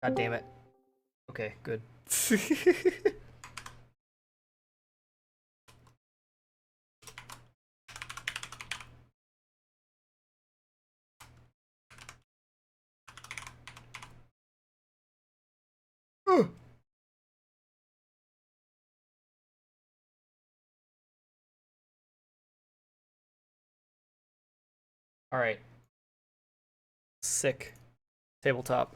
God damn it. Okay, good. Alright. Sick. Tabletop.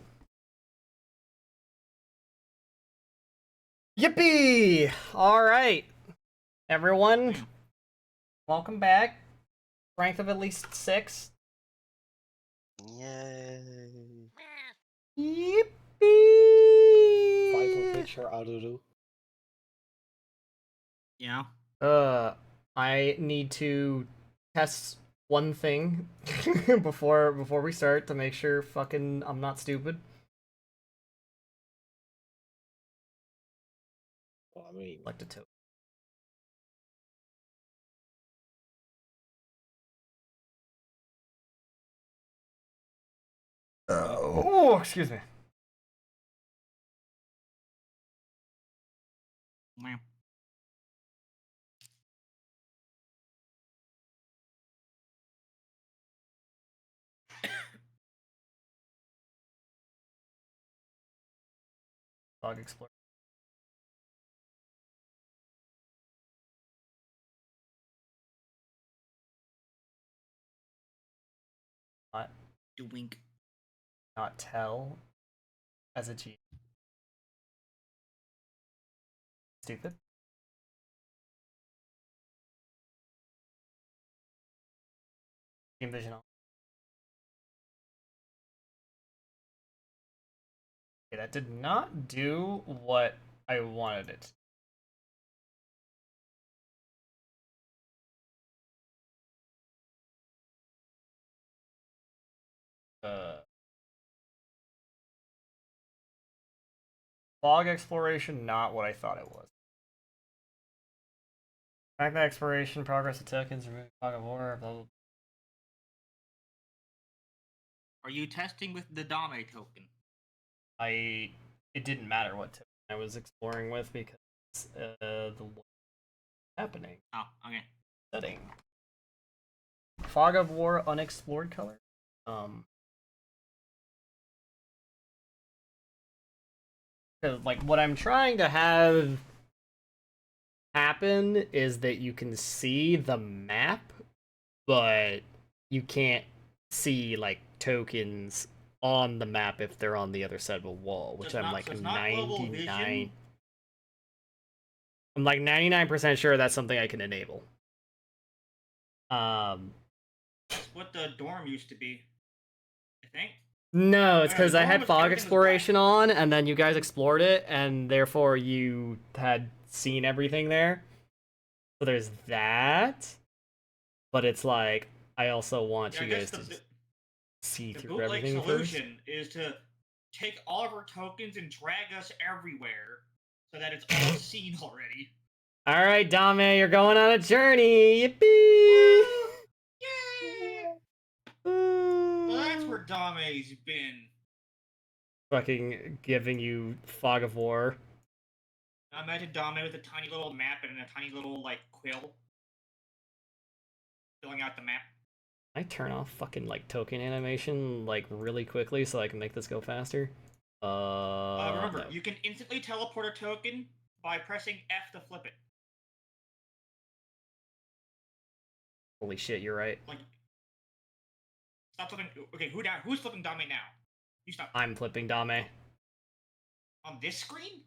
Yippee! Alright. Everyone, welcome back. Strength of at least 6. Yay. Yippee! 5 of which are Aruru. Yeah. I need to test one thing before we start to make sure fucking I'm not stupid. Well, I mean, Select a token. Oh, excuse me. Wow. Fog Explorer. Doink. Not tell as a G. Stupid. Game vision on. Okay, that did not do what I wanted it. Fog exploration, not what I thought it was. Back the exploration, progress of tokens, removing fog of war, blah, blah. Are you testing with the Dame token? It didn't matter what token I was exploring with because the happening. Oh, okay. Setting. Fog of war, unexplored color. Like what I'm trying to have happen is that you can see the map, but you can't see like tokens on the map if they're on the other side of a wall, which I'm like 99. I'm like 99% sure that's something I can enable. That's what the dorm used to be, I think. No, it's because I had fog everything was exploration on, and then you guys explored it, and therefore you had seen everything there. So there's that. But it's like, I also want you guys to just see the through bootleg everything first. solution is to take all of our tokens and drag us everywhere so that it's all seen already. Alright, Dame, you're going on a journey! Yippee! Yay! So that's where Dame's been. Fucking giving you fog of war. I imagine Dame with a tiny little map and a tiny little, like, quill. Filling out the map. I turn off fucking, like, token animation, like, really quickly so I can make this go faster. Remember, No. you can instantly teleport a token by pressing F to flip it. Holy shit, you're right. Like, stop flipping. Okay, who's flipping Dame now? You stop. I'm flipping Dame. On this screen?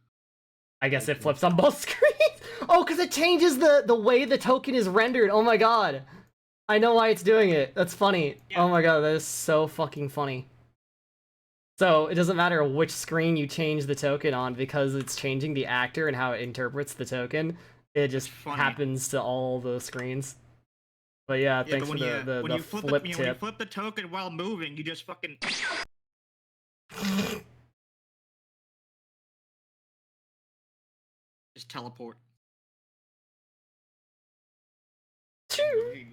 I guess it flips on both screens. Oh, because it changes the way the token is rendered. Oh my god. I know why it's doing it. That's funny. Yeah. Oh my god, that is so fucking funny. So it doesn't matter which screen you change the token on because it's changing the actor and how it interprets the token. It just happens to all the screens. But yeah, thanks for the flip tip. When you flip the token while moving, you just fucking... just teleport. Drink.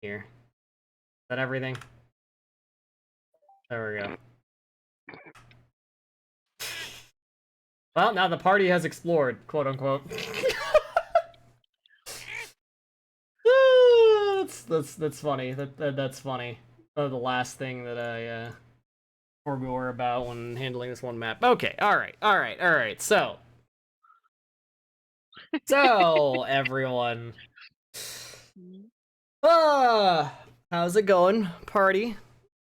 Here. Is that everything? There we go. Well, now the party has explored, quote unquote. That's funny. That's funny. The last thing that I forbore about when handling this one map. Okay, all right. So everyone, how's it going, party?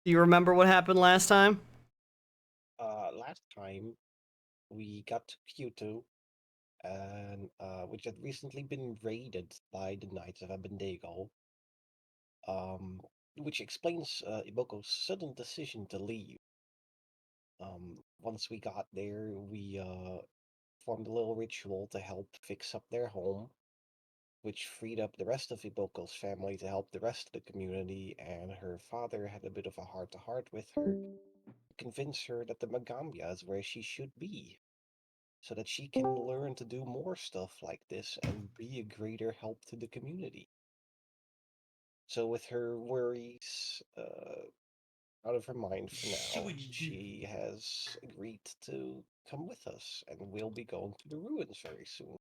Do you remember what happened last time? Last time we got to Kyoto, and which had recently been raided by the Knights of Abednego. Which explains Iboko's sudden decision to leave. Once we got there, we formed a little ritual to help fix up their home, which freed up the rest of Iboko's family to help the rest of the community, and her father had a bit of a heart-to-heart with her to convince her that the Magambia is where she should be, so that she can learn to do more stuff like this and be a greater help to the community. So with her worries out of her mind for now, she has agreed to come with us, and we'll be going to the ruins very soon.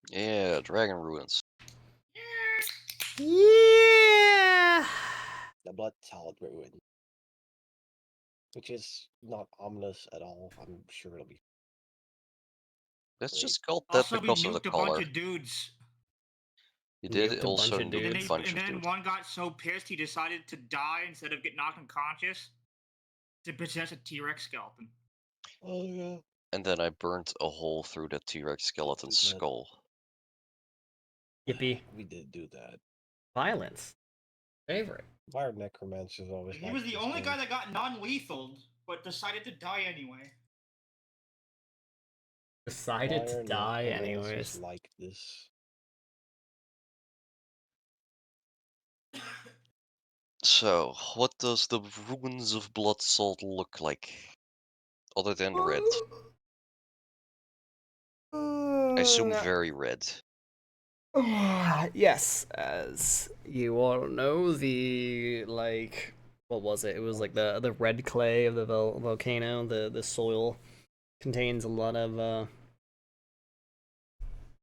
Yeah, Dragon Ruins. Yeah. The Bloodsalt ruin, which is not ominous at all. I'm sure it'll be It's great. just called that Also, we because of the nuked a color. bunch of dudes. You did Nuked a also bunch of nuke dudes. a bunch And of then dudes. one got so pissed he decided to die instead of get knocked unconscious to possess a T-Rex skeleton. Oh yeah. And then I burnt a hole through the T-Rex skeleton's We did. skull. Yippee. We did do that. Violence. Favorite. Fire necromancers always. He was the only guy that got non-lethal, but decided to die anyway. Decided to die anyways. Like this. So, what does the ruins of Bloodsalt look like? Other than red. I assume very red. Yes, as you all know, the what was it? It was like the red clay of the volcano. The soil contains a lot of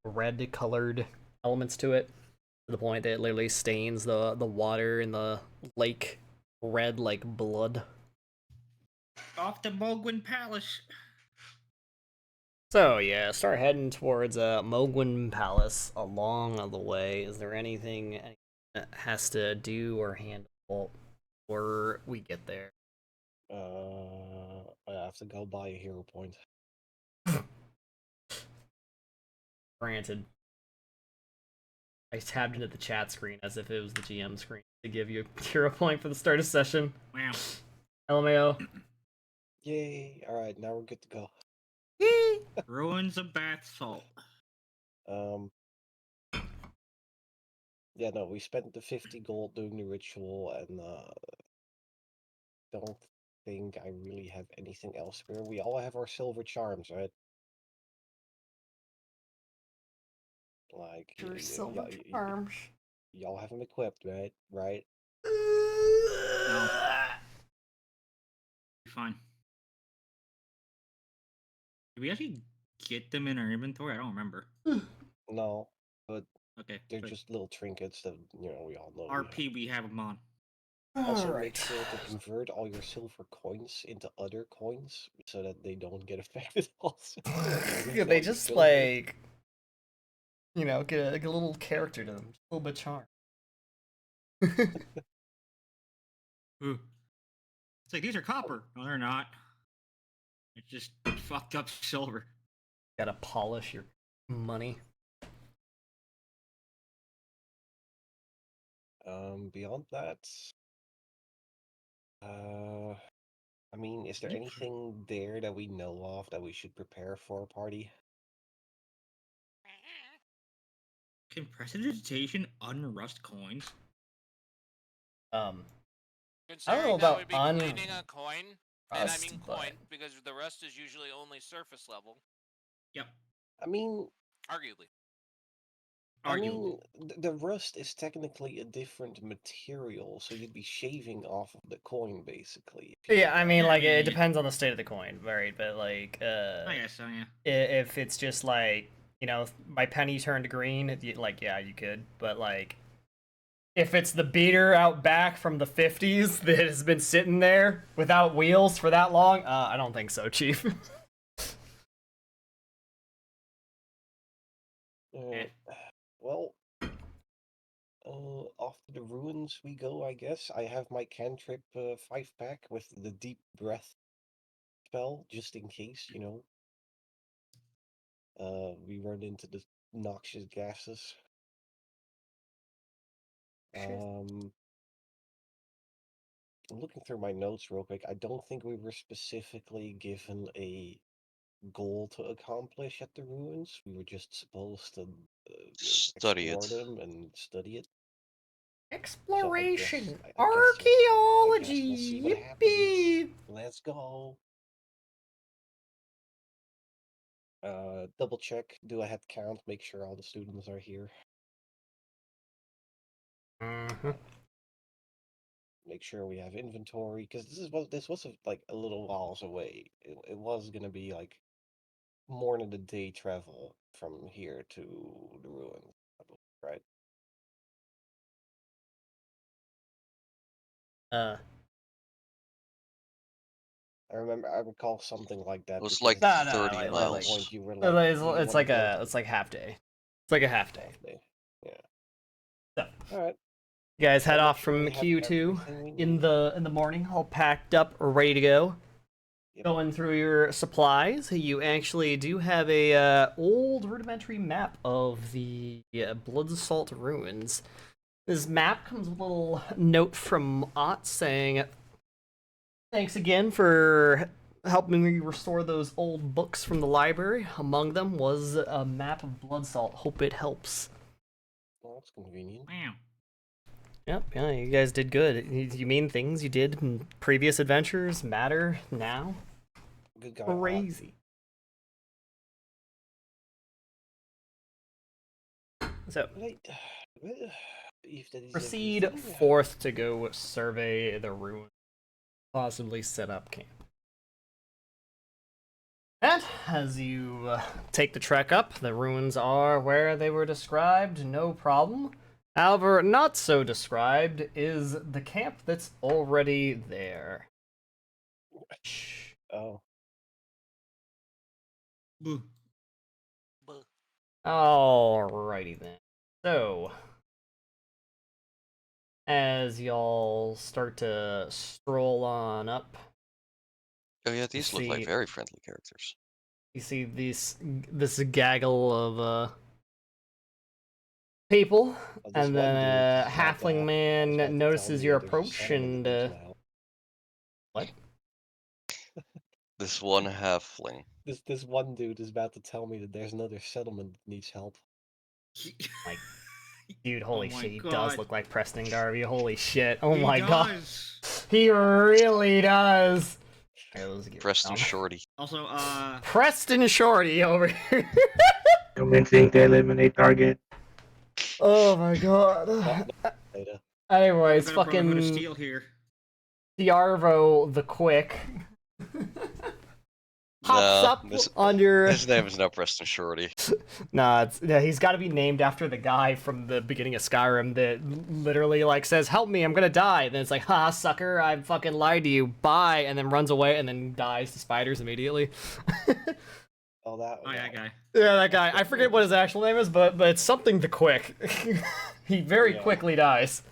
red colored elements to it, to the point that it literally stains the water in the lake red like blood. Off to Mogwin Palace. So yeah, start heading towards Mogwin Palace along the way. Is there anything that has to do or handle before we get there? I have to go buy a hero point. Granted. I tabbed into the chat screen as if it was the GM screen to give you a hero point for the start of session. Wow. LMAO. Yay! Alright, now we're good to go. Ruins of Bath Salt. Yeah, no, we spent the 50 gold doing the ritual, and don't think I really have anything else spare. We all have our silver charms, right? Like Your silver charms. Y'all have them equipped, right? Right? No. Fine. Did we actually get them in our inventory? I don't remember. No, but Okay. they're but just little trinkets that we all know. RP, we have them on. Also, make sure to convert all your silver coins into other coins so that they don't get affected. Also, Yeah, they just like, get a little character to them, just a little bit of charm. Ooh. It's like these are copper. No, they're not. It's just fucked up silver. Gotta polish your money. Beyond that, I mean, is there anything there that we know of that we should prepare for a party? Can prestidigitation unrust coins? I don't know Considering that about would be cleaning a coin, and I mean but- coin, because the rust is usually only surface level, Yep. I mean, arguably. I Arguably. mean, the rust is technically a different material, so you'd be shaving off of the coin, basically. If you Yeah, did I that. mean, Yeah, like, I mean, it yeah. depends on the state of the coin, right? But, like, I guess so, yeah. if it's just, like, you know, my penny turned green, like, yeah, you could. But, like, if it's the beater out back from the 50s that has been sitting there without wheels for that long, I don't think so, Chief. Uh, well, off to the ruins we go, I guess. I have my cantrip 5-pack with the deep breath spell, just in case, you know. We run into the noxious gases. I'm looking through my notes real quick. I don't think we were specifically given a goal to accomplish at the ruins. We were just supposed to Study explore it. them and study it. Exploration, I guess we'll archaeology, see what yippee! happens. Let's go. Double check, do a head count, make sure all the students are here. Make sure we have inventory, because this was like a little whiles away. It was gonna be like more than a day travel from here to the ruins, right? I recall something like that. It was because like at No, 30 like, one miles. point you were it's, like, you it's wanna like go it's like half day. It's like a half day. half day. Yeah. So, All right. you guys head I'll make off sure from we have Q2 everything we in need. the morning, all packed up, ready to go. Yep. Going through your supplies, you actually do have a old rudimentary map of the Bloodsalt ruins. This map comes with a little note from Ott saying, "Thanks again for helping me restore those old books from the library. Among them was a map of Bloodsalt. Hope it helps." Well, that's convenient. Wow. Yep, yeah, you guys did good. You mean things you did in previous adventures matter now? Good guy. Crazy. So, Right. If that is proceed everything, forth to go survey the ruins, possibly set up camp. And as you take the trek up, the ruins are where they were described, no problem. However, not so described is the camp that's already there. Oh, Boo. Alrighty then. So, as y'all start to stroll on up, Oh yeah, these look like see- very friendly characters. you see this gaggle of people, this and then one dude a is about to halfling was man about to tell notices me your that there's a approach settlement and that needs my help. what? This one halfling. This one dude is about to tell me that there's another settlement that needs help. Like, dude, holy Oh my shit, he God. does look like Preston Garvey. Holy shit! Oh He my god, does. he really does. Here, let's get Preston Shorty. Also, Preston Shorty over here. Commencing to eliminate target. Oh my god. Later. Anyways, got a Brotherhood of fucking Steel here. Diarvo the Quick pops No, up on your. His name is not Preston Shorty. Nah, he's got to be named after the guy from the beginning of Skyrim that literally like says, "Help me, I'm gonna die." And then it's like, "Ha, sucker, I fucking lied to you. Bye," and then runs away and then dies to spiders immediately. Oh, that That guy. Yeah, that guy. I forget what his actual name is, but it's something the Quick. He very Yeah. quickly dies.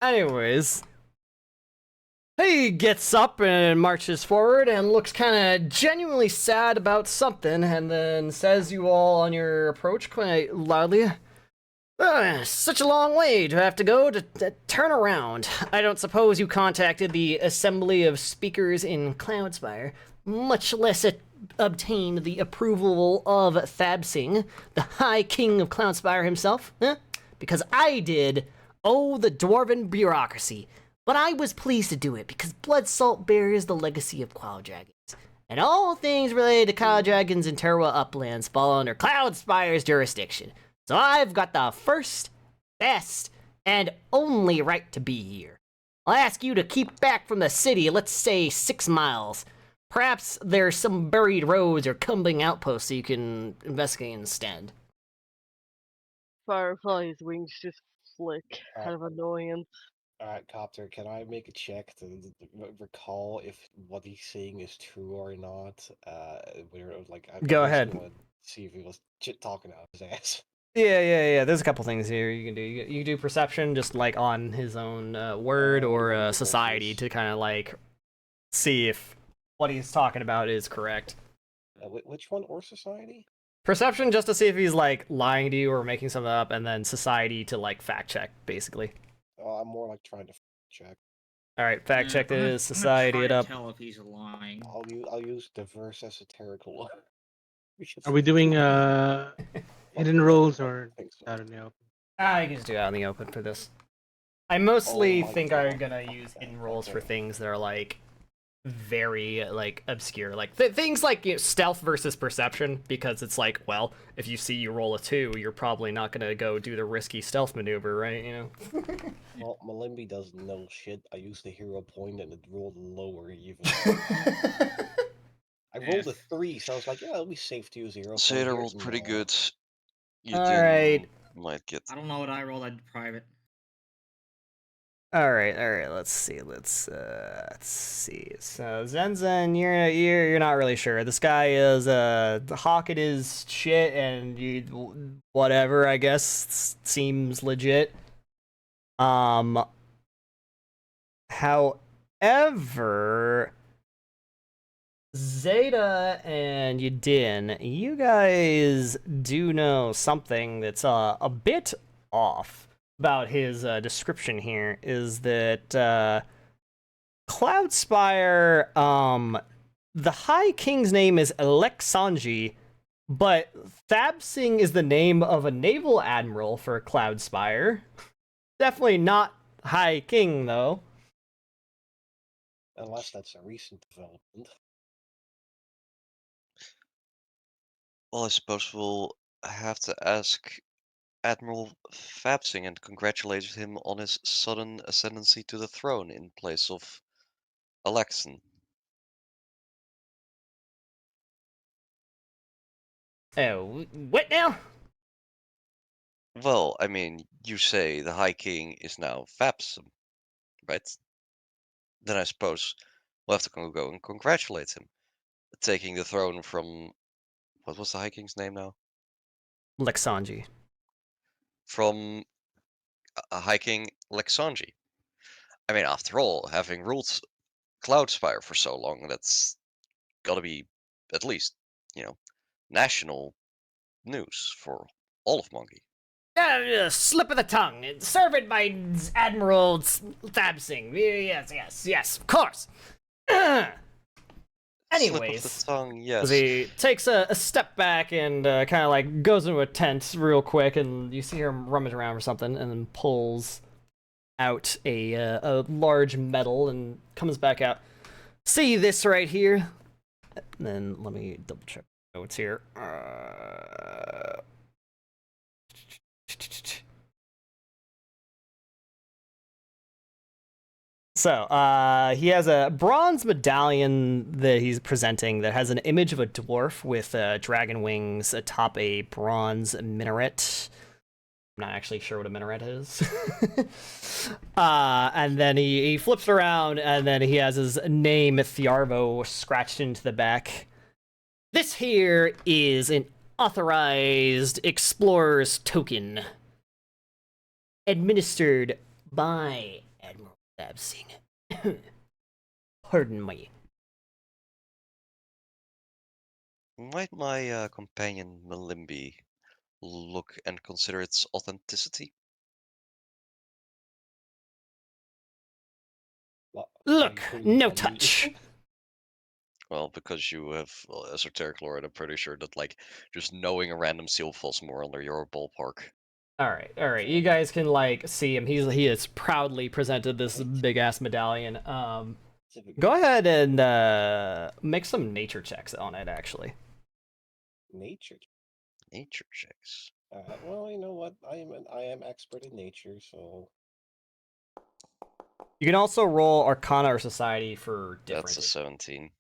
Anyways, he gets up and marches forward and looks kind of genuinely sad about something, and then says you all on your approach quite loudly, "Such a long way to have to go to turn around. I don't suppose you contacted the Assembly of Speakers in Cloudspire, much less obtained the approval of Thabsing, the High King of Cloudspire himself, huh? Because I did. Oh, the dwarven bureaucracy. But I was pleased to do it because Bloodsalt bears the legacy of Cloud Dragons. and all things related to Kyle Dragons and Terwa Uplands fall under Cloudspire's jurisdiction. So I've got the first, best, and only right to be here. I'll ask you to keep back from the city, let's say 6 miles. Perhaps there's some buried roads or crumbling outposts so you can investigate instead. Firefly's wings just flick Alright. out of annoyance. Alright, Copter, can I make a check to recall if what he's saying is true or not? I Go basically ahead. wanna see if he was shit talking out his ass. Yeah. There's a couple things here you can do. You can do perception just like on his own word or society to kind of like see if what he's talking about is correct. Which one, or society? Perception just to see if he's like lying to you or making something up, and then society to like fact check, basically. Oh, I'm more like trying to check. All right, fact check I'm gonna- this, I'm gonna society try it to up. Tell if he's lying. I'll use diverse esoterical. Are we doing hidden rolls or I think so. out in the open? I can just do it out in the open for this. I mostly Oh my think God. I'm gonna use hidden rolls for Okay. things that are like very like obscure, like things like stealth versus perception, because it's like, well, if you see you roll a 2, you're probably not gonna go do the risky stealth maneuver, right? You know. Well, Malimbi does no shit. I used the hero point and it rolled lower even. I rolled a 3, so I was like, yeah, it'll be safe to use hero point. Seda here. rolled pretty Nah. good. You Alright. might get. I don't know what I rolled. I did private. All right. Let's see. So Zenzen, you're not really sure. This guy is hawking his shit, and you whatever. I guess seems legit. However, Zeta and Yadin, you guys do know something that's a bit off about his description here. Is that Cloudspire, the High King's name is Alexanji, but Thabsing is the name of a naval admiral for Cloudspire. Definitely not High King, though. Unless that's a recent development. Well, I suppose we'll have to ask Admiral Fabsing and congratulate him on his sudden ascendancy to the throne in place of Alexan. Oh, what now? Well, I mean, you say the High King is now Fabsum, right? Then I suppose we'll have to go and congratulate him, taking the throne from what was the High King's name now? Lexanji. From a High King Lexanji. I mean, after all, having ruled Cloudspire for so long, that's gotta be at least, national news for all of Monkey. Slip of the tongue. Serve it by Admiral Thabsing. Yes, of course. Anyways, Slip of the tongue, yes. he takes a step back and kind of like goes into a tent real quick, and you see him rummage around for something, and then pulls out a large medal and comes back out. See this right here? And then let me double check notes here. So, he has a bronze medallion that he's presenting that has an image of a dwarf with dragon wings atop a bronze minaret. I'm not actually sure what a minaret is. And then he flips around, and then he has his name, Thiarvo, scratched into the back. This here is an authorized explorer's token, administered by Admiral Thabsing. Pardon me. Might my companion Malimbi look and consider its authenticity? Look, no touch. Well, because you have esoteric lore, and I'm pretty sure that just knowing a random seal falls more under your ballpark. All right. You guys can see him. He has proudly presented this big ass medallion. Go ahead and make some nature checks on it, actually. Nature. Nature checks. Well, you know what? I am expert in nature, so You can also roll Arcana or Society for That's a different. 17.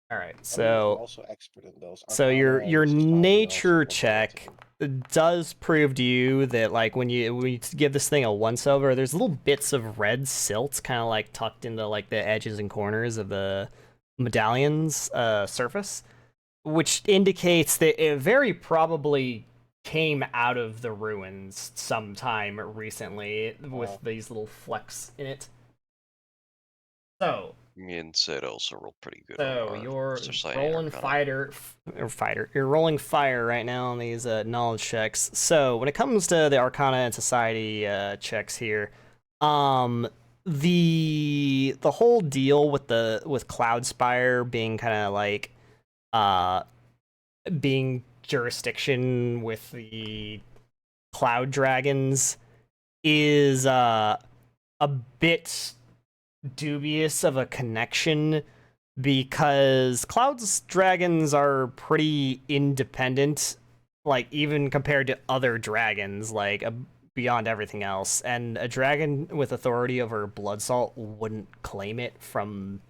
All right, I'm so also expert in those. so Arcana your and Society nature also check relatively. does prove to you that like when you give this thing a once over, there's little bits of red silt kind of like tucked into like the edges and corners of the medallion's surface, which indicates that it very probably came out of the ruins sometime recently with these little flecks in it. So Me and Sid also rolled pretty good So on our you're Society rolling Arcana. fighter. You're rolling fire right now on these knowledge checks. So when it comes to the Arcana and Society checks here, the whole deal with Cloudspire being kind of like being jurisdiction with the Cloud Dragons is a bit dubious of a connection because Cloud's dragons are pretty independent, like even compared to other dragons, like beyond everything else. And a dragon with authority over Bloodsalt wouldn't claim it from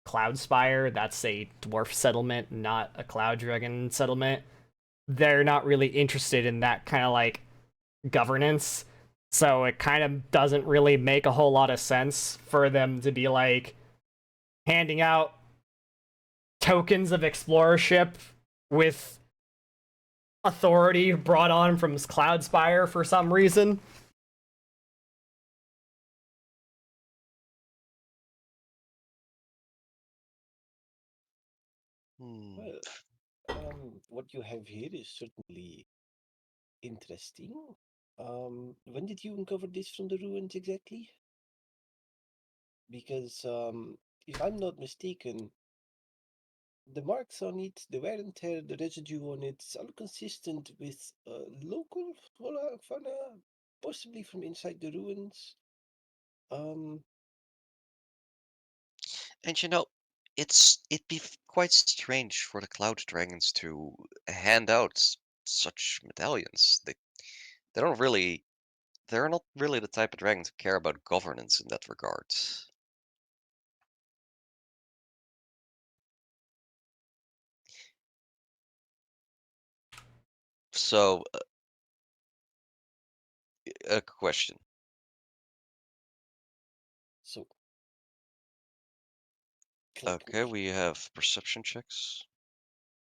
Cloudspire. That's a dwarf settlement, not a Cloud Dragon settlement. They're not really interested in that kind of like governance. So it kind of doesn't really make a whole lot of sense for them to be like handing out tokens of explorership with authority brought on from Cloudspire for some reason. Well, what you have here is certainly interesting. When did you uncover this from the ruins exactly? Because, if I'm not mistaken, the marks on it, the wear and tear, the residue on it's all consistent with local fauna, possibly from inside the ruins. And you know, it'd be quite strange for the Cloud Dragons to hand out such medallions. They don't really they're not really the type of dragon to care about governance in that regard. So, a question. So, Okay, we have perception checks.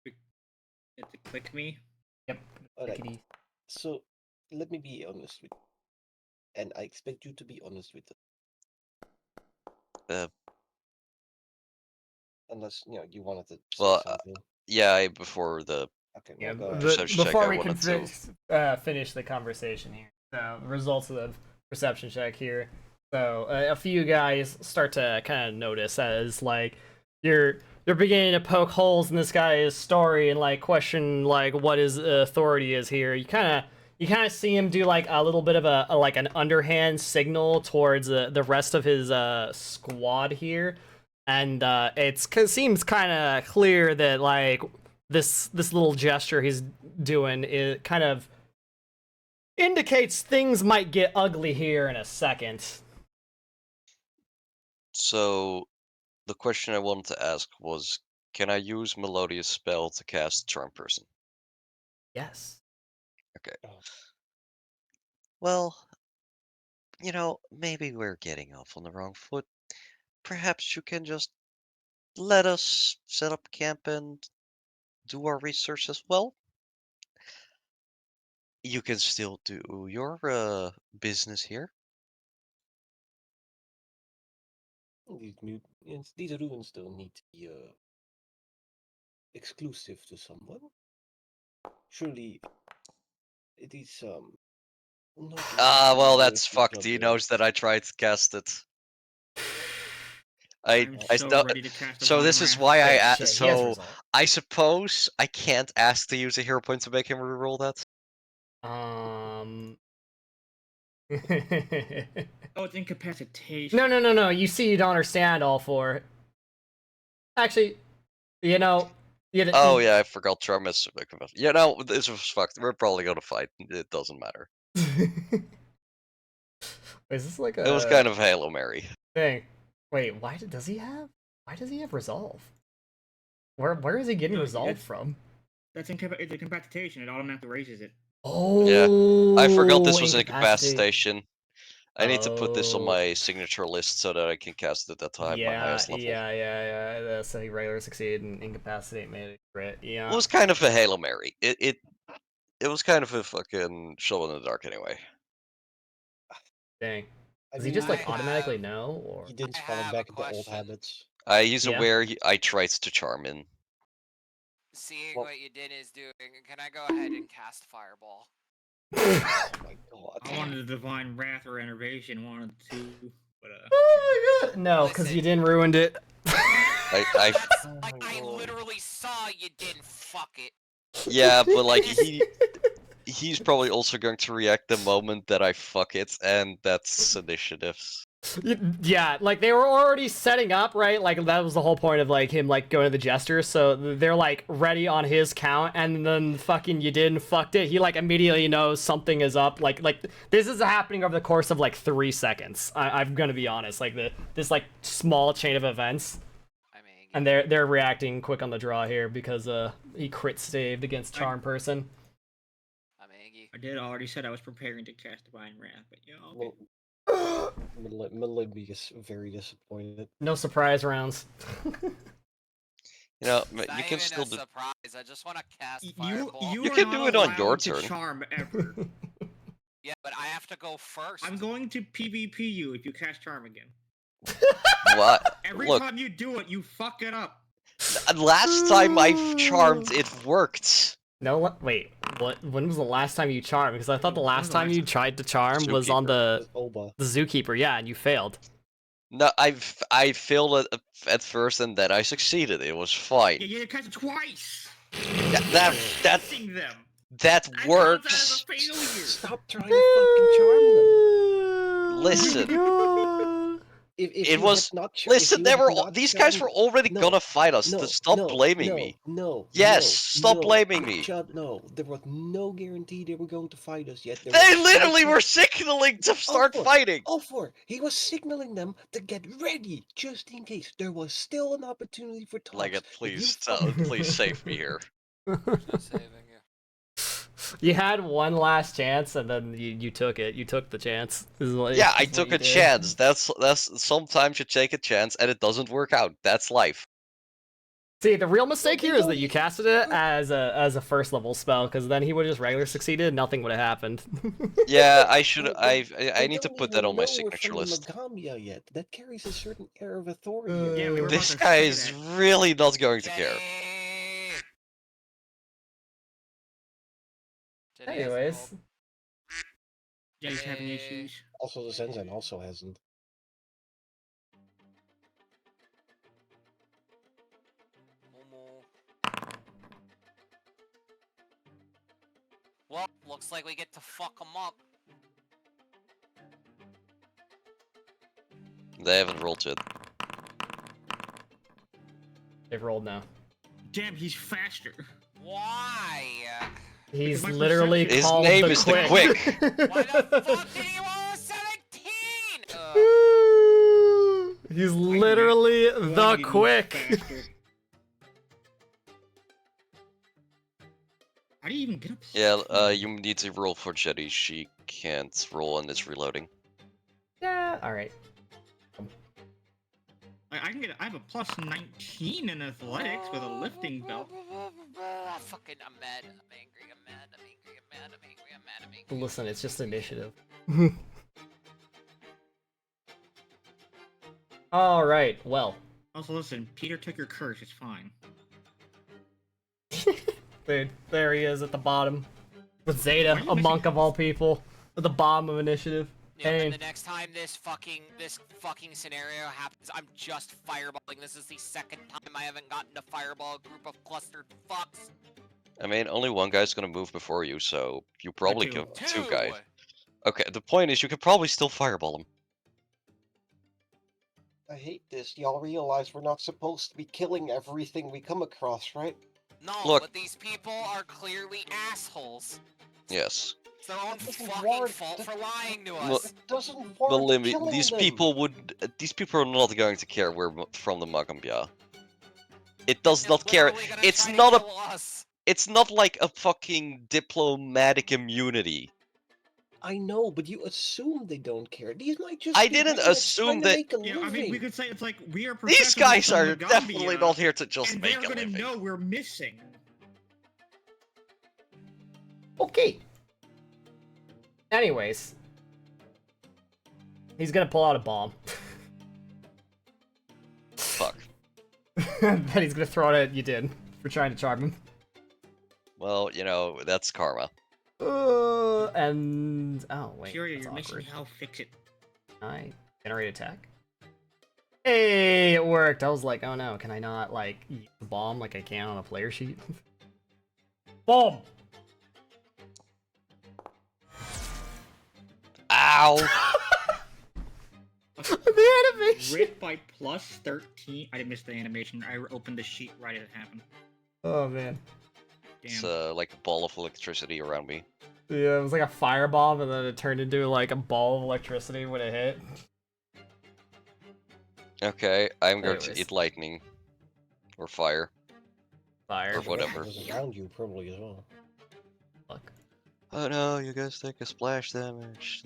It's a click me. Yep. Alright. So, let me be honest with you. And I expect you to be honest with it. Unless, you wanted to say something. Yeah, before the perception check, before I we can wanted to finish the conversation here. So, results of the perception check here. So, a few guys start to kind of notice as like you're beginning to poke holes in this guy's story and like question like what his authority is here. You kind of see him do like a little bit of a like an underhand signal towards the rest of his squad here, and it seems kind of clear that like this little gesture he's doing it kind of indicates things might get ugly here in a second. So, the question I wanted to ask was, can I use Melodious Spell to cast Charm Person? Yes. Okay. Well, maybe we're getting off on the wrong foot. Perhaps you can just let us set up camp and do our research as well. You can still do your business here. These ruins don't need to be exclusive to someone. Surely it is Well, that's fucked. He knows that I tried to cast it. I'm so ready to cast So this is Divine why Wrath. I suppose I can't ask to use a hero point to make him reroll that. Oh, it's incapacitation. No. You see, you don't understand all four. Actually, you know. Oh yeah, I forgot Charm is. You know, this was fucked. We're probably gonna fight. It doesn't matter. Is this like It was a kind of Halo Mary. thing? Wait, does he have resolve? Where is he getting No, resolve from? It's incapacitation. It automatically raises it. Oh, I forgot this was incapacitate. incapacitation. I need to put this on Oh. my signature list so that I can cast it at my highest level. Yeah. So he regular succeed and incapacitate made it crit. Yeah. It was kind of a Halo Mary. It was kind of a fucking show in the dark anyway. Dang. I Does he mean, just like I automatically have- know, or he didn't I fall have a back into old question. habits. He's Yeah. aware. I tried to charm in. Seeing Well- what you did is doing, can I go ahead and cast Fireball? Oh my god. I wanted a divine wrath or enervation. Wanted to, but Oh my god. No, because you didn't ruined it. I That's, Oh like, my I God. literally saw you didn't fuck it. yeah, but like he's probably also going to react the moment that I fuck it, and that's initiatives. Yeah, like they were already setting up, right? Like that was the whole point of like him like going to the jester. So they're like ready on his count, and then fucking you didn't fucked it. He like immediately knows something is up. Like this is happening over the course of like 3 seconds. I'm gonna be honest. Like this like small chain of events, I mean, and they're reacting quick on the draw here because he crit saved against charm person. I'm Iggy. I did already said I was preparing to cast divine wrath, but yeah. Okay. Well, Midland be very disappointed. No surprise rounds. You know, It's you not can even still a do. surprise. I just want to cast You Fireball. You are can not do it on your allowed to turn. charm ever. Yeah, but I have to go first. I'm going to PvP you if you cast charm again. What? Every Look, time you do it, you fuck it up. last time I charmed, it worked. No, wait. What? When was the last time you charmed? Because I thought the last time you tried to charm was on Zookeeper. the Oba. zookeeper. Yeah, and you failed. No, I failed at first, and then I succeeded. It was fine. Yeah, you cast it twice. Yeah, that Missing them. that I works. count that as a failure. Stop trying to fucking charm them. Listen. God. If It you was- had not if Listen, you they had were not these guys charmed- were already No, gonna fight us. No, Stop no, blaming no, me. No. Yes, no, stop blaming me. No, there was no guarantee they were going to fight us yet. There They was literally something- were signaling to start for- fighting. All for he was signaling them to get ready, just in case there was still an opportunity for talks. Like, but you please save me here. Just saving you. You had one last chance, and then you took it. You took the chance. Yeah, I took a chance. That's sometimes you take a chance and it doesn't work out. That's life. See, the real mistake they here is don't that you even- casted it as a first level spell, because then he would have just regular succeeded. Nothing would have happened. Yeah, I should. They I need to don't put that even on my know we're signature from list. Lagambia yet. That carries a certain air of authority. Yeah, we were This about to guy say is that. really not going to care. Jenny. Anyways, Yeah, he's having issues. Also, the Zenzen also hasn't. Well, looks like we get to fuck them up. They haven't rolled yet. they've rolled now. Damn, he's faster. Why? He's my literally perception- His called name the is the quick. Why the fuck did he roll a 17? He's literally One the of you quick. faster. How do you even get up? Yeah, you need to roll for Jetty. She can't roll and it's reloading. Yeah. All right. I can get. I have a plus 19 in athletics with a lifting belt. Fucking, I'm mad. I'm angry. I'm mad. I'm angry. I'm mad. I'm angry. I'm mad. I'm angry. Listen, it's just initiative. All right. Well, Also, listen, Peter took your curse. It's fine. dude, there he is at the bottom with Zeta, Why are you a missing- monk of all people, at the bottom of initiative. Yeah, Hey. and the next time this fucking scenario happens, I'm just fireballing. This is the second time I haven't gotten to fireball a group of clustered fucks. I mean, only one guy's gonna move before you, so you probably two. kill two guys. Okay, the point is you could probably still fireball them. I hate this. Y'all realize we're not supposed to be killing everything we come across, right? No, Look. but these people are clearly assholes. Yes. It's their own Doesn't fucking warrant- fault for lying to Well, us. It doesn't warrant Malimbi, killing these them. these people are not going to care we're from the Magambia. It does They're not care. literally gonna It's try to not a. kill us. It's not like a fucking diplomatic immunity. I know, but you assume they don't care. These might just I be didn't rednecks assume trying to that- make a Yeah, living. I mean, we could say it's like we are These professionals guys from are the definitely Gambia, not here to just and make they're a gonna living. know we're missing. Okay. Anyways. He's gonna pull out a bomb. Fuck. Then he's gonna throw it at you, did, for trying to charm him. Well, you know, that's karma. And... Oh, wait. Furia, that's you're awkward. missing how fix it. I generate attack. Hey, it worked. I was like, oh no, can I not, like, use the bomb like I can on a player sheet? Bomb! Ow! The animation! Rip by plus 13. I didn't miss the animation. I opened the sheet right as it happened. Oh man. It's Damn. like a ball of electricity around me. Yeah, it was like a firebomb and then it turned into like a ball of electricity when it hit. Okay, I'm going to Anyways. eat lightning. Or fire. Fire. Or whatever. Those around you probably as well. Fuck. Oh no, you guys take a splash damage.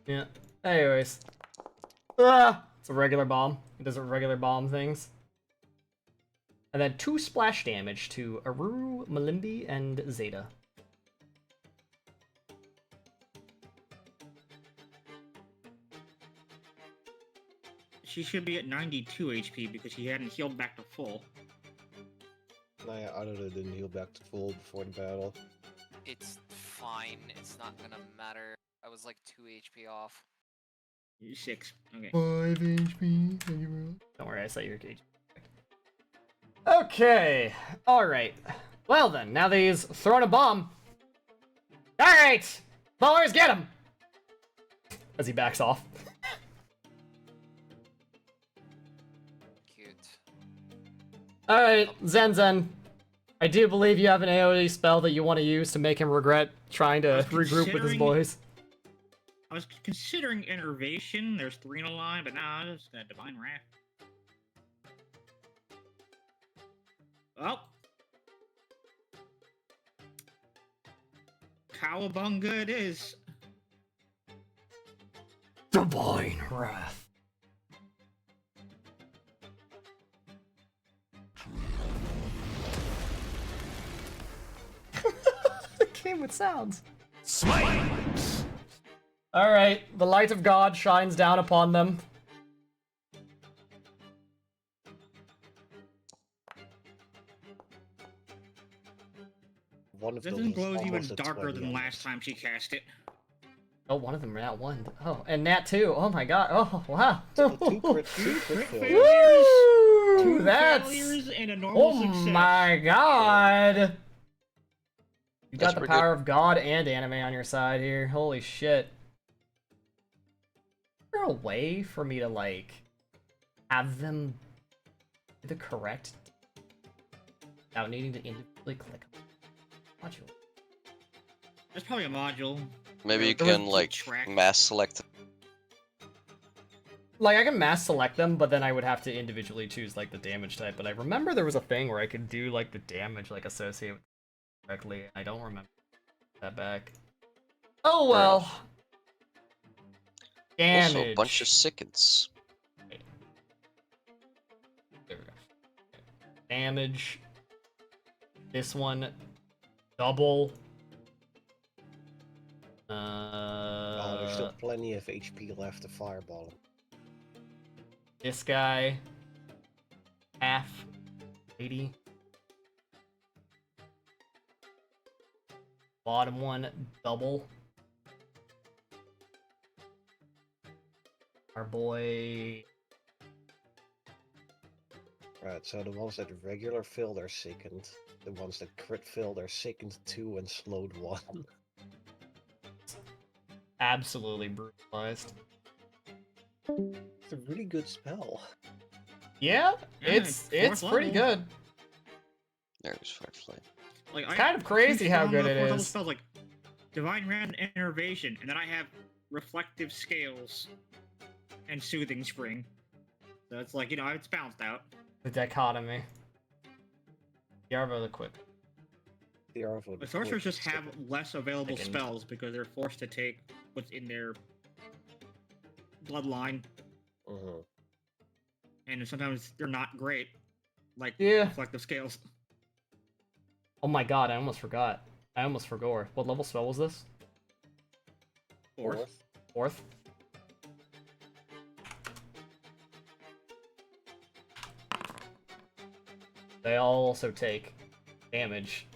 Yeah. Anyways. Ah! It's a regular bomb. It does regular bomb things. And then 2 splash damage to Aruru, Malimbi, and Zeta. She should be at 92 HP because she hadn't healed back to full. Nah, I didn't heal back to full before the battle. It's fine. It's not gonna matter. I was like 2 HP off. 6. Okay. 5 HP. Thank you very much. Don't worry, I set your gauge. Okay. Alright. Well then, now that he's thrown a bomb. Alright! Ballers, get him! As he backs off. Cute. Alright, Zen. I do believe you have an AoE spell that you want to use to make him regret trying to regroup with his considering- boys. I was considering Enervation. There's 3 in a line, but nah, I'm just gonna Divine Wrath. Well. Cowabunga it is. Divine Wrath. It came with sounds. Smite! Alright, the light of God shines down upon them. One of This those is glows even almost a darker 20 than on last this. time she cast it. Oh, one of them Nat 1. Oh, and Nat 2. Oh my god. Oh, wow. Two crit failures. Woo! Two That's... failures and a normal Oh success. my god! You got That's the pretty power of God and anime on your side here. Holy shit. Is there a way for me to, like, have them do the correct without needing to individually click on the module? There's probably a module. Maybe you There was can the like track. mass select. Like, I can mass select them, but then I would have to individually choose, like, the damage type. But I remember there was a thing where I could do, like, the damage, like, associated with it correctly. I don't remember that back. Oh, Fair well. enough. Damage. Also, a bunch of sickens. There we go. Damage. This one. Double. Oh, there's still plenty of HP left to fireball him. This guy. Half. 80. Bottom one. Double. Our boy. Right, so the ones that regular fill are sickened. The ones that crit failed are sickened 2 and slowed 1. Absolutely brutalized. It's a really good spell. Yeah, Yeah, it's fourth pretty level. good. There's Firefly. Like, It's kind of crazy how good it is. Spells like Divine Rand and Innervation, and then I have Reflective Scales and Soothing Spring. So it's like, it's balanced out. The dichotomy. Yarvo the Quick. The Arvo. The sorcerers just have less available Second. spells because they're forced to take what's in their bloodline, Mhm. and sometimes they're not great, like Yeah. Reflective Scales. Oh my god, I almost forgot. I almost forgot. What level spell was this? Fourth. Fourth? They also take damage.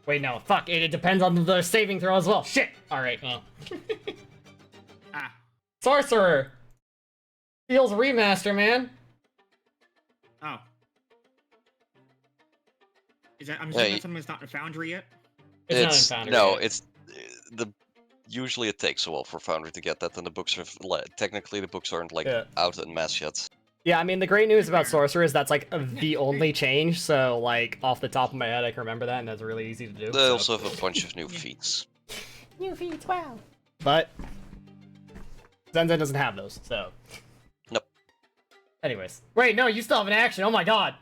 Wait, no, fuck, it depends on the saving throw as well. Shit! Alright, well. Ah, Sorcerer! Feels remaster, man. oh. Is that? I'm Yeah, assuming that's something that's not in Foundry yet. It's not in Foundry no, yet. it's the. Usually it takes a while for Foundry to get that, and the books are technically the books aren't like Yeah. out en masse yet. Yeah, I mean, the great news about Sorcerer is that's, like, the only change, so, like, off the top of my head, I can remember that, and that's really easy to do. They also have a bunch of new feats. New feats, wow. But Zenzen doesn't have those, so. Nope. Anyways. Wait, no, you still have an action, oh my god!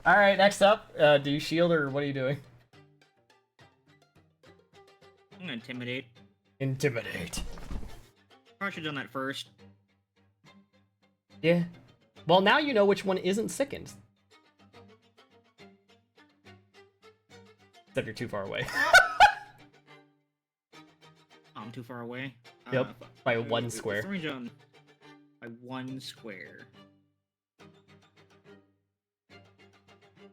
Alright, next up, do you shield, or what are you doing? I'm gonna Intimidate. Intimidate. Probably should have done that first. Yeah. Well, now you know which one isn't sickened. Except you're too far away. I'm too far away. Yep, by wait, one wait, square. Range on by 1 square.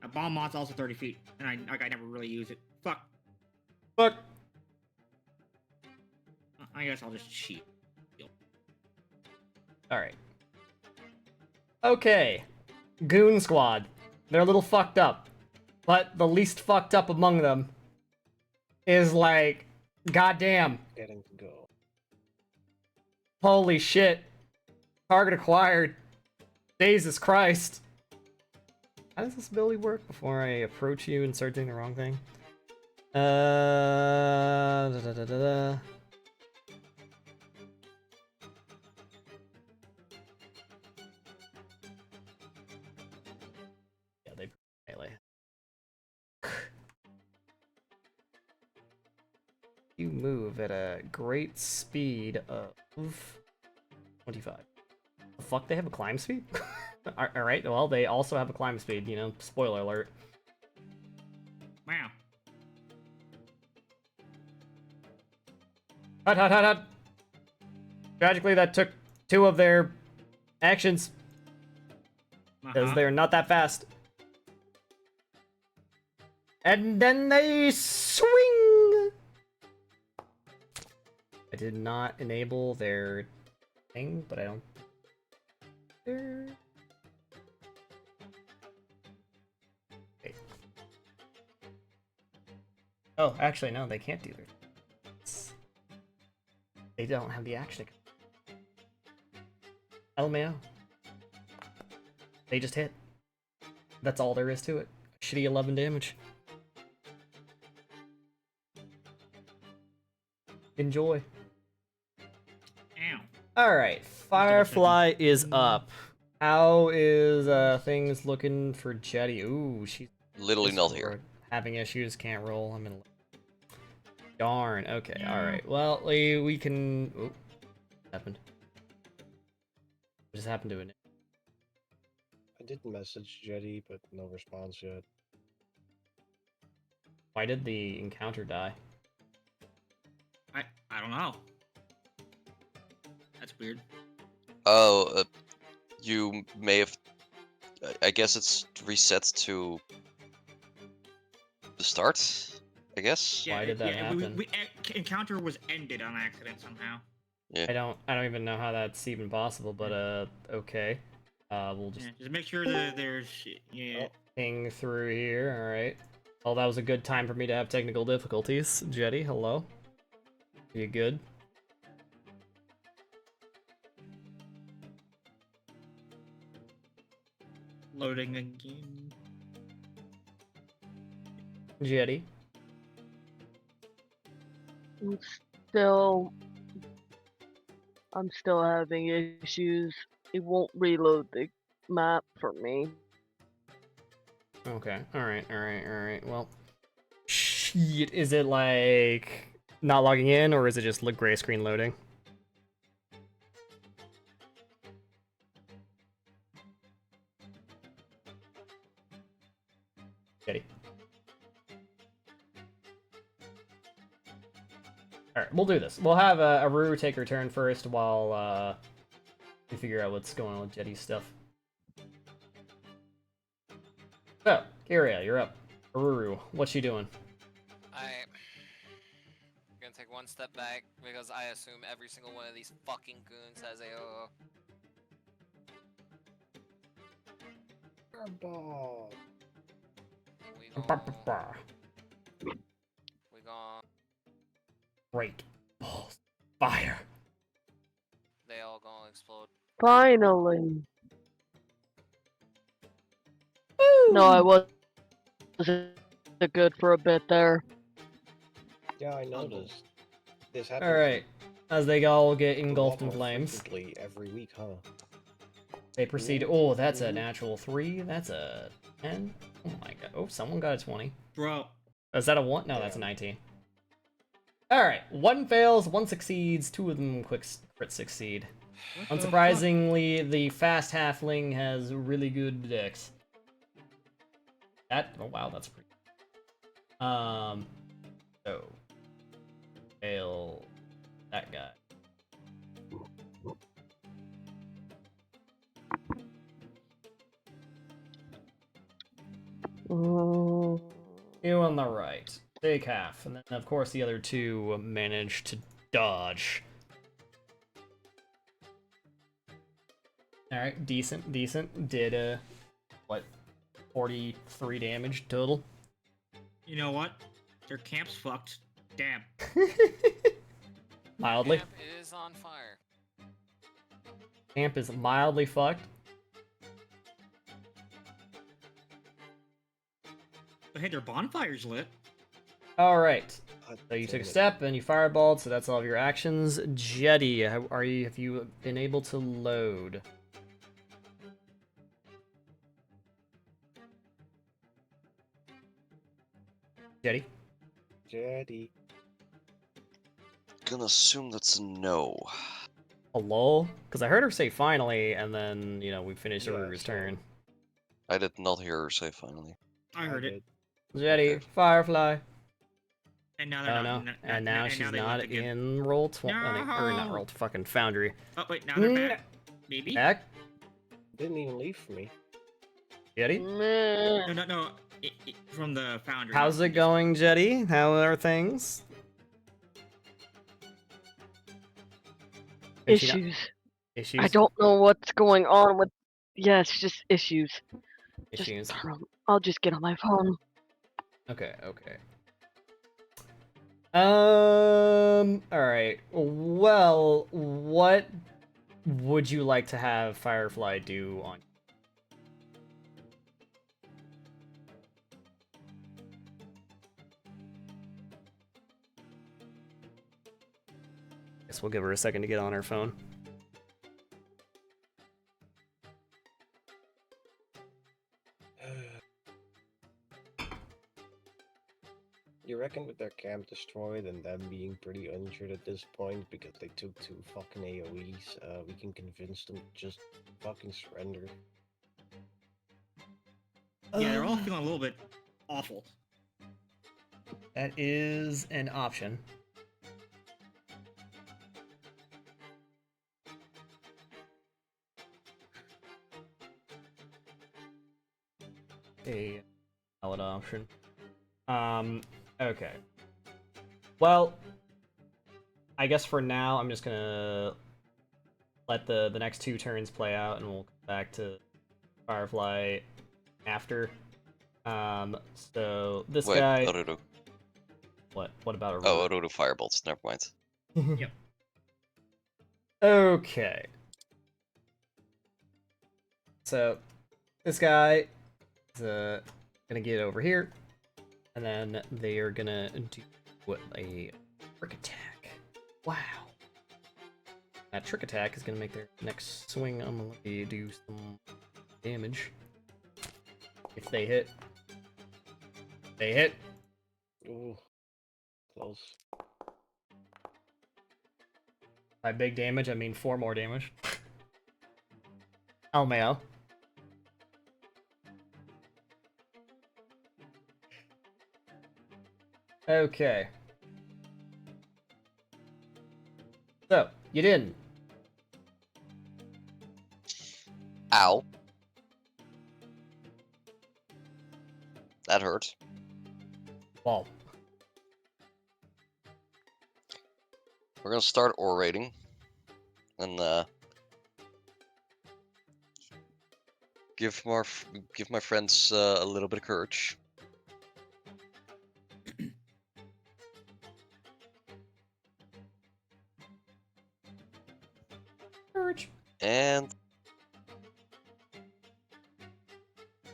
A bomb mod's also 30 feet, and I never really use it. Fuck. Fuck. I guess I'll just cheat. Alright. Okay. Goon Squad. They're a little fucked up. But the least fucked up among them is like, goddamn, Getting to go. holy shit. Target acquired. Jesus Christ. How does this ability work before I approach you and start doing the wrong thing? Da-da-da-da. Yeah, they melee. You move at a great speed of 25. The fuck, they have a climb speed? Alright, well, they also have a climb speed, you know, spoiler alert. Wow. Hut, hut, hut, hut! Tragically, that took 2 of their actions, because they're not that fast. And then they swing! I did not enable their thing, but I don't... Wait. Oh, actually, no, they can't do their... They don't have the action. LMAO. They just hit. That's all there is to it. Shitty 11 damage. Enjoy. Ow. Alright, Firefly is up. How is things looking for Jetty? Ooh, she's Literally not here. having issues, can't roll. I'm in. Darn. Okay. All right. Well, we can. Oh, what happened? What just happened to it? I did message Jetty, but no response yet. Why did the encounter die? I don't know. That's weird. Oh, you may have. I guess it's reset to the start. I guess. Why did that happen? Encounter was ended on accident somehow. Yeah. I don't even know how that's even possible, but okay. We'll just Just make sure that there's yeah. ping through here. All right. Well, that was a good time for me to have technical difficulties. Jetty, hello. Are you good? Loading again. Jetty. I'm still having issues. It won't reload the map for me. Okay. All right. Well, shit. Is it like not logging in, or is it just gray screen loading? Jetty. Alright, we'll do this. We'll have Aruru take her turn first while we figure out what's going on with Jetty's stuff. So, Kiria, you're up. Aruru, what's she doing? I'm gonna take one step back because I assume every single one of these fucking goons has AOO. Ball. We gon' Great balls. Fire. they all gonna explode. Finally. No, I wasn't good for a bit there. Yeah, I noticed. This happens. Alright. As they all get a engulfed lot in more flames, frequently every week, huh? they proceed. Oh, that's a natural 3. That's a 10. Oh my god. Oh, someone got a 20. Bro. Is that a 1? No, that's a 19. Alright, 1 fails, 1 succeeds, 2 of them crit succeed. What the Unsurprisingly, the fast halfling has really good dex. Oh wow, that's pretty. So fail that guy. Oh. You on the right. Take half, and then of course the other 2 manage to dodge. Alright, decent. Did what, 43 damage total? You know what? Their camp's fucked. Damn. Mildly. Camp is on fire. Camp is mildly fucked. But hey, their bonfire's lit. Alright. God So you damn took a it. step and you fireballed, so that's all of your actions. Jetty, have you been able to load? Jetty? Jetty. Gonna assume that's a no. A lull? Because I heard her say finally, and then, you know, we finished Yeah, Urugu's so- turn. I did not hear her say finally. I heard it. did. Jetty, Okay. Firefly. And now they're Oh not. no, and now she's they not left again. in roll 20, or not No! roll, fucking Foundry. Oh wait, now they're back. Maybe. Back? Didn't even leave for me. Jetty? Meh. No. From the foundry. How's it going, Jetty? How are things? Is she not- Issues. Issues? I don't know what's going on with. Yes, just issues. Issues. I'll just get on my phone. Okay. Alright. Well, what would you like to have Firefly do on? Guess we'll give her a second to get on her phone. You reckon with their camp destroyed and them being pretty injured at this point because they took 2 fucking AoEs, we can convince them to just fucking surrender? Yeah, they're all feeling a little bit awful. That is an option. A valid option. Okay. Well, I guess for now I'm just gonna let the next 2 turns play out, and we'll back to Firefly after. So this Wait, guy. Ororo. What? What about Aurora? Oh, Ororo firebolts. Never mind. Yep. Okay. So this guy is gonna get over here, and then they are gonna do a trick attack. Wow. That trick attack is gonna make their next swing on the lady do some damage. If they hit. They hit. Ooh, close. By big damage, I mean 4 more damage. Almeo. Okay. So, you didn't. Ow. That hurt. Well, We're gonna start orating, and give my friends a little bit of courage. courage. And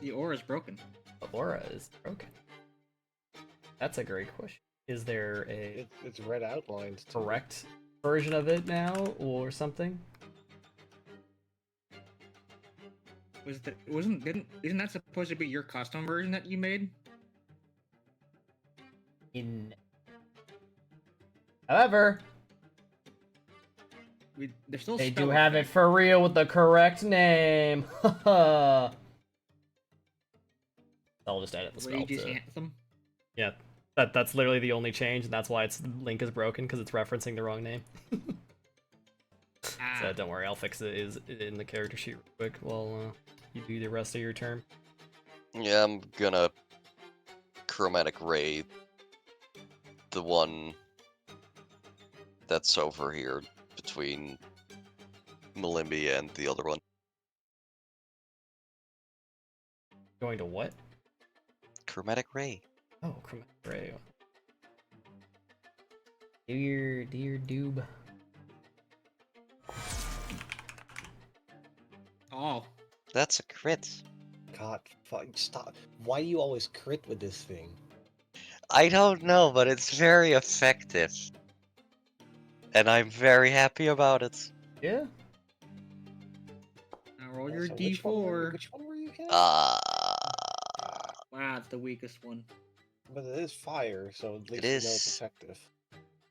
The aura is broken. The aura is broken. That's a great question. Is there a It's red outlines. too. correct version of it now, or something? Isn't that supposed to be your custom version that you made? However, They're still. they do spell have it effect. for real with the correct name. I'll just edit the spell Rage's to... Anthem. Yeah, that's literally the only change, and that's why its link is broken, because it's referencing the wrong name. Ah, So don't worry, I'll fix it is in the character sheet real quick while you do the rest of your turn. yeah, I'm gonna chromatic ray the one that's over here between Malimbi and the other one. Going to what? Chromatic ray. Oh, chromatic ray. Do your doob. Oh, That's a crit. God, fuck, stop. Why do you always crit with this thing? I don't know, but it's very effective. And I'm very happy about it. Yeah. now roll your Also, D4. Which one were you hitting? Ah, Wow, it's the weakest one. But it is fire, so at least It you know it's is. effective.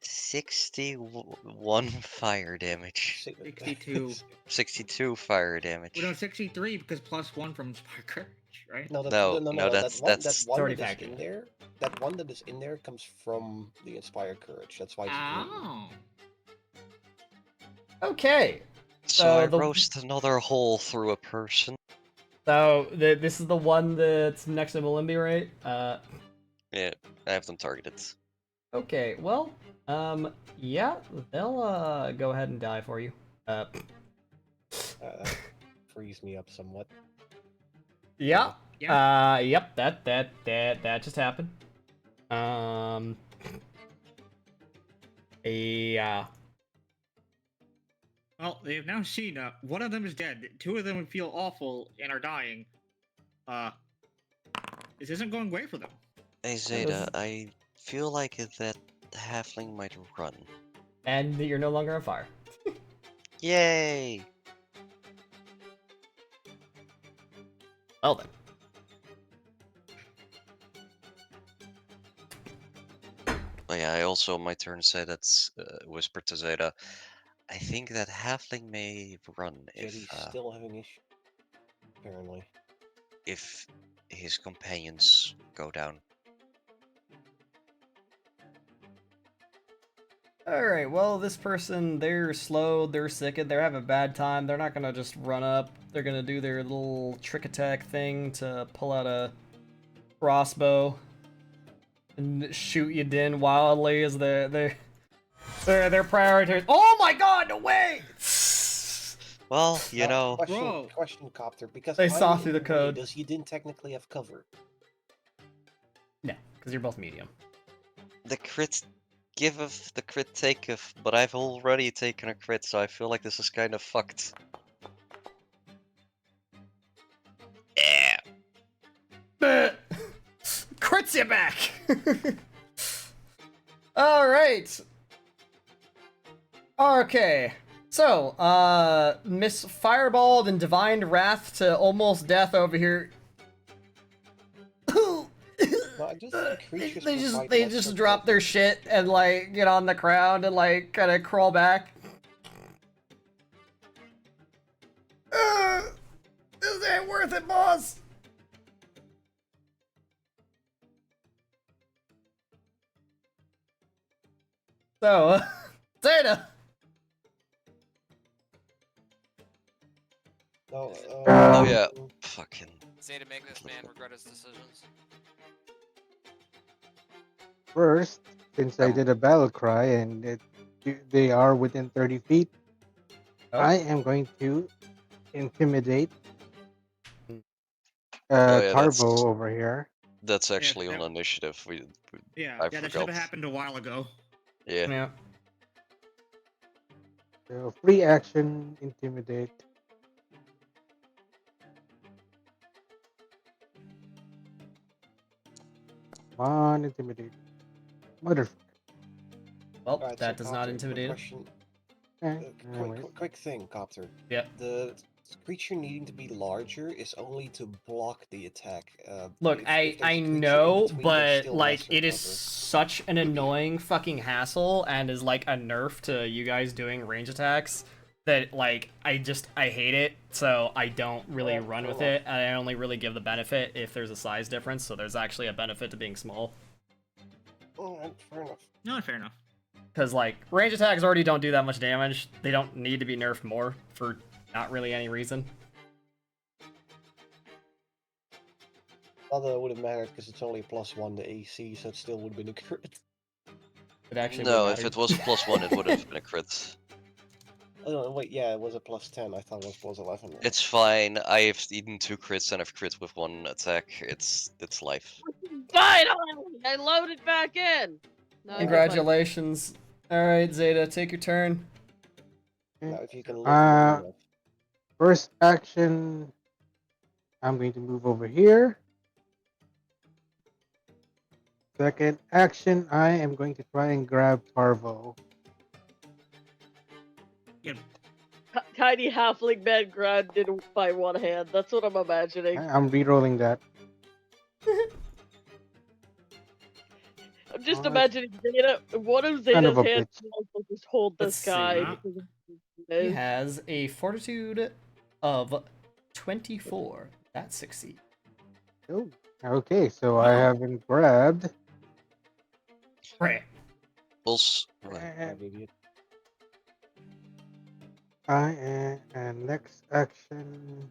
61 fire damage. 62. 62 fire damage. We don't 63 because +1 from Inspire Courage, right? No, No, that's- that one already that is factored in there. That one that is in there comes from the Inspired Courage. That's why it's green. Oh. Okay. So So I the- roast another hole through a person. So this is the one that's next to Malimbi, right? Yeah, I have them targeted. Okay. Well, yeah, they'll go ahead and die for you. Frees me up somewhat. Yeah. Yeah. Yep. That just happened. Yeah. Well, they have now seen one of them is dead. 2 of them feel awful and are dying. This isn't going great for them. Hey Zeta, I feel like that halfling might run. And you're no longer on fire. Yay! Well then. Oh yeah, I also on my turn said that's whispered to Zeta. I think that halfling may run Jetty's still having issues. Apparently. if his companions go down. Alright, well, this person, they're slow, they're sick, they're having a bad time. They're not gonna just run up. They're gonna do their little trick attack thing to pull out a crossbow and shoot you din wildly as their priority. Oh my god, no way! Well, you know, Question, Copter, because They I'm saw in through the way, code. Does he didn't technically have cover? No, because you're both medium. the crit giveth, the crit taketh, but I've already taken a crit, so I feel like this is kind of fucked. Yeah. Crits you back! Alright. Okay. So, Miss Fireballed and Divine Wrath to almost death over here. No, I just think creatures they provide just lesser drop their cover. shit and like get on the ground and like kind of crawl back. This ain't worth it, boss. So, Zeta. No, Oh yeah, fucking. Say to make this man regret his decisions. First, since I did a battle cry and they are within 30 feet, I am going to intimidate Oh yeah, Tarvo over here. that's actually that- on initiative. Yeah, I that should forgot. have happened a while ago. Yeah. Yeah. So free action, intimidate. Come on, intimidate. Motherfucker. Well, Alright, that so does not Copter, intimidate him. question. Anyways. Quick thing, Copter. Yeah. The creature needing to be larger is only to block the attack. Look, if I there's creature in know, between, there's but still like lesser it is cover. such an annoying fucking hassle and is like a nerf to you guys doing range attacks that like I hate it, so I don't really run with it. And I only really give the benefit if there's a size difference, so there's actually a benefit to being small. Alright, fair enough. No, fair enough. Because like range attacks already don't do that much damage. They don't need to be nerfed more for not really any reason. Not that it would have mattered because it's only +1 to AC, so it still would have been a crit. It actually No, would if matter. it was a +1, it would have been a crit. Oh no, wait, yeah, it was a +10. I thought it was +11. It's fine. I've eaten 2 crits and I've crit with 1 attack. It's life. Fine, I loaded back in. No, Congratulations. Alright, Zeta, take your turn. Now, if you can live long enough. First action, I'm going to move over here. Second action, I am going to try and grab Tarvo. Tiny halfling man grabbed it by one hand. That's what I'm imagining. I'm re-rolling that. I'm just Oh, imagining Zeta. One of Son of Zeta's a hands bitch. will just hold Let's this guy. see. because He of has a fortitude of 24. That succeeds. Oh, okay, so I haven't grabbed. Right. Also, And I am, and next action.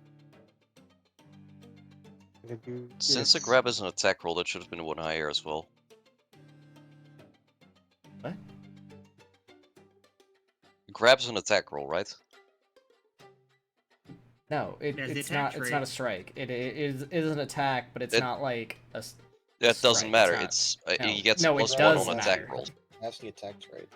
Gonna do since the this. grab is an attack roll, that should have been 1 higher as well. What? Grab's an attack roll, right? No, That's the it's attack not. It's trait. not a strike. It is an attack, but it's not like a. That strike, doesn't matter. it's It's not- he gets no, a it +1 does on attack matter. roll. That's the attack trait.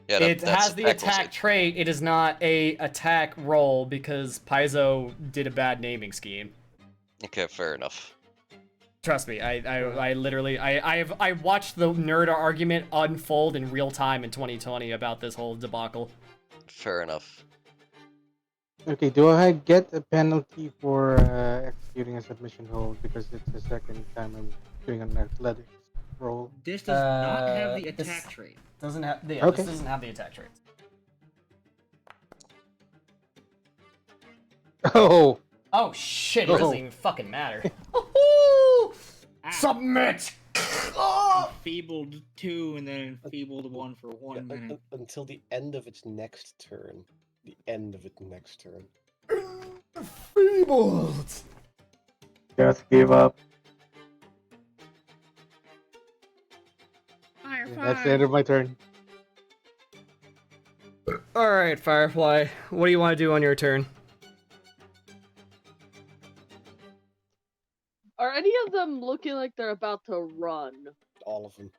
Yeah, It that's has the attack rolls. attack trait. It is not a attack roll because Paizo did a bad naming scheme. Okay, fair enough. Trust me, I literally I watched the nerd argument unfold in real time in 2020 about this whole debacle. Fair enough. Okay, do I get a penalty for executing a submission hold because it's the second time I'm doing an athletics roll? This does not have the this attack trait. Doesn't have Okay. This doesn't have the attack trait. Oh, Oh shit! It doesn't Oh. even fucking matter. Submit. Oh! Enfeebled 2 and then enfeebled 1 for 1 Yeah, minute. until the end of its next turn. The end of its next turn. Feebled. just give up. Fire, Yeah, that's the end of my turn. Alright, Firefly. What do you want to do on your turn? Are any of them looking like they're about to run? All of them.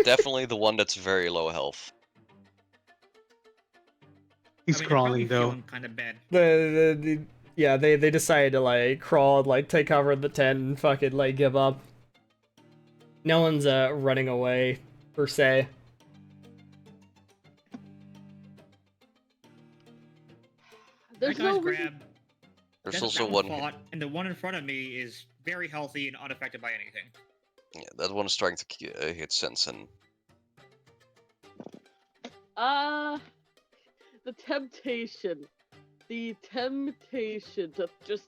Definitely the one that's very low health. He's I mean, crawling though. Kind of bad. Yeah, they decided to like crawl, like take cover in the tent and fucking like give up. No one's running away per se. There's That guy's no reason. grab. There's That also one one. fought, and the one in front of me is very healthy and unaffected by anything. Yeah, that one is trying to hit Sensen. The temptation. The temptation to just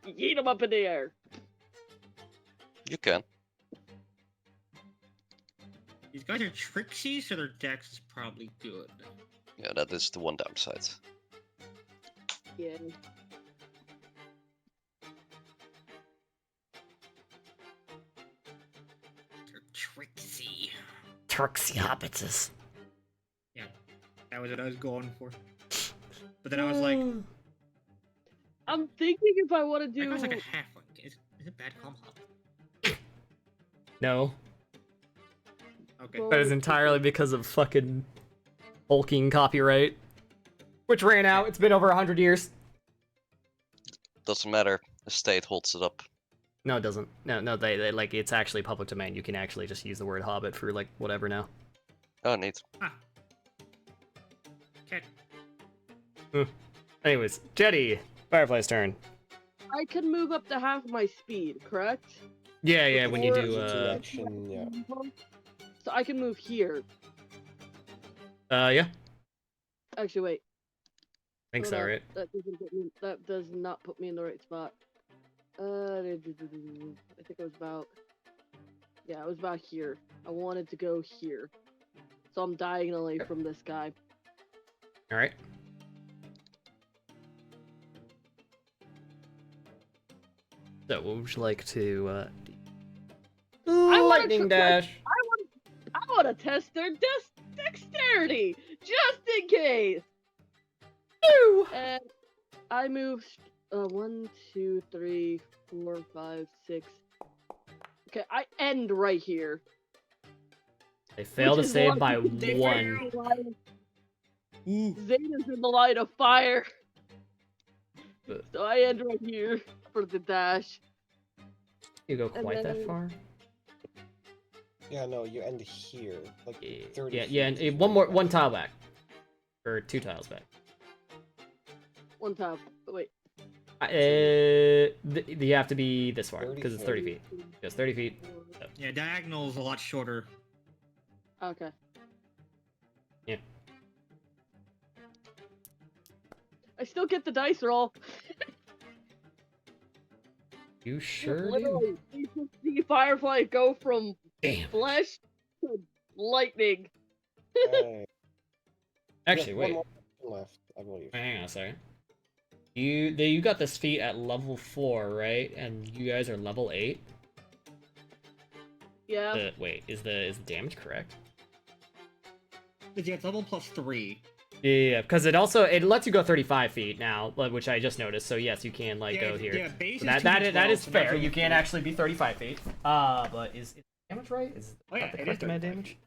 yeet him up in the air. You can. These guys are tricksy, so their dex is probably good. Yeah, that is the one downside. Yeah. They're tricksy. Turksy hobbitses. Yeah, that was what I was going for. But then I was like, I'm thinking if I want to that do. guy's like a halfling. Is it bad calm hop? No, Okay. that is entirely because of fucking bulking copyright, which ran out. It's been over 100 years. Doesn't matter. The state holds it up. No, it doesn't. No, they like it's actually public domain. You can actually just use the word hobbit for like whatever now. Oh, neat. Ah. Okay. Anyways, Jetty, Firefly's turn. I can move up to half my speed, correct? Yeah, when you do Direction, yeah. So I can move here. yeah, Actually, wait. I think Hold so, on. right? That does not put me in the right spot. I think it was about. Yeah, it was about here. I wanted to go here, so I'm diagonally from this guy. All right. So, what would you like to wanna lightning dash? I want to test their dexterity, just in case. Ew. And I moved 1, 2, 3, 4, 5, 6. Okay, I end right here. They fail to Which is save why by they one. Zeta's in the line of fire. Uh. So I end right here for the dash. You go And quite that then- far? Yeah, no, you end here. Like 30 Yeah, feet and is one where more, you one end. tile back, or 2 tiles back. One time. But wait. You have to be this far 30 because it's 30 feet. Yes, 30 feet. Yeah, diagonal is a lot shorter. Okay. Yeah. I still get the dice roll. You sure do. Literally, you can see Firefly go from Damn. flesh to lightning. Alright. Actually, Yeah, wait. one more left, I believe. Hang on a second. You got this feat at level 4, right? And you guys are level 8. Yeah. Wait, is the damage correct? Yeah, it's level +3. Yeah, because it lets you go 35 feet now, which I just noticed. So yes, you can like go here. Yeah, base So is that 2d12, is so fair. that's You level can 3. actually be 35 feet. But is damage right? Is Oh, yeah, that the it correct is amount of 35 damage? feet.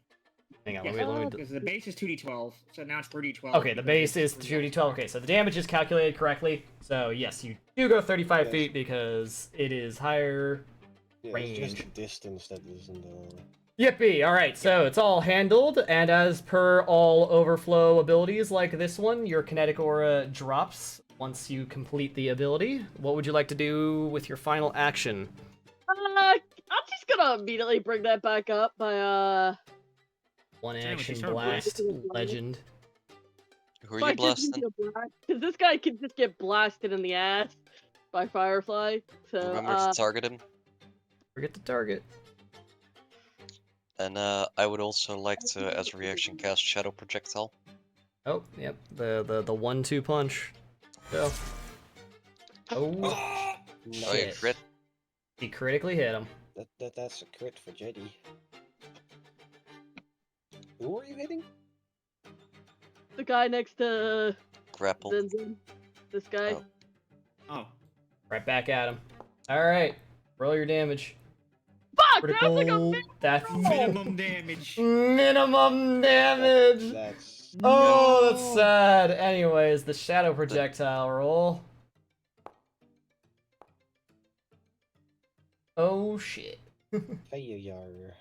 Hang on, Yes, let me because the base is 2d12, so now it's 3d12. Okay, the base is 2d12. Okay, so the damage is calculated correctly. So yes, you do go 35 Yes. feet because it is higher. Yeah, it's just the Range. distance that isn't Yippee! Alright, so it's all handled, and as per all overflow abilities like this one, your kinetic aura drops once you complete the ability. What would you like to do with your final action? I'm just gonna immediately bring that back up by One Damn, action she's so blast, blessed. legend. Who are by you blasting? because this guy can just get blasted in the ass by Firefly. So Remember to target him. Forget the target. And I would also like to, as a reaction, cast Shadow Projectile. Oh, yep, the 1-2 punch. Go. Oh, Oh, you Shit. crit. he critically hit him. That's a crit for Jetty. Who are you hitting? The guy next to Grapple. Zinzin. This guy. Oh. Oh. Right back at him. Alright. Roll your damage. Fuck! Critical. That's Minimum damage. minimum damage. That's Oh, that's No. sad. Anyways, the shadow projectile roll. Oh shit. failure.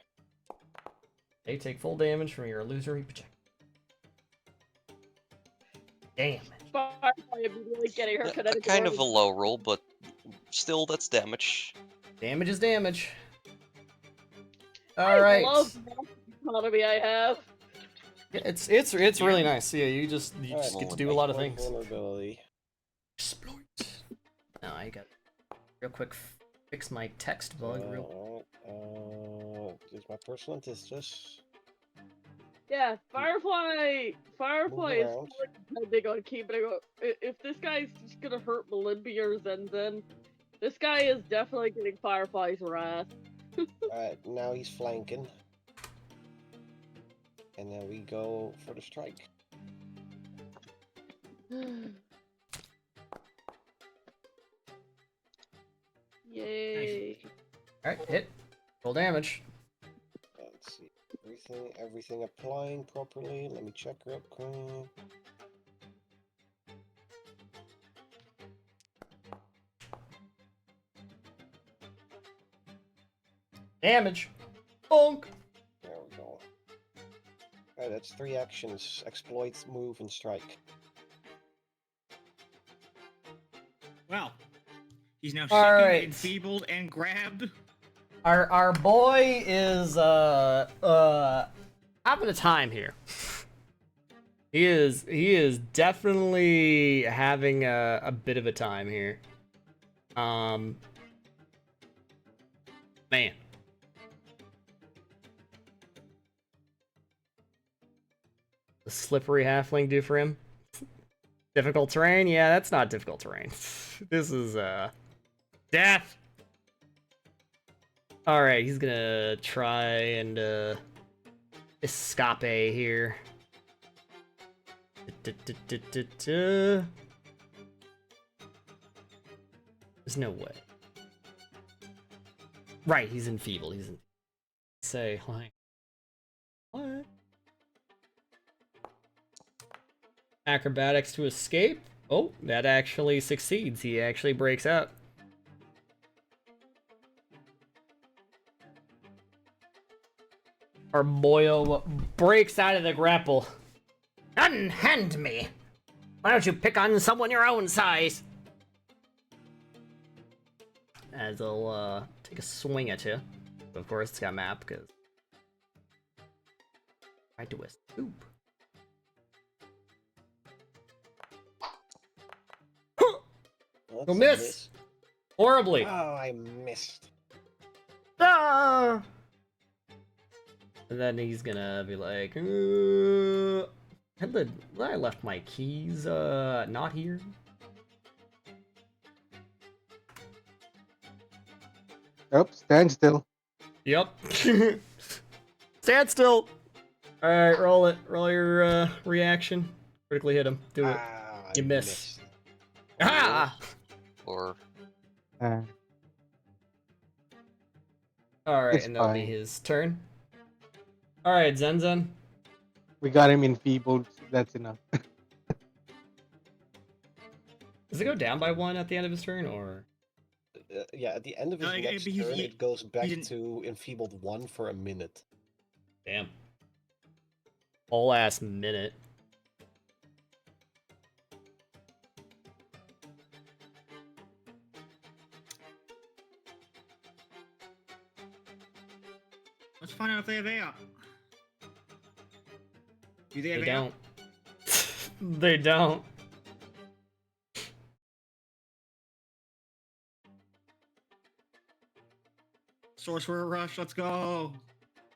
They take full damage from your illusory projectile. Damn. Firefly immediately getting her kinetic Kind of a advantage. low roll, but still, that's damage. Damage is damage. I Alright. love the economy I have. It's really nice. Yeah, you just Alright, get to do a lot of exploit things. Vulnerability. Exploit. Now I got real quick fix my text bug real. Is my personal antithesis. Yeah, Firefly is around. depending on keeping. If this guy's just gonna hurt Malimbia or Zenzen, this guy is definitely getting Firefly's wrath. Alright, now he's flanking. And then we go for the strike. Yay! Alright, hit. Roll damage. Let's see. Everything applying properly. Let me check real quick. Damage. Bonk. There we go. Alright, that's 3 actions. Exploit, move, and strike. Well, he's now All shaken, right. enfeebled, and grabbed. Our boy is having a time here. He is definitely having a bit of a time here. Man. The slippery halfling do for him? Difficult terrain? Yeah, that's not difficult terrain. This is death. Alright, he's gonna try and escape here. There's no way. Right, he's enfeebled. He's in. Say, like, what? Acrobatics to escape? Oh, that actually succeeds. He actually breaks out. Our boyo breaks out of the grapple. Unhand me! Why don't you pick on someone your own size? As he'll take a swing at you. Of course, it's got a map because I do a scoop. Let's You'll miss horribly. Oh, I missed. Ah! And then he's gonna be like, I left my keys not here. Oh, stand still. Yep. Stand still. All right, roll it. Roll your reaction. Critically hit him. Do it. You I miss. missed. Ah! Or Uh, All right, It's and that'll be fine. his turn. All right, Zen. we got him enfeebled. So that's enough. Does it go down by 1 at the end of his turn, or? Yeah, at the end of his No, next he's- turn, it goes back he's to enfeebled 1 for a minute. Damn. Whole ass minute. Let's find out if they have AR. Do they have They AR? don't. They don't. Sorcerer Rush, let's go.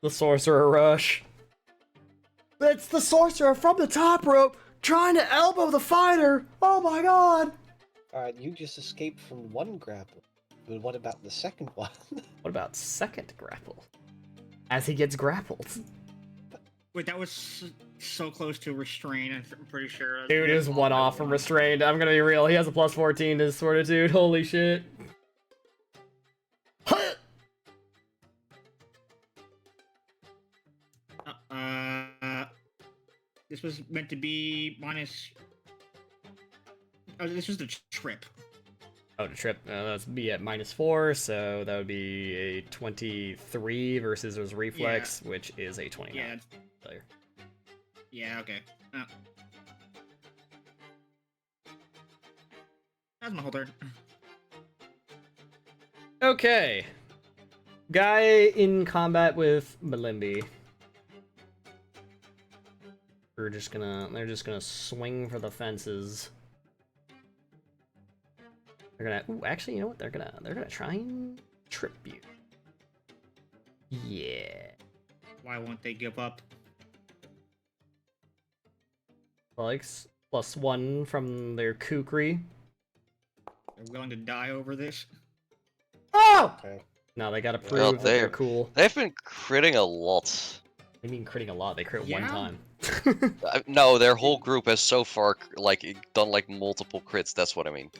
The Sorcerer Rush. It's the Sorcerer from the top rope trying to elbow the fighter. Oh my god. Alright, you just escaped from one grapple. But what about the second one? What about second grapple? As he gets grappled. Wait, that was so close to restrain. I'm pretty sure. Dude is one off from restrained. I'm gonna be real. He has a plus 14 to his fortitude. Holy shit. This was meant to be minus. Oh, this was the trip. Oh, the trip. That's be at -4, so that would be a 23 versus his reflex, which is a 29. Yeah. Failure. Yeah. Okay. That's my whole turn. Okay. Guy in combat with Malimbi. They're just gonna swing for the fences. They're gonna, ooh, actually, you know what? They're gonna try and trip you. Yeah. Why won't they give up? Alex, +1 from their kukri. They're willing to die over this. Oh! Okay. No, they gotta Well, prove that they're cool. They've been critting a lot. I mean, critting a lot. They crit one Yeah. time. No, their whole group has so far done like multiple crits. That's what I mean.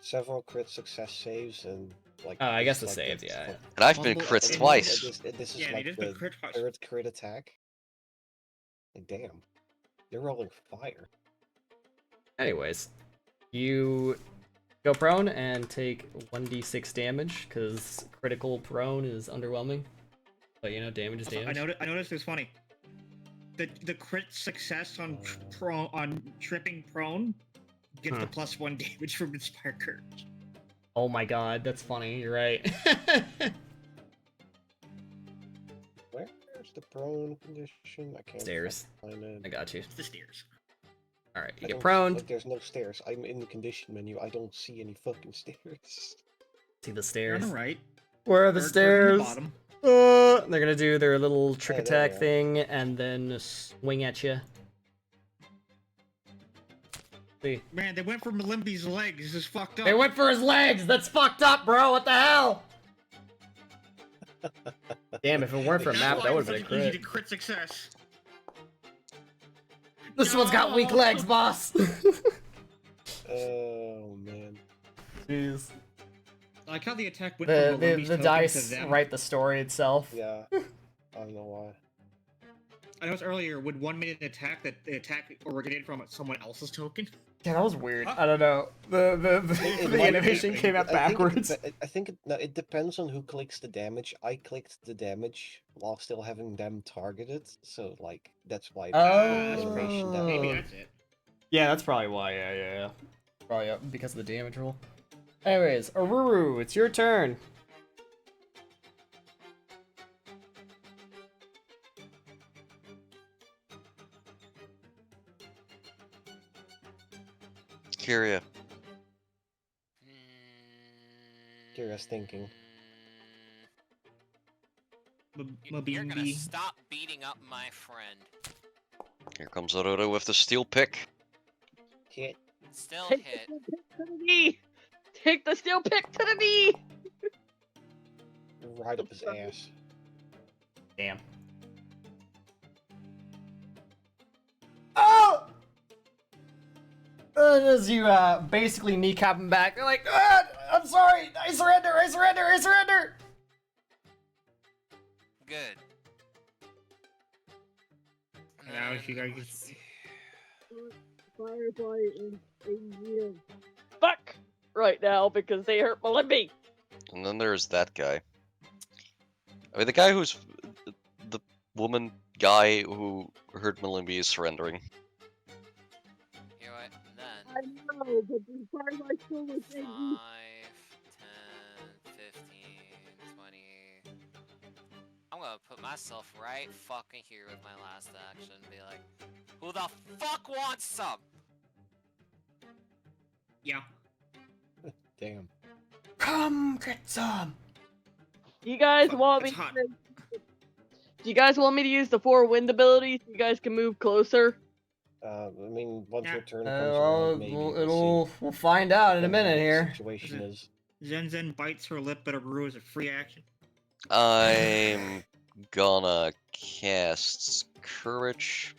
Several crit success saves and like. Oh, I guess the like saves, yeah. And I've been Well, crits and twice. This is Yeah, they like did the the crit twice. third crit attack. Like, damn, they're rolling fire. Anyways, you go prone and take 1d6 damage, because critical prone is underwhelming. But you know, damage is Also, damage. I noticed it's funny. The crit success on tripping prone gives the +1 damage from Inspire Courage. Oh my god, that's funny, you're right. Where's the prone condition? I can't Stairs. find it. I got you. It's the stairs. Alright, you I get don't prone. Like, there's no stairs. I'm in the condition menu. I don't see any fucking stairs. See the They're stairs. on the right. Where are the They're on the stairs? bottom. They're gonna do their little trick Oh, there attack they are. thing and then swing at you. See. Man, they went for Malimbi's legs. This is fucked up. They went for his legs! That's fucked up, bro! What the hell? Damn, if it weren't for a That's map, why that it would've was been a such easy crit. to crit success. This one's got weak No! legs, boss! Oh man. Jeez. I like how the attack went from The Malimbi's token dice to them. write the story itself. Yeah. I don't know why. I noticed earlier, when one made an attack, that the attack originated from someone else's token. Yeah, that was weird. I don't know. The might- animation came out backwards. I think it depends on who clicks the damage. I clicked the damage while still having them targeted, so like that's why. Oh. Animation that Maybe way. that's it. Yeah, that's probably why. Yeah. Probably because of the damage roll. Anyways, Aruru, it's your turn. Kyria. Curious thinking. You're gonna Mabimbi. stop beating up my friend. Here comes Orodo with the steel pick. Hit. Still Take hit. the steel pick to the knee! Take the steel pick to the knee! Right up his ass. Damn. Oh! As you basically kneecap him back, you're like, I'm sorry, I surrender. Good. Now And she got let's see. Firefly and Indian. Fuck! Right now because they hurt Malimbi. And then there's that guy. I mean, the guy who's the woman guy who hurt Malimbi is surrendering. You know what? I Then know, but the Firefly still was 5, 10, 10, 15, 20. I'm gonna put myself right fucking here with my last action and be like, who the fuck wants some? Yeah. Damn. Come get some. Do you guys Fuck, want me it's hot. to... Do you guys want me to use the 4 wind abilities so you guys can move closer? I mean, once Yeah. your turn comes around, maybe we'll see we'll find out in a what minute the here. Situation is. Zen Zen bites her lip at a brew as a free action. I'm gonna cast courage.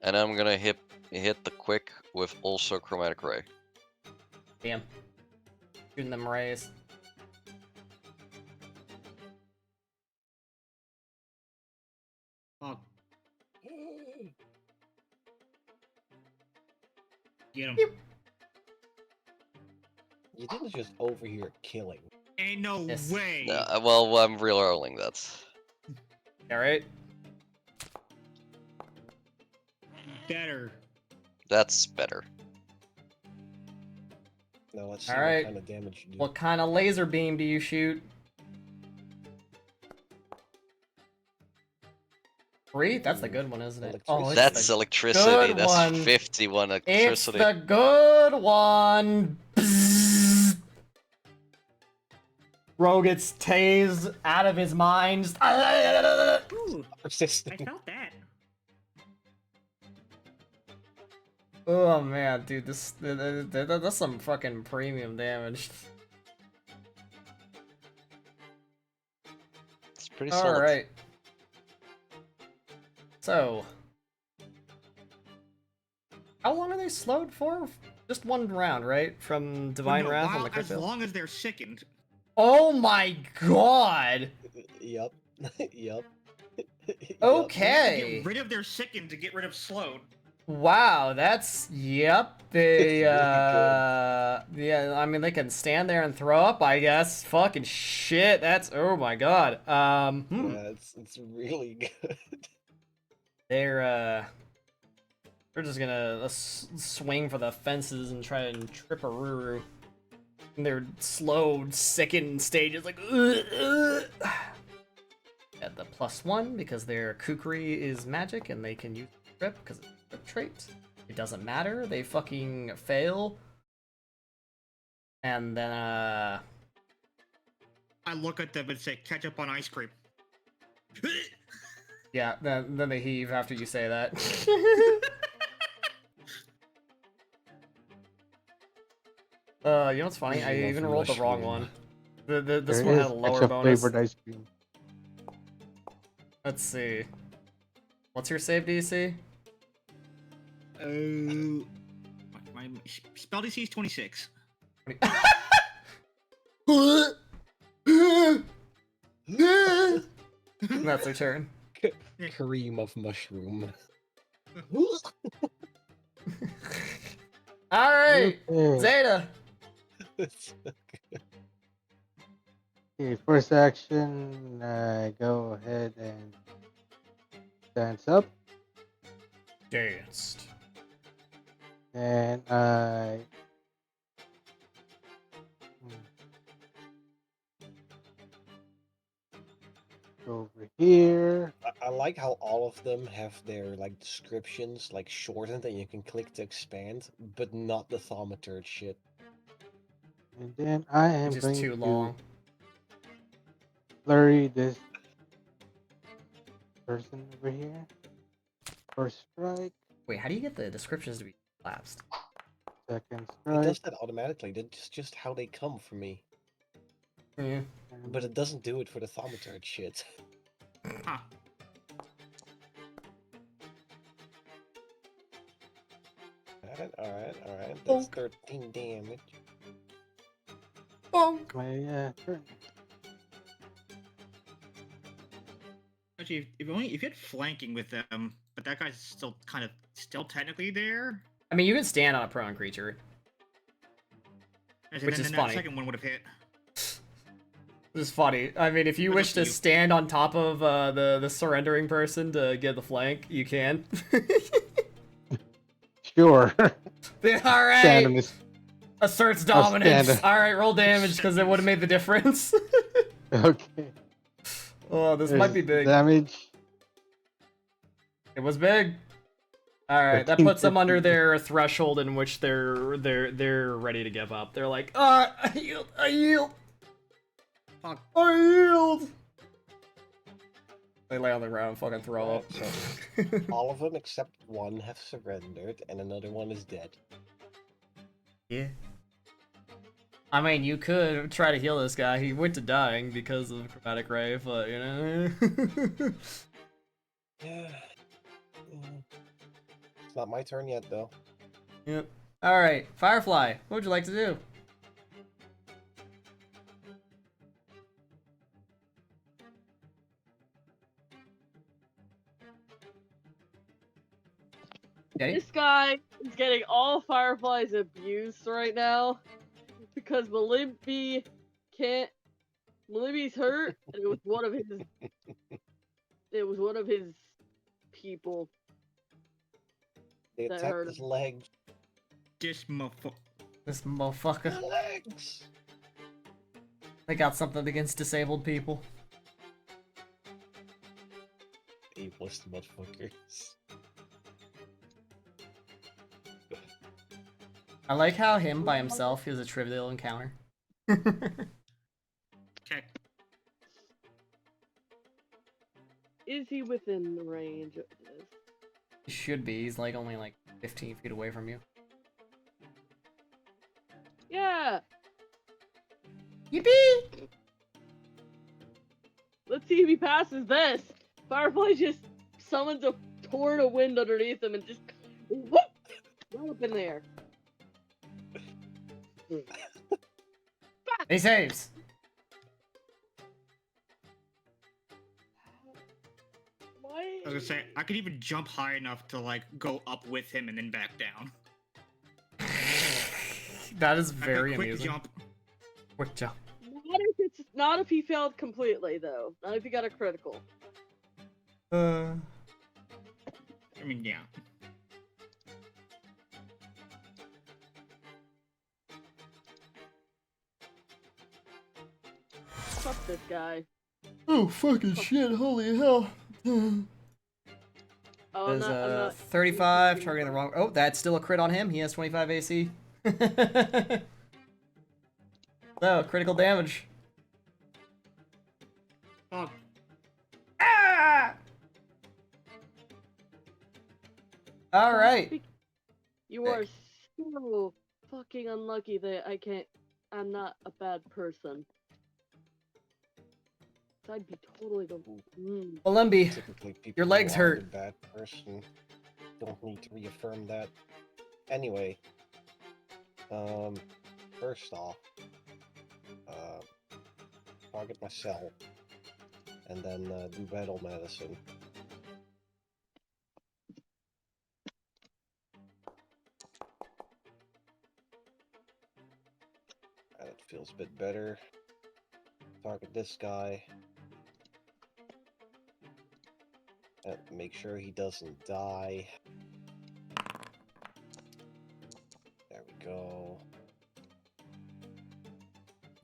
And I'm gonna hit the quick with also chromatic ray. Damn. Shooting them rays. Fuck. Get him. You didn't just overhear killing. Ain't no Yes. way. Well, I'm re-rolling that. Alright. Better. That's better. Now let's see Alright. what kind of damage you do. What kind of laser beam do you shoot? 3? That's the good one, isn't it? Oh, it's That's the electricity. good That's one. 51 It's electricity. the good one. Bzzz. Ro gets tased out of his mind. Ooh, I Persisting. felt that. Oh man, dude, that's some fucking premium damage. It's pretty solid. All right. So, how long are they slowed for? Just one round, right? From Divine No, Wrath on while- the as crypto. long as they're sickened. Oh my god. Yup. Yup. Okay. Get rid of their sickened to get rid of slowed. Wow, that's yep. They It's really yeah, I mean they can stand there and throw up, I guess. Fucking shit. That's oh my god. Yeah, it's really good. They're just gonna swing for the fences and try and trip a Ruru. And they're slowed, sickened stages like At the +1 because their kukri is magic and they can use trip because it's a trait. It doesn't matter, they fucking fail. And then I look at them and say, ketchup on ice cream. yeah, then they heave after you say that. You know what's funny? I even rolled the wrong one. This There one is had a lower extra bonus. flavored ice cream. Let's see. What's your save DC? My spell DC is 26. That's their turn. Cream of mushroom. Alright! Okay. Zeta! Okay, first action, go ahead and dance up, Danced. and I go over here. I like how all of them have their like descriptions like shortened and you can click to expand, but not the thaumaturge shit. And then I am Which is going too to long. flurry this person over here. First strike, Wait, how do you get the descriptions to be collapsed? second It strike, does that automatically. That's just how they come for me. Yeah. But it doesn't do it for the thaumaturge shit. Huh. Alright. That's 13 damage. Bonk! my turn. Actually, if you had flanking with them, but that guy's still technically there. I mean, you can stand on a prone creature. And Which then is that funny. second one would have hit. This is funny. I mean, if you It's wish up to to you. stand on top of the surrendering person to get the flank, you can. Sure. Stand on Alright! this. Asserts I'll dominance. stand. Alright, roll damage because it would have made the difference. Okay. Oh, this might be There's big. Damage. It was big. Alright, that 13, puts them under 15. their threshold in which they're ready to give up. They're like, I yield. Fuck. I yield. They lay on the ground and fucking throw up. Alright, All of them except one have surrendered, and another one is dead. Yeah. I mean, you could try to heal this guy. He went to dying because of Chromatic Ray, but you know. Yeah. It's not my turn yet, though. Yep. Alright, Firefly, what would you like to do? Okay. This guy is getting all Fireflies abused right now because Malimby can't. Malimby's hurt, and it was one of his. It was one of his people They that attacked hurt his him. legs. This motherfucker. This motherfucker. His legs! They got something against disabled people. Ablest motherfuckers. I like how him by himself is a trivial encounter. Okay. Is he within the range of this? He should be. He's like only like 15 feet away from you. Yeah! Yippee! Let's see if he passes this. Firefly just summons a torrent of wind underneath him and just whoop, right up in there. He saves. Why? I was gonna say, I could even jump high enough to, like, go up with him and then back down. That is I could very quick amusing. jump. Quick jump. Not if he failed completely though. Not if he got a critical. I mean, yeah. Fuck this guy. Oh, fucking shit. Holy hell. Oh, There's I'm not 35, targeting the wrong. Oh, that's still a crit on him. He has 25 AC. So, critical damage. Oh, Ah! Alright. You are so fucking unlucky that I'm not a bad person. I'd be totally the. Olembi, Typically, people your legs who are hurt. a bad person don't need to reaffirm that. Anyway, first off, target myself, and then do battle medicine. That feels a bit better. Target this guy. And make sure he doesn't die. There we go.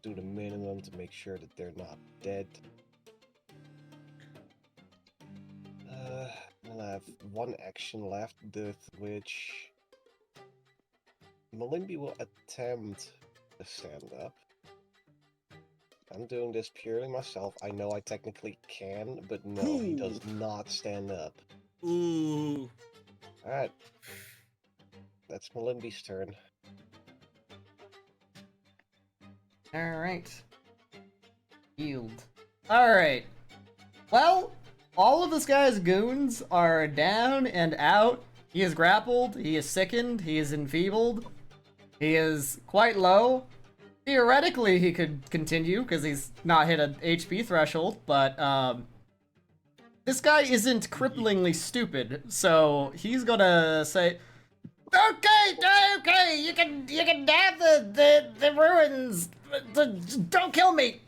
Do the minimum to make sure that they're not dead. And I have one action left, with which Malimby will attempt to stand up. I'm doing this purely myself. I know I technically can, but no, he does not stand up. ooh. Alright. That's Malimby's turn. Alright. Yield. Alright. Well, all of this guy's goons are down and out. He is grappled, he is sickened, he is enfeebled. He is quite low. Theoretically, he could continue, because he's not hit an HP threshold, but, this guy isn't cripplingly stupid, so he's gonna say, okay, you can have the ruins, don't kill me.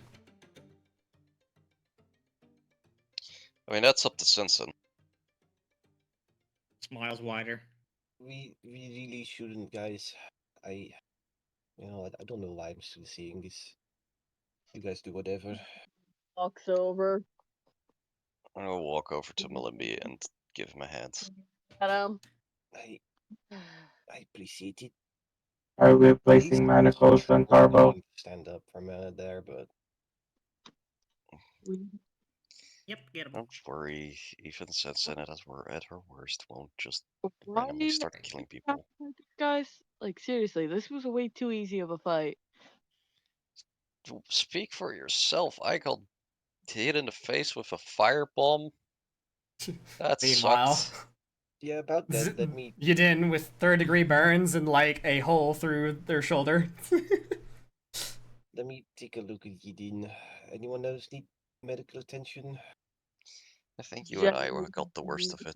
I mean, that's up to Simpson. Smiles wider. We really shouldn't, guys. I don't know why I'm still seeing this. You guys do whatever. Walks over. I'm gonna walk over to Malimby and give him a hand. At I appreciate it. Are we At least placing manacles on Carbo? stand up for a minute there, but Yep, get him. Don't worry, even Simpson at her worst won't just Why randomly start killing people. guys? Like seriously, this was way too easy of a fight. Speak for yourself. I got hit in the face with a firebomb. That Meanwhile, sucked. Yeah, about that. Let me Yidin with third-degree burns and like a hole through their shoulder. take a look at Yidin. Anyone else need medical attention? I think you and I got the worst of it.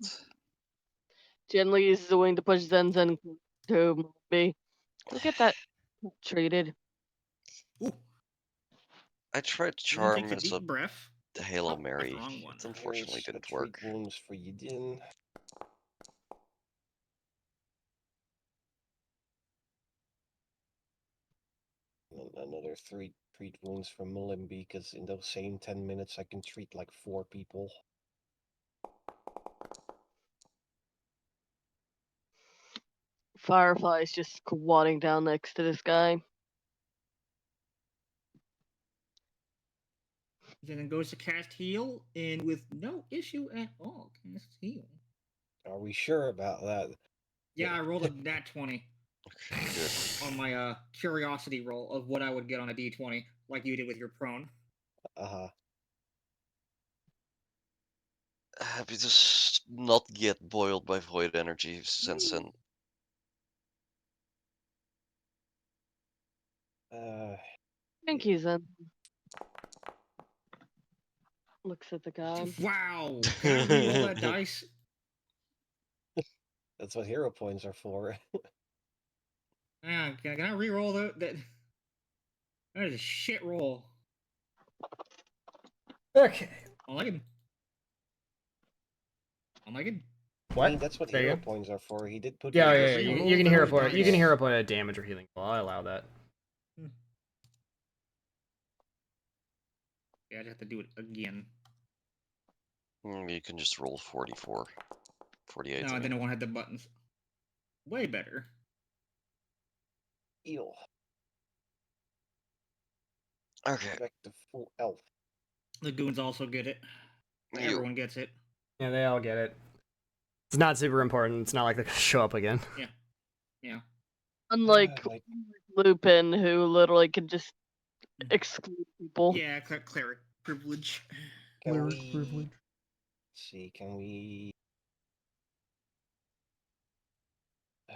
Generally is willing to push Zen Zen to me. Go get that treated. Ooh, I tried Ethan charm takes a as deep a breath. Hail Oh, that's the Mary. wrong one. It unfortunately Here's a didn't treat work. wounds for Yidin. And another 3 treat wounds for Malimbi, because in those same 10 minutes I can treat like 4 people. Firefly's just squatting down next to this guy. Then goes to cast heal, and with no issue at all, casts heal. Are we sure about that? Yeah, I rolled a nat 20 Okay, good. on my curiosity roll of what I would get on a d20, like you did with your prone. Uh-huh. Happy to not get boiled by void energy since then. Thank you, Zen. Looks at the guy. Wow! Can I re-roll that dice? That's what hero points are for. Yeah, can I re-roll that? That is a shit roll. Okay. I like it. I like it. What? I mean, that's what There you hero go. points are for. He did put Yeah, you yeah, at yeah. zero You can hero point. You can dice. hero point a damage or healing. Well, I allow that. Yeah, I'd have to do it again. You can just roll 44. 48. No, I I mean. didn't want to hit the buttons. Way better. Eel. Okay. Back to full elf. The goons also get it. Everyone gets it. Yeah, they all get it. It's not super important. It's not like they show up again. Yeah. Yeah. Unlike Like, Lupin, who literally can just exclude people. Yeah, cleric privilege. can we see? Can we?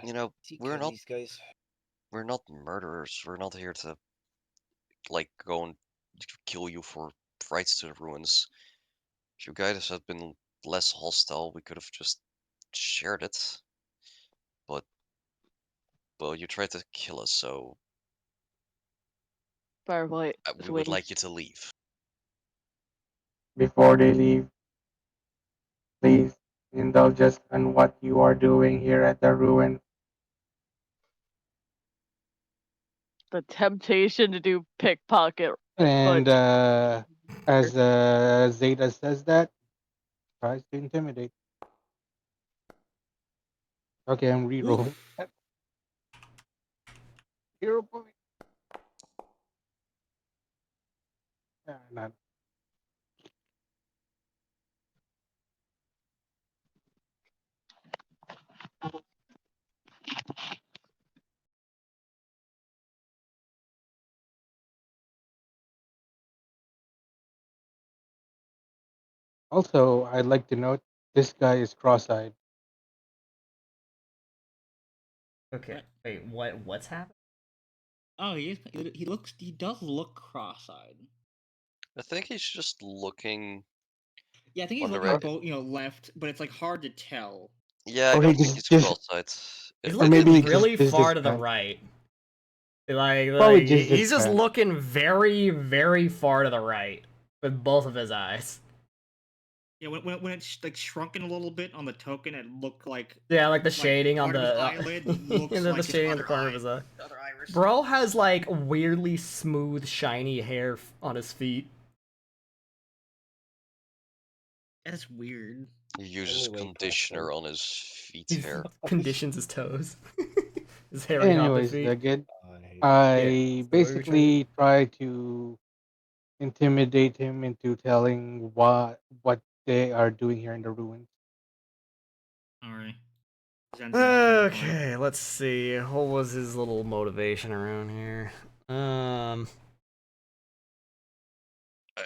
You know, we're not these guys. we're not murderers. We're not here to like go and kill you for rights to the ruins. If you guys had been less hostile, we could have just shared it. But well, you tried to kill us, so Firefly we would swings. like you to leave. Before they leave, please indulge us on what you are doing here at the ruin. The temptation to do pickpocket. And as Zeta says that, tries to intimidate. Okay, I'm re-rolling. Hero point. Not. Also, I'd like to note this guy is cross-eyed. Okay. Wait, what's happened? Oh, he does look cross-eyed. I think he's just looking. Yeah, I think he's One looking direction. both, left, but it's like hard to tell. Yeah, I Or don't he think he's just cross-eyed. He's or maybe looking he just really is far to the distracted. right. Probably Like just he's just distracted. looking very, very far to the right with both of his eyes. Yeah, when it's like shrunken a little bit on the token, it looked like Yeah, like the shading on part of his the eyelid looks the like his shading in the other corner eye, of his eye. the other iris. Bro has like weirdly smooth, shiny hair on his feet. That's weird. He uses Anyway, conditioner on his feet He hair. conditions his toes. His hairy hobbit Anyways, feet. again, Yeah, I so what were you trying basically try to intimidate him into telling what they are doing here in the ruins. All right. Okay, let's see. What was his little motivation around here?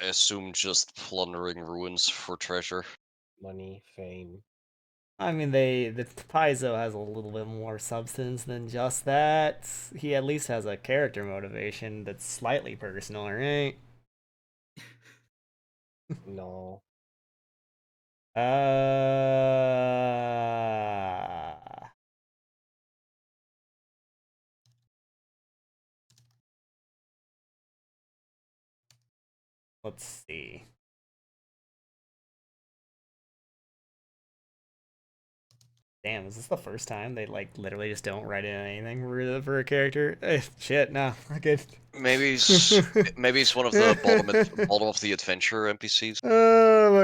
I assume just plundering ruins for treasure. Money, fame. I mean, the Paizo has a little bit more substance than just that. He at least has a character motivation that's slightly personal, right? No. Let's see. Damn, is this the first time they like literally just don't write in anything for a character? Shit, no, I'm good. Maybe it's one of the bottom of the adventure NPCs.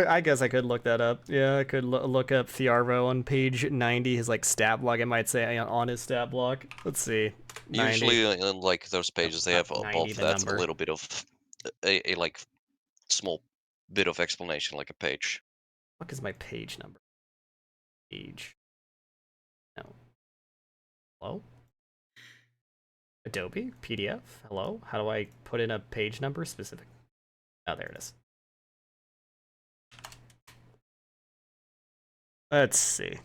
I guess I could look that up. Yeah, I could look up Thiarvo on page 90. His like stat block, it might say on his stat block. Let's see. 90. Usually in like those pages, they have 90 above the that number. a little bit of a like small bit of explanation, like a page. What is my page number? Page. No. Hello? Adobe? PDF? Hello? How do I put in a page number specific? Oh, there it is. Let's see.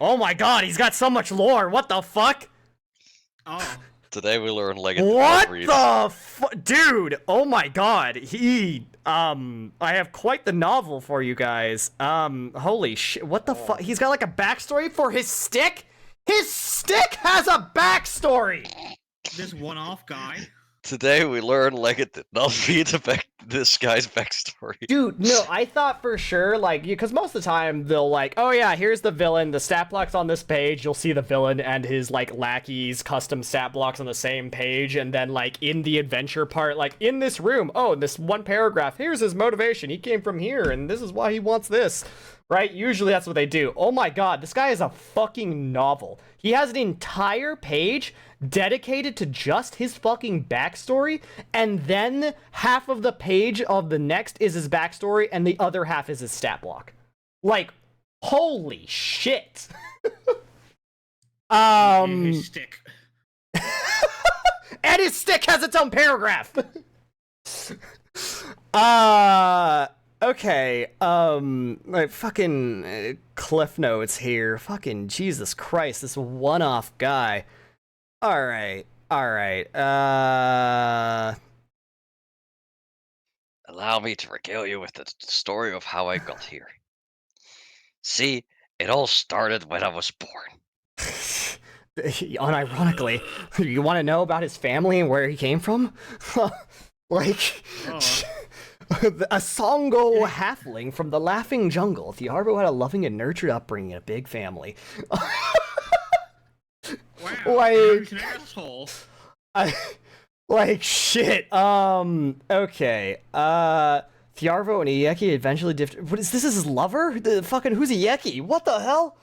Oh my god, he's got so much lore! What the fuck? Oh. Today we learn like what the dude? Oh my god, I have quite the novel for you guys. Holy shit, what the fuck? He's got like a backstory for his stick? His stick has a backstory! This one-off guy? Today we learn like it did not be this guy's backstory. Dude, no, I thought for sure, like, because most of the time they'll like, oh yeah, here's the villain, the stat block's on this page, you'll see the villain and his, like, lackeys custom stat blocks on the same page, and then, like, in the adventure part, like, in this room, oh, in this one paragraph, here's his motivation, he came from here, and this is why he wants this. Right? Usually that's what they do. Oh my god, this guy is a fucking novel. He has an entire page dedicated to just his fucking backstory, and then half of the page of the next is his backstory, and the other half is his stat block. Like, holy shit. His stick. And his stick has its own paragraph. Okay, like fucking cliff notes here. Fucking Jesus Christ, this one-off guy. Alright. Allow me to regale you with the story of how I got here. See, it all started when I was born. Unironically, you want to know about his family and where he came from? Like... A Songo halfling from the Laughing Jungle. Thiarvo had a loving and nurtured upbringing and a big family. Wow, like, he's an asshole. Like, shit. Okay. Thiarvo and Iyeki eventually What is this? Is his lover? The fucking, who's Iyeki? What the hell?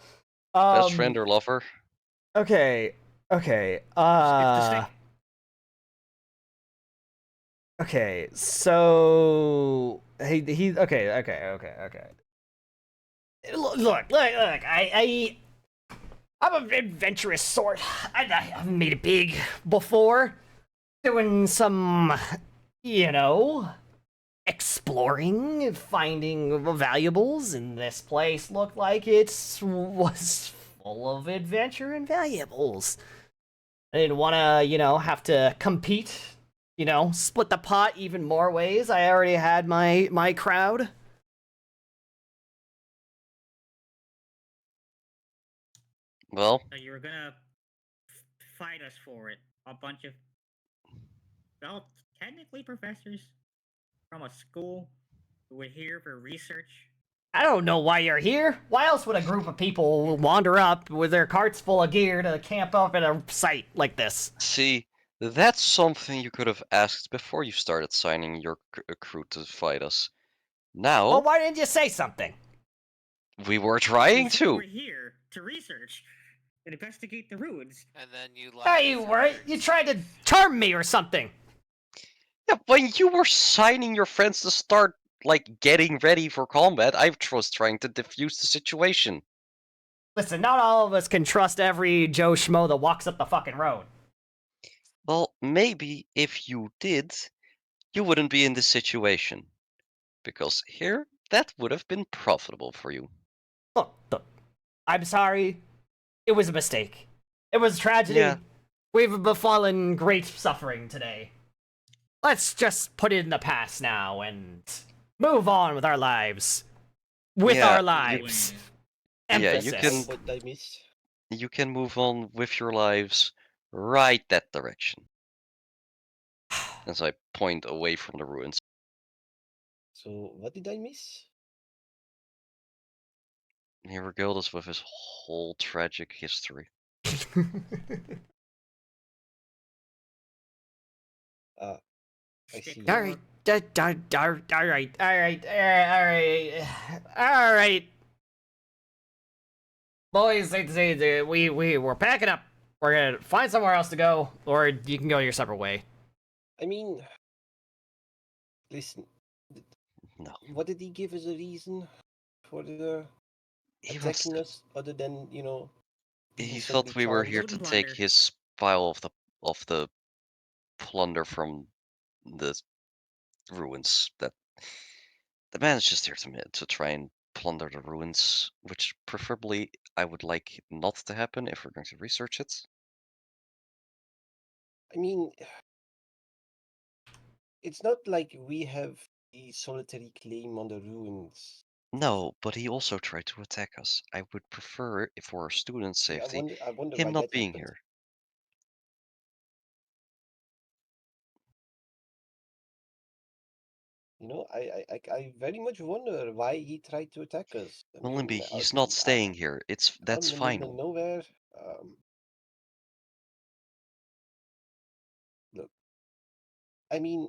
Best friend or lover? Okay. Okay, so okay. Look, I'm an adventurous sort. I've made it big before, doing some, exploring, finding valuables, and this place looked like it was full of adventure and valuables. I didn't want to, have to compete. Split the pot even more ways. I already had my crowd. Well, You were gonna fight us for it. A bunch of, well, technically professors from a school who were here for research. I don't know why you're here. Why else would a group of people wander up with their carts full of gear to camp up at a site like this? see, that's something you could have asked before you started signing your crew to fight us. Now... Well, why didn't you say something? We were trying to. We're here to research and investigate the ruins. And then you Hey, you weren't. You tried to charm me or something. Yeah, when you were signing your friends to start, like, getting ready for combat, I was trying to defuse the situation. Listen, not all of us can trust every Joe Schmo that walks up the fucking road. Well, maybe if you did, you wouldn't be in this situation. Because here, that would have been profitable for you. Look, I'm sorry. It was a mistake. It was a tragedy. Yeah. We've befallen great suffering today. Let's just put it in the past now and move on with our lives. With Yeah, our lives. Yeah, Emphasis. What did I miss? you can move on with your lives right that direction. As I point away from the ruins. So, what did I miss? He regaled us with his whole tragic history. I see. Alright, alright. Boys, we're packing up. We're gonna find somewhere else to go, or you can go your separate way. I mean, listen. No. What did he give as a reason for the He wants attacking us, other than he being felt simply we were charmed? here Loot to and take plunder. his pile of the plunder from the ruins. That the man is just here to try and plunder the ruins, which preferably I would like not to happen if we're going to research it. I mean, it's not like we have the solitary claim on the ruins. No, but he also tried to attack us. I would prefer, for our students' See, safety, I wonder him why not that being happened. here. I very much wonder why he tried to attack us. I Well, mean, Limby, he's not staying here. out That's in the middle of final. nowhere. Look, I mean,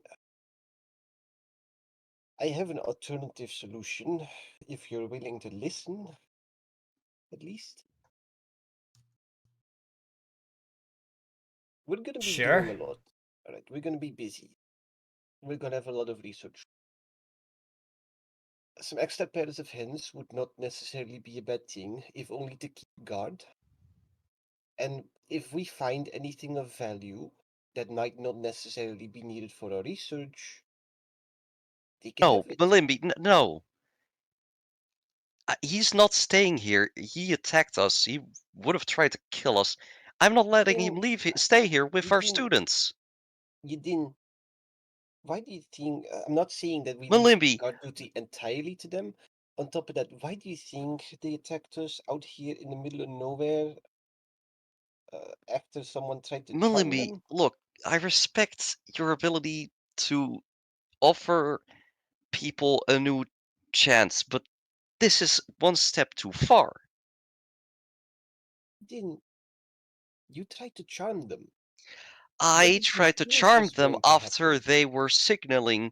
I have an alternative solution if you're willing to listen, at least. We're gonna be Sure. doing a lot. All right, we're gonna be busy. We're gonna have a lot of research. Some extra pairs of hands would not necessarily be a bad thing, if only to keep guard. And if we find anything of value that might not necessarily be needed for our research, they can No, have it. Limby, no. He's not staying here. He attacked us. He would have tried to kill us. I'm not letting him stay here with our students. You didn't. Why do you think? I'm not saying that we Well, leave Limby, guard duty entirely to them. On top of that, why do you think they attacked us out here in the middle of nowhere after someone tried to charm Limby, them? look, I respect your ability to offer people a new chance, but this is one step too far. Didn't you try to charm them? I did you tried to think charm was them going to after happen? they were signaling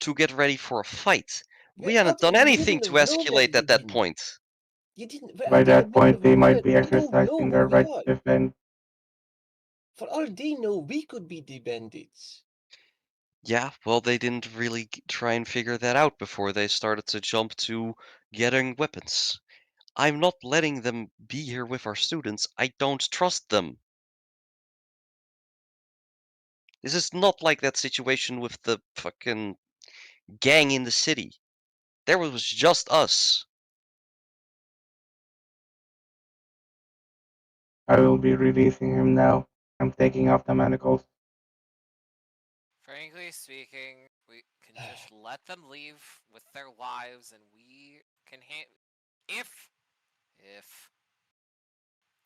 to get ready for a fight. We're We hadn't out done in the anything middle to of nowhere, escalate you at that didn't. point. You didn't. We're By out in the that middle point, of they nowhere. might be They don't know exercising where their we right are. to defend. For all they know, we could be the bandits. Yeah, well, they didn't really try and figure that out before they started to jump to getting weapons. I'm not letting them be here with our students. I don't trust them. This is not like that situation with the fucking gang in the city. There was just us. I will be releasing him now. I'm taking off the manacles. Frankly speaking, we can just let them leave with their lives, and we can if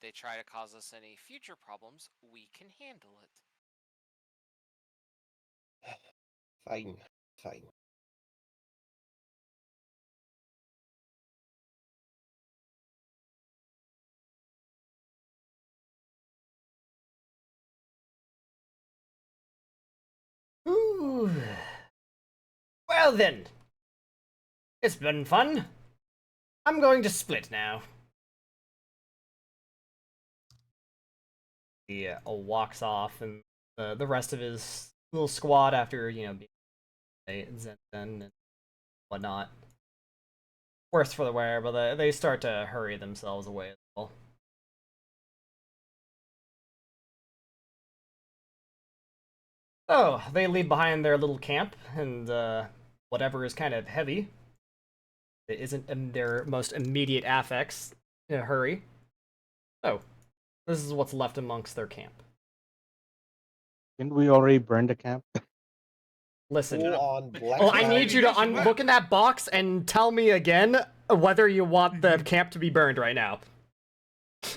they try to cause us any future problems, we can handle it. Fine, fine. Ooh. Well then. It's been fun. I'm going to split now. He walks off, and the rest of his little squad, after being Zen and whatnot, worse for the wear, but they start to hurry themselves away as well. So, they leave behind their little camp, and whatever is kind of heavy. It isn't in their most immediate affects in a hurry. So, this is what's left amongst their camp. Didn't we already burn the camp? Listen, Full on black. well, I need you to look in that box and tell me again whether you want the camp to be burned right now.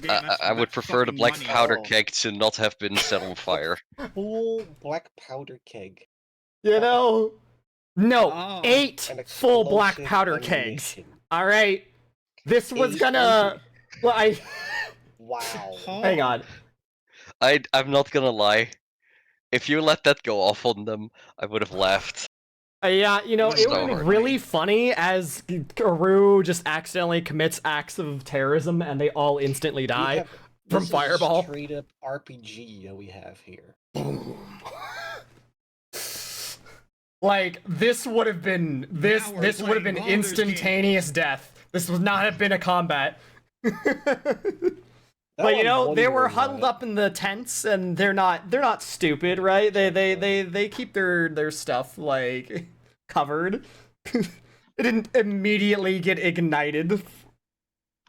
I would prefer the black powder Oh. keg to not have been set on fire. Full black powder keg. You know? No, Oh. 8 And full black explosive powder kegs. ammunition. Alright. This was 8 gonna... Well, Wow. Hang on. I'm not gonna lie. If you let that go off on them, I would have laughed. Yeah, you know, it would So be hard. really funny as Karu just accidentally commits acts of terrorism and they all instantly die from This is Fireball. Straight up RPG that we have here. Like, this would have been... This Now we're would have been playing Baldur's instantaneous death. This would not have been a combat. But you know, they were huddled up in the tents, and they're not stupid, right? They keep their stuff like covered. It didn't immediately get ignited.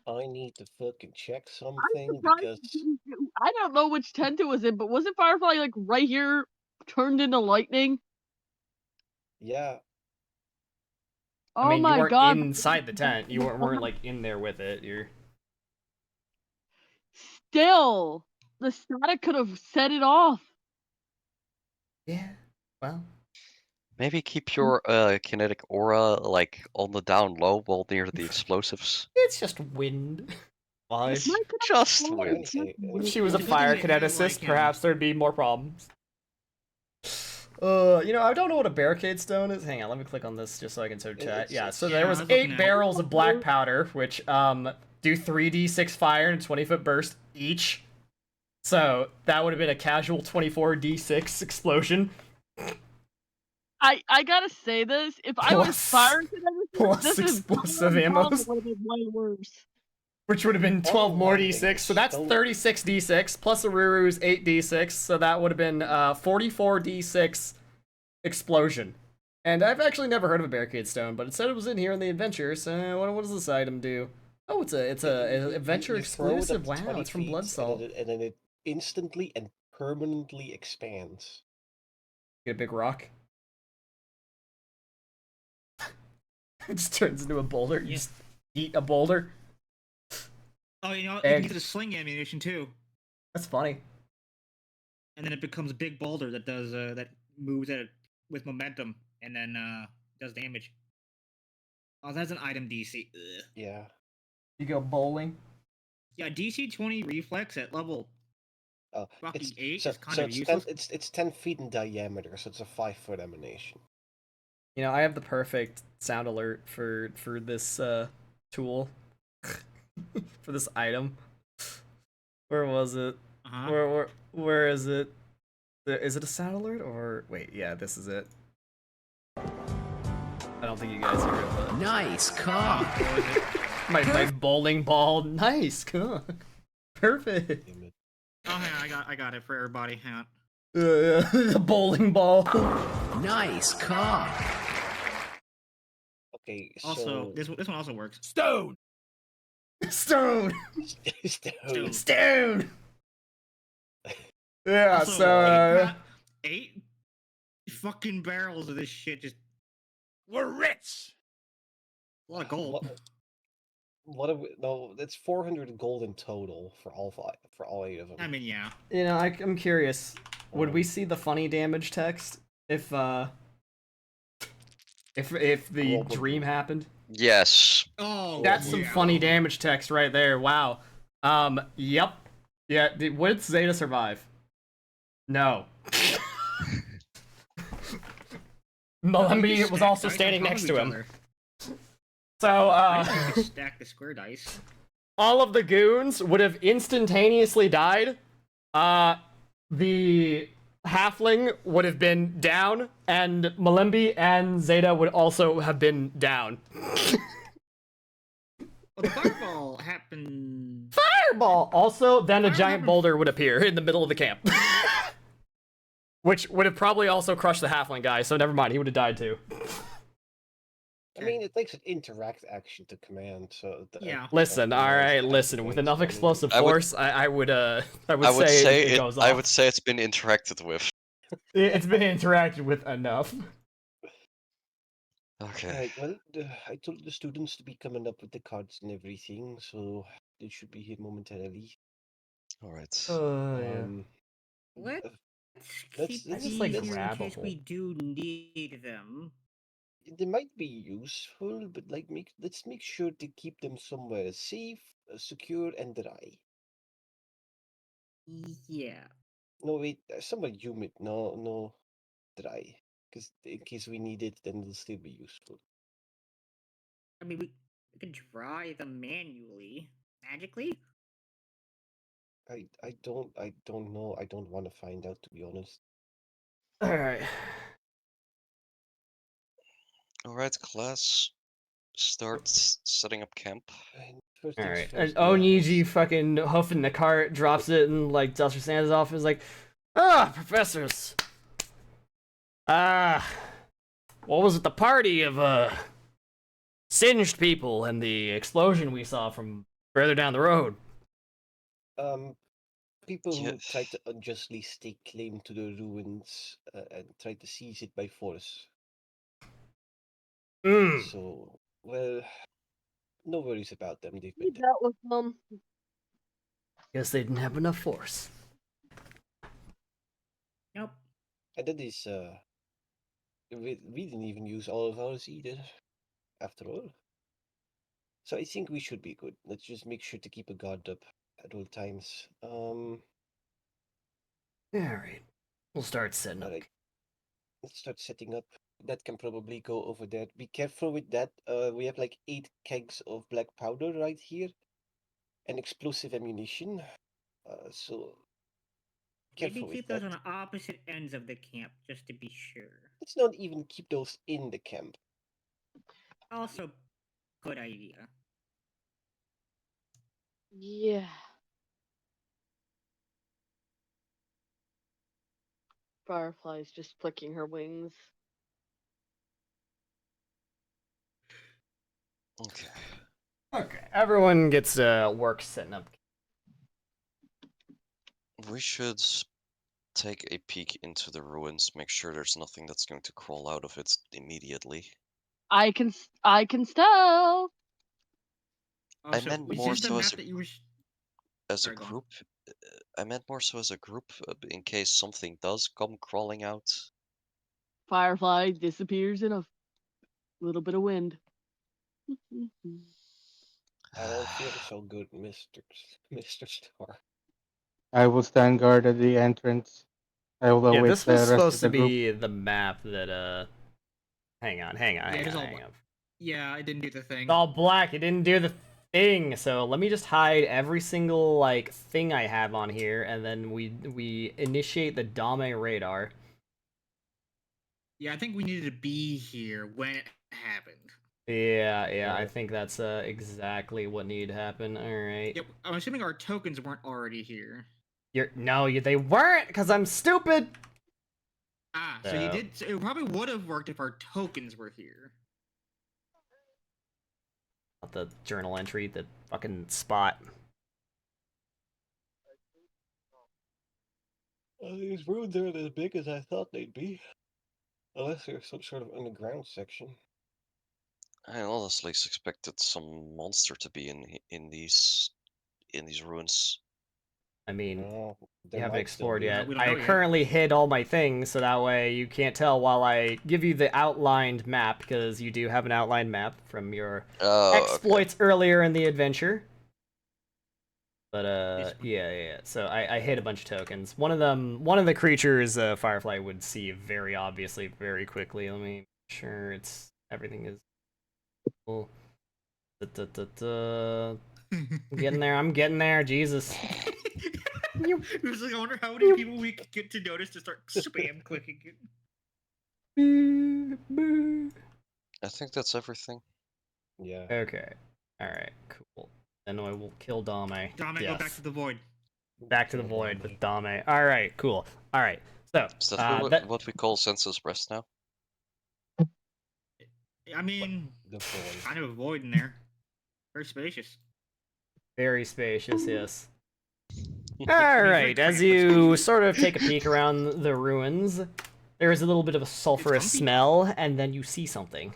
I need to fucking check I'm something surprised because it didn't do- I don't know which tent it was in, but wasn't Firefly like right here turned into lightning? yeah, Oh I mean, my you weren't god. inside the tent. You weren't like in there with it. You're Still, the static could have set it off. yeah. Well, Maybe keep your kinetic aura like on the down low while near the explosives. it's just wind. Why? Mine could have Just flown wind. into it. If she was a Good thing fire they have, kineticist, like, perhaps there'd be more problems. You know, I don't know what a barricade stone is. Hang on, let me click on this just so I can sort of chat. Yeah, so yeah, there I was was looking 8 at it. barrels of black powder, which do 3d6 fire in a 20-foot burst each. So that would have been a casual 24d6 explosion. I gotta say this, if I was Plus- fire kineticist, plus this is explosive would ammos. have been way worse. Which would have been 12 more landing d6, so that's stone. 36d6, plus Aruru's 8d6, so that would have been 44d6 explosion. And I've actually never heard of a barricade stone, but it said it was in here in the adventure, so what does this item do? Oh, it's a adventure you throw it up exclusive, to wow, 20 it's from feet, Bloodsalt. and then it instantly and permanently expands. Get a big rock. It just turns into a boulder, you Yeah. just eat a boulder. Oh, you know, you Egg. can use the sling ammunition too, That's funny. and then it becomes a big boulder that does that moves at with momentum and then does damage. Oh, that's an item DC. Ugh. Yeah. You go bowling. Yeah, DC 20 reflex at level Oh, fucking it's 8 so, is kind so of it's useless. 10, it's 10 feet in diameter, so it's a 5-foot emanation. You know, I have the perfect sound alert for this tool. For this item. Where was it? Uh-huh. Where is it? Is it a sound alert or wait, yeah, this is it. I don't think you guys hear it, but Nice cock. my bowling ball, nice, cool. Perfect. Damn it. Oh, hang on, I got it for everybody. Hang on. The bowling ball. Nice cock. Okay, so Also, this one also works. Stone. Stone. Stone. Stone. Yeah, Also, so 8 fucking barrels of this shit, just We're rich. a lot of gold. What are we, no, it's 400 gold in total for all 8 of them. I mean, yeah. you know, I'm curious. Would we see the funny damage text if the Probably. dream happened? Yes. Oh, That's some yeah. funny damage text right there. Wow. Yep. Yeah. Would Zeta survive? No. Malembi was also Dice on standing top next of to each him. other. So, I think we could stack the square dice. all of the goons would have instantaneously died. The halfling would have been down, and Malembi and Zeta would also have been down. Well, the fireball happened. Fireball! Also, then a Fire giant happened- boulder would appear in the middle of the camp. Which would have probably also crushed the halfling guy, so never mind, he would have died too. I mean, it takes an interact action to command, so... Yeah. Listen, alright, listen, with enough explosive force, I would say it goes off. I would say it's been interacted with. It's been interacted with enough. Okay. Alright, well, I told the students to be coming up with the cards and everything, so they should be here momentarily. Alright. Yeah. Let's let's- keep let's- these like, here in grab a case we hole. do need them. They might be useful, but like, let's make sure to keep them somewhere safe, secure, and dry. Yeah. No, wait, somewhere humid. No, dry. Because in case we need it, then it'll still be useful. I mean, we can dry them manually, magically. I don't know. I don't want to find out, to be honest. Alright. Alright, class. Start setting up camp. And first things Alright. first, And yeah, Oniji fucking hoofing the cart, drops it in like Duster Sands' office, like, professors. What was it, the party of singed people and the explosion we saw from further down the road? People who Yeah. try to unjustly stake claim to the ruins and try to seize it by force. So, well, no worries about them. They've We been dealt with them. Guess they didn't have enough force. Nope. And that is, we didn't even use all of ours either, after all. So I think we should be good. Let's just make sure to keep a guard up at all times. Alright. We'll start setting up. Alright. Let's start setting up. That can probably go over there. Be careful with that. We have like 8 kegs of black powder right here. And explosive ammunition. So Maybe careful with keep those that. on the opposite ends of the camp, just to be sure. Let's not even keep those in the camp. Also, good idea. Yeah. Firefly's just flicking her wings. Okay. Okay. Everyone gets work setting up. We should take a peek into the ruins, make sure there's nothing that's going to crawl out of it immediately. I can tell. I Also, meant is more this the so map as a, that you were? as a Sorry, go on. group. I meant more so as a group, in case something does come crawling out. Firefly disappears in a little bit of wind. I don't feel so good, Mr. Star. I will stand guard at the entrance. I will Yeah, await this the was rest supposed of to the group. be the map that, hang on. It Yeah, I didn't do the thing. It's all black, it didn't do the thing, so let me just hide every single, like, thing I have on here, and then we initiate the Dame radar. Yeah, I think we needed to be here when it happened. Yeah, I think that's exactly what needed to happen. Alright. Yep, I'm assuming our tokens weren't already here. They weren't, because I'm stupid! Ah, so you did. So it probably would have worked if our tokens were here. The journal entry, the fucking spot. These ruins aren't as big as I thought they'd be. Unless there's some sort of underground section. I honestly expected some monster to be in these ruins. I mean, No, you there haven't might still explored be. yet. We don't I know yet. currently hid all my things, so that way you can't tell while I give you the outlined map, because you do have an outlined map from your exploits earlier in the adventure. But yeah. So I hid a bunch of tokens. One of the creatures Firefly would see very obviously, very quickly. Let me make sure everything is cool. I'm getting there, Jesus. It was like, I wonder how many people we could get to notice to start spam clicking it. I think that's everything. Yeah. Okay. Alright, cool. Then I will kill Dame. Dame, go back to the void. Back to the void with Dame. Alright, cool. Alright. So, Is that what we call census rest now? I mean, The void. kind of a void in there. Very spacious. very spacious, yes. It's very Alright, as cramped, but you spacious. sort of take a peek around the ruins, there is a little bit of a sulfurous comfy. smell, and then you see something.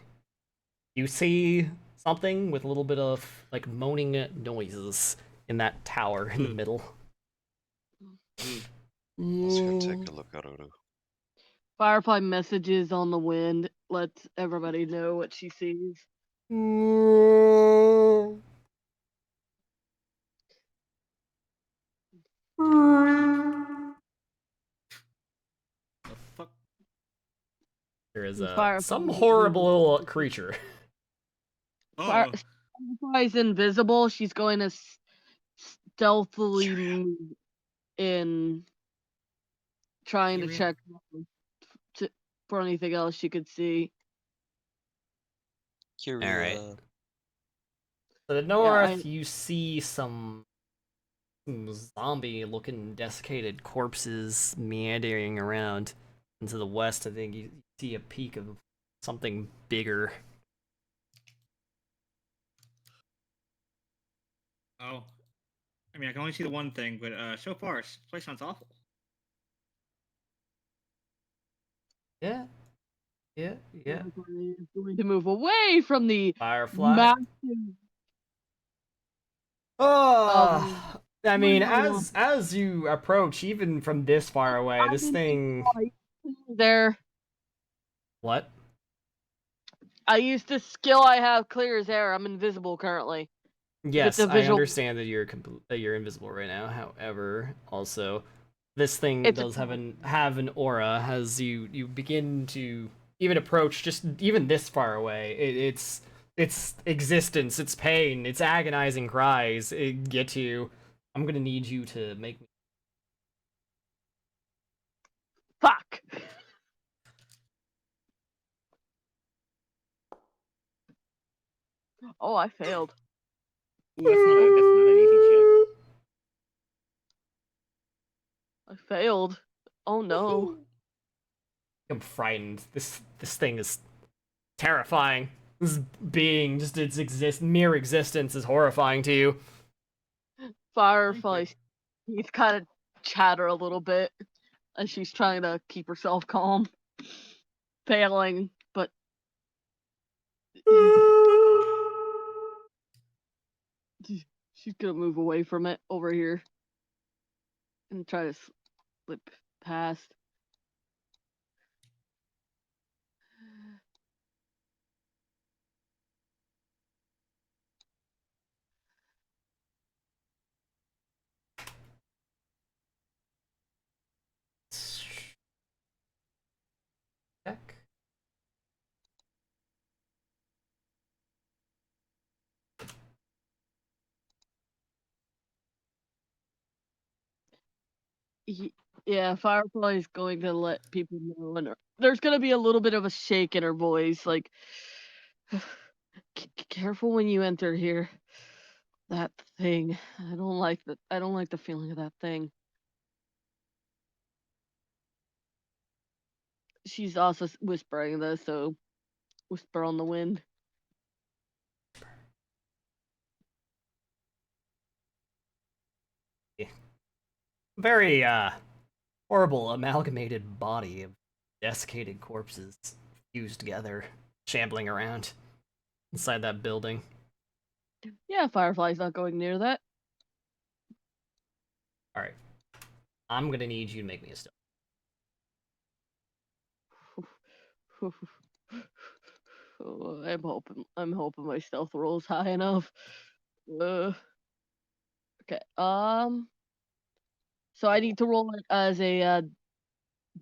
You see something with a little bit of, like, moaning noises in that tower in the middle. Let's go take a look at it. Firefly messages on the wind, lets everybody know what she sees. The fuck? There is Firefly some is horrible invisible. little creature. Fire- Oh, Firefly's invisible. She's going to stealthily move in, trying to Kyria? check for anything else she could see. Kyria. To the north, you see some zombie-looking desiccated corpses meandering around. And to the west, I think you see a peak of something bigger. oh. I mean, I can only see the one thing, but so far, this place sounds awful. Yeah. Firefly is going to move away from the Firefly. massive. Oh, I mean, Windmill. as you approach, even from this far away, this thing. There. What? I used the skill I have, clear as air. I'm invisible currently. Yes, a I visual- understand that you're invisible right now. However, also, this thing It's a does have an aura as you begin to even approach, just even this far away. Its existence, its pain, its agonizing cries get to you. I'm gonna need you to make me. Fuck. Oh, I failed. Ooh, that's not an easy check. I failed. Oh no. I'm frightened. This thing is terrifying. This being, just its mere existence is horrifying to you. Firefly, he's kind of chatter a little bit as she's trying to keep herself calm. Failing, but she's gonna move away from it over here and try to slip past. Check. Yeah, Firefly is going to let people know, and there's gonna be a little bit of a shake in her voice, like, careful when you enter here. That thing, I don't like the feeling of that thing. She's also whispering this, so whisper on the wind. Very horrible amalgamated body of desiccated corpses fused together, shambling around inside that building. Yeah, Firefly's not going near that. Alright. I'm gonna need you to make me a stealth. Oh, I'm hoping my stealth roll is high enough. Okay. So I need to roll it as a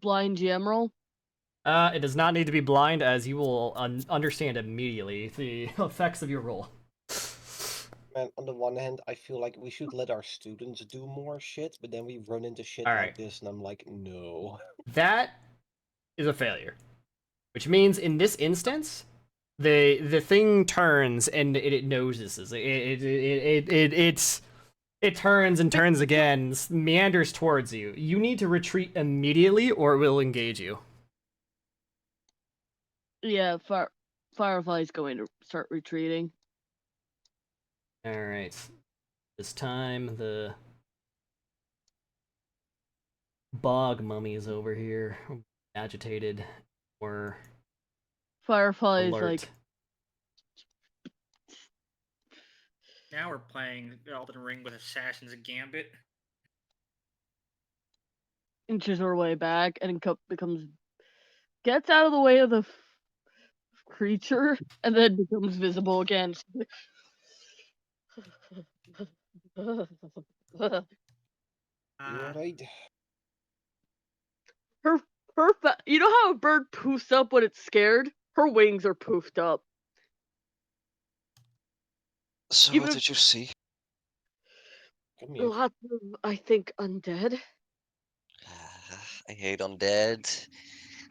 blind GM roll. It does not need to be blind, as you will understand immediately the effects of your roll. Man, on the one hand, I feel like we should let our students do more shit, but then we run into shit All like right. this, and I'm like, no. That is a failure, which means in this instance, the thing turns and it notices it's It turns and turns again, meanders towards you. You need to retreat immediately or it will engage you. Yeah, Firefly's going to start retreating. Alright. This time, the bog mummies over here, agitated or Firefly's alert. like, Now we're playing Elden Ring with Assassin's Gambit. inches her way back and gets out of the way of the creature and then becomes visible again. You alright? You know how a bird poofs up when it's scared? Her wings are poofed up. So Even what if- did you see? Come here. Lots of, I think, undead. I hate undead.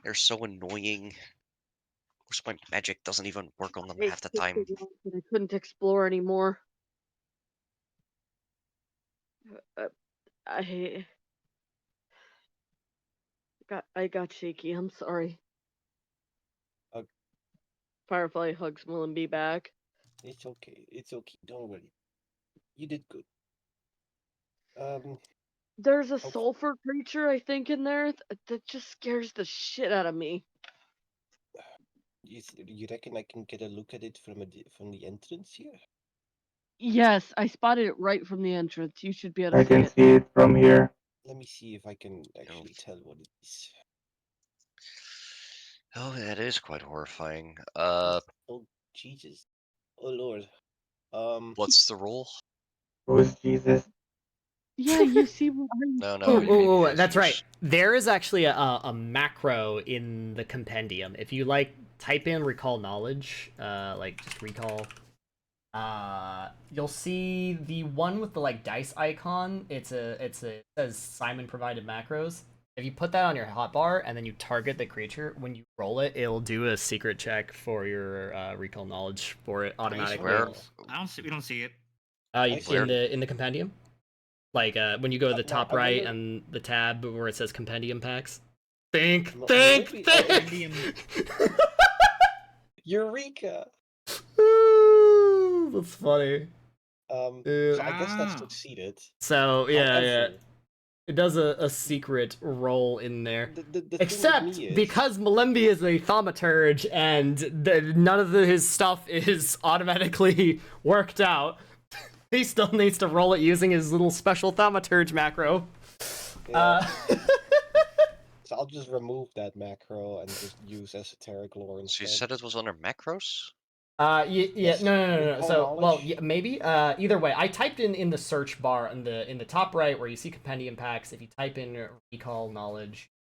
They're so annoying. Of course, my magic doesn't even work on them half the time. I couldn't explore anymore. I got shaky. I'm sorry. Firefly hugs Mullenby back. It's okay. It's okay. Don't worry. You did good. There's a sulfur creature, I think, in there that just scares the shit out of me. You reckon I can get a look at it from the entrance here? Yes, I spotted it right from the entrance. You should be able to I see can it. see it from here. Let me see if I can actually tell what it is. Oh, that is quite horrifying. Oh Jesus. Oh Lord. What's the role? Who's Jesus? Yeah, you see what No, Oh, I mean the that's right. answers. There is actually a macro in the compendium. If you type in recall knowledge, just recall, you'll see the one with the dice icon. It says Simon provided macros. If you put that on your hotbar and then you target the creature, when you roll it, it'll do a secret check for your recall knowledge for it automatically. Where? We don't see it. In the compendium. When you go to the top right gonna... and the tab where it says compendium packs. Think! Eureka! That's funny. So I guess that succeeded. So, yeah, However, it does a secret roll in there. The Except thing with me is... because Malembi is a thaumaturge and none of his stuff is automatically worked out, he still needs to roll it using his little special thaumaturge macro. Yeah. So I'll just remove that macro and just use esoteric lore instead. So you said it was under macros? Yes, no. So, knowledge. well, yeah, maybe. Either way, I typed in the search bar in the top right where you see compendium packs. If you type in recall knowledge,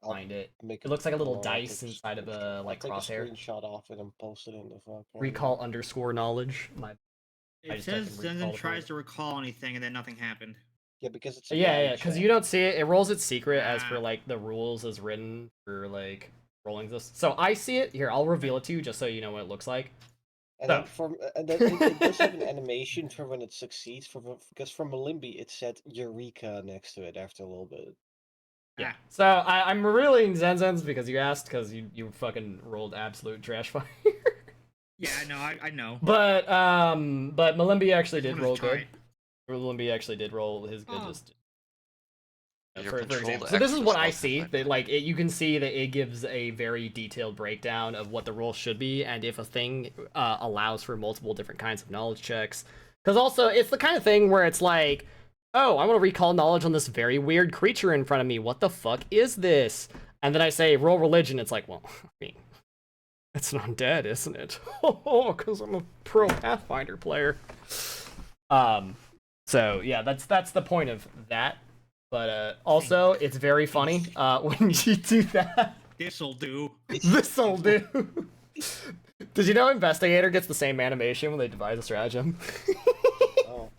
find it. It looks like a little dice inside of a crosshair. Take a screenshot off it and post it in the fucking Recall _ knowledge. It says Zenzen tries to recall anything and then nothing happened. Yeah, because it's a because you don't see it. It rolls it secret as per the rules as written for rolling this. So I see it here. I'll reveal it to you just so you know what it looks like. And then it does have an animation for when it succeeds. Because from Malimbi it said Eureka next to it after a little bit. Yeah. So I'm revealing Zenzen's because you asked, because you fucking rolled absolute trash fire. Yeah, I know. But Malimbi actually did roll good. Malimbi actually did roll his good. For example. So this is what I see. That you can see that it gives a very detailed breakdown of what the role should be, and if a thing allows for multiple different kinds of knowledge checks. Because also, it's the kind of thing where it's like, oh, I want to recall knowledge on this very weird creature in front of me. What the fuck is this? And then I say, roll religion. It's like, well, I mean, it's an undead, isn't it? Oh, because I'm a pro Pathfinder player. So yeah, that's the point of that. But also, it's very funny when you do that. This'll do. This'll do. Did you know Investigator gets the same animation when they devise a stratagem? Oh.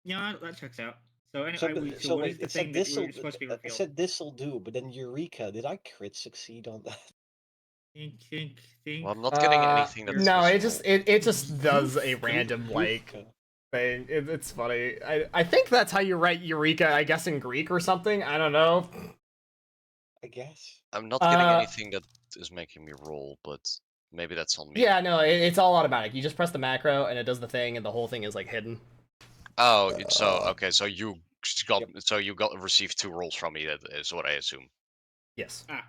Yeah, that checks out. So anyway, so what is the thing that we're supposed to be revealed? I said this'll do, but then Eureka. Did I crit succeed on that? Think. Well, I'm not getting anything that's no, it just does a random thing. It's funny. I think that's how you write Eureka, I guess in Greek or something. I don't know. I guess. I'm not getting anything that is making me roll, but maybe that's on me. Yeah, no, it's all automatic. You just press the macro and it does the thing, and the whole thing is like hidden. Oh, so okay, so you got received 2 rolls from me. That is what I assume. Yes. Ah. Yeah.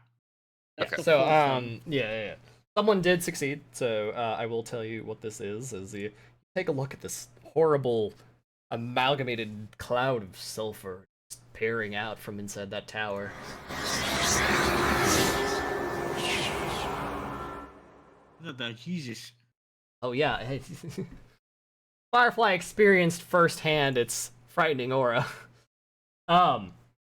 That's the So full thing. yeah. Someone did succeed. So I will tell you what this is. You take a look at this horrible amalgamated cloud of sulfur peering out from inside that tower. Jesus. Oh yeah. Firefly experienced firsthand its frightening aura.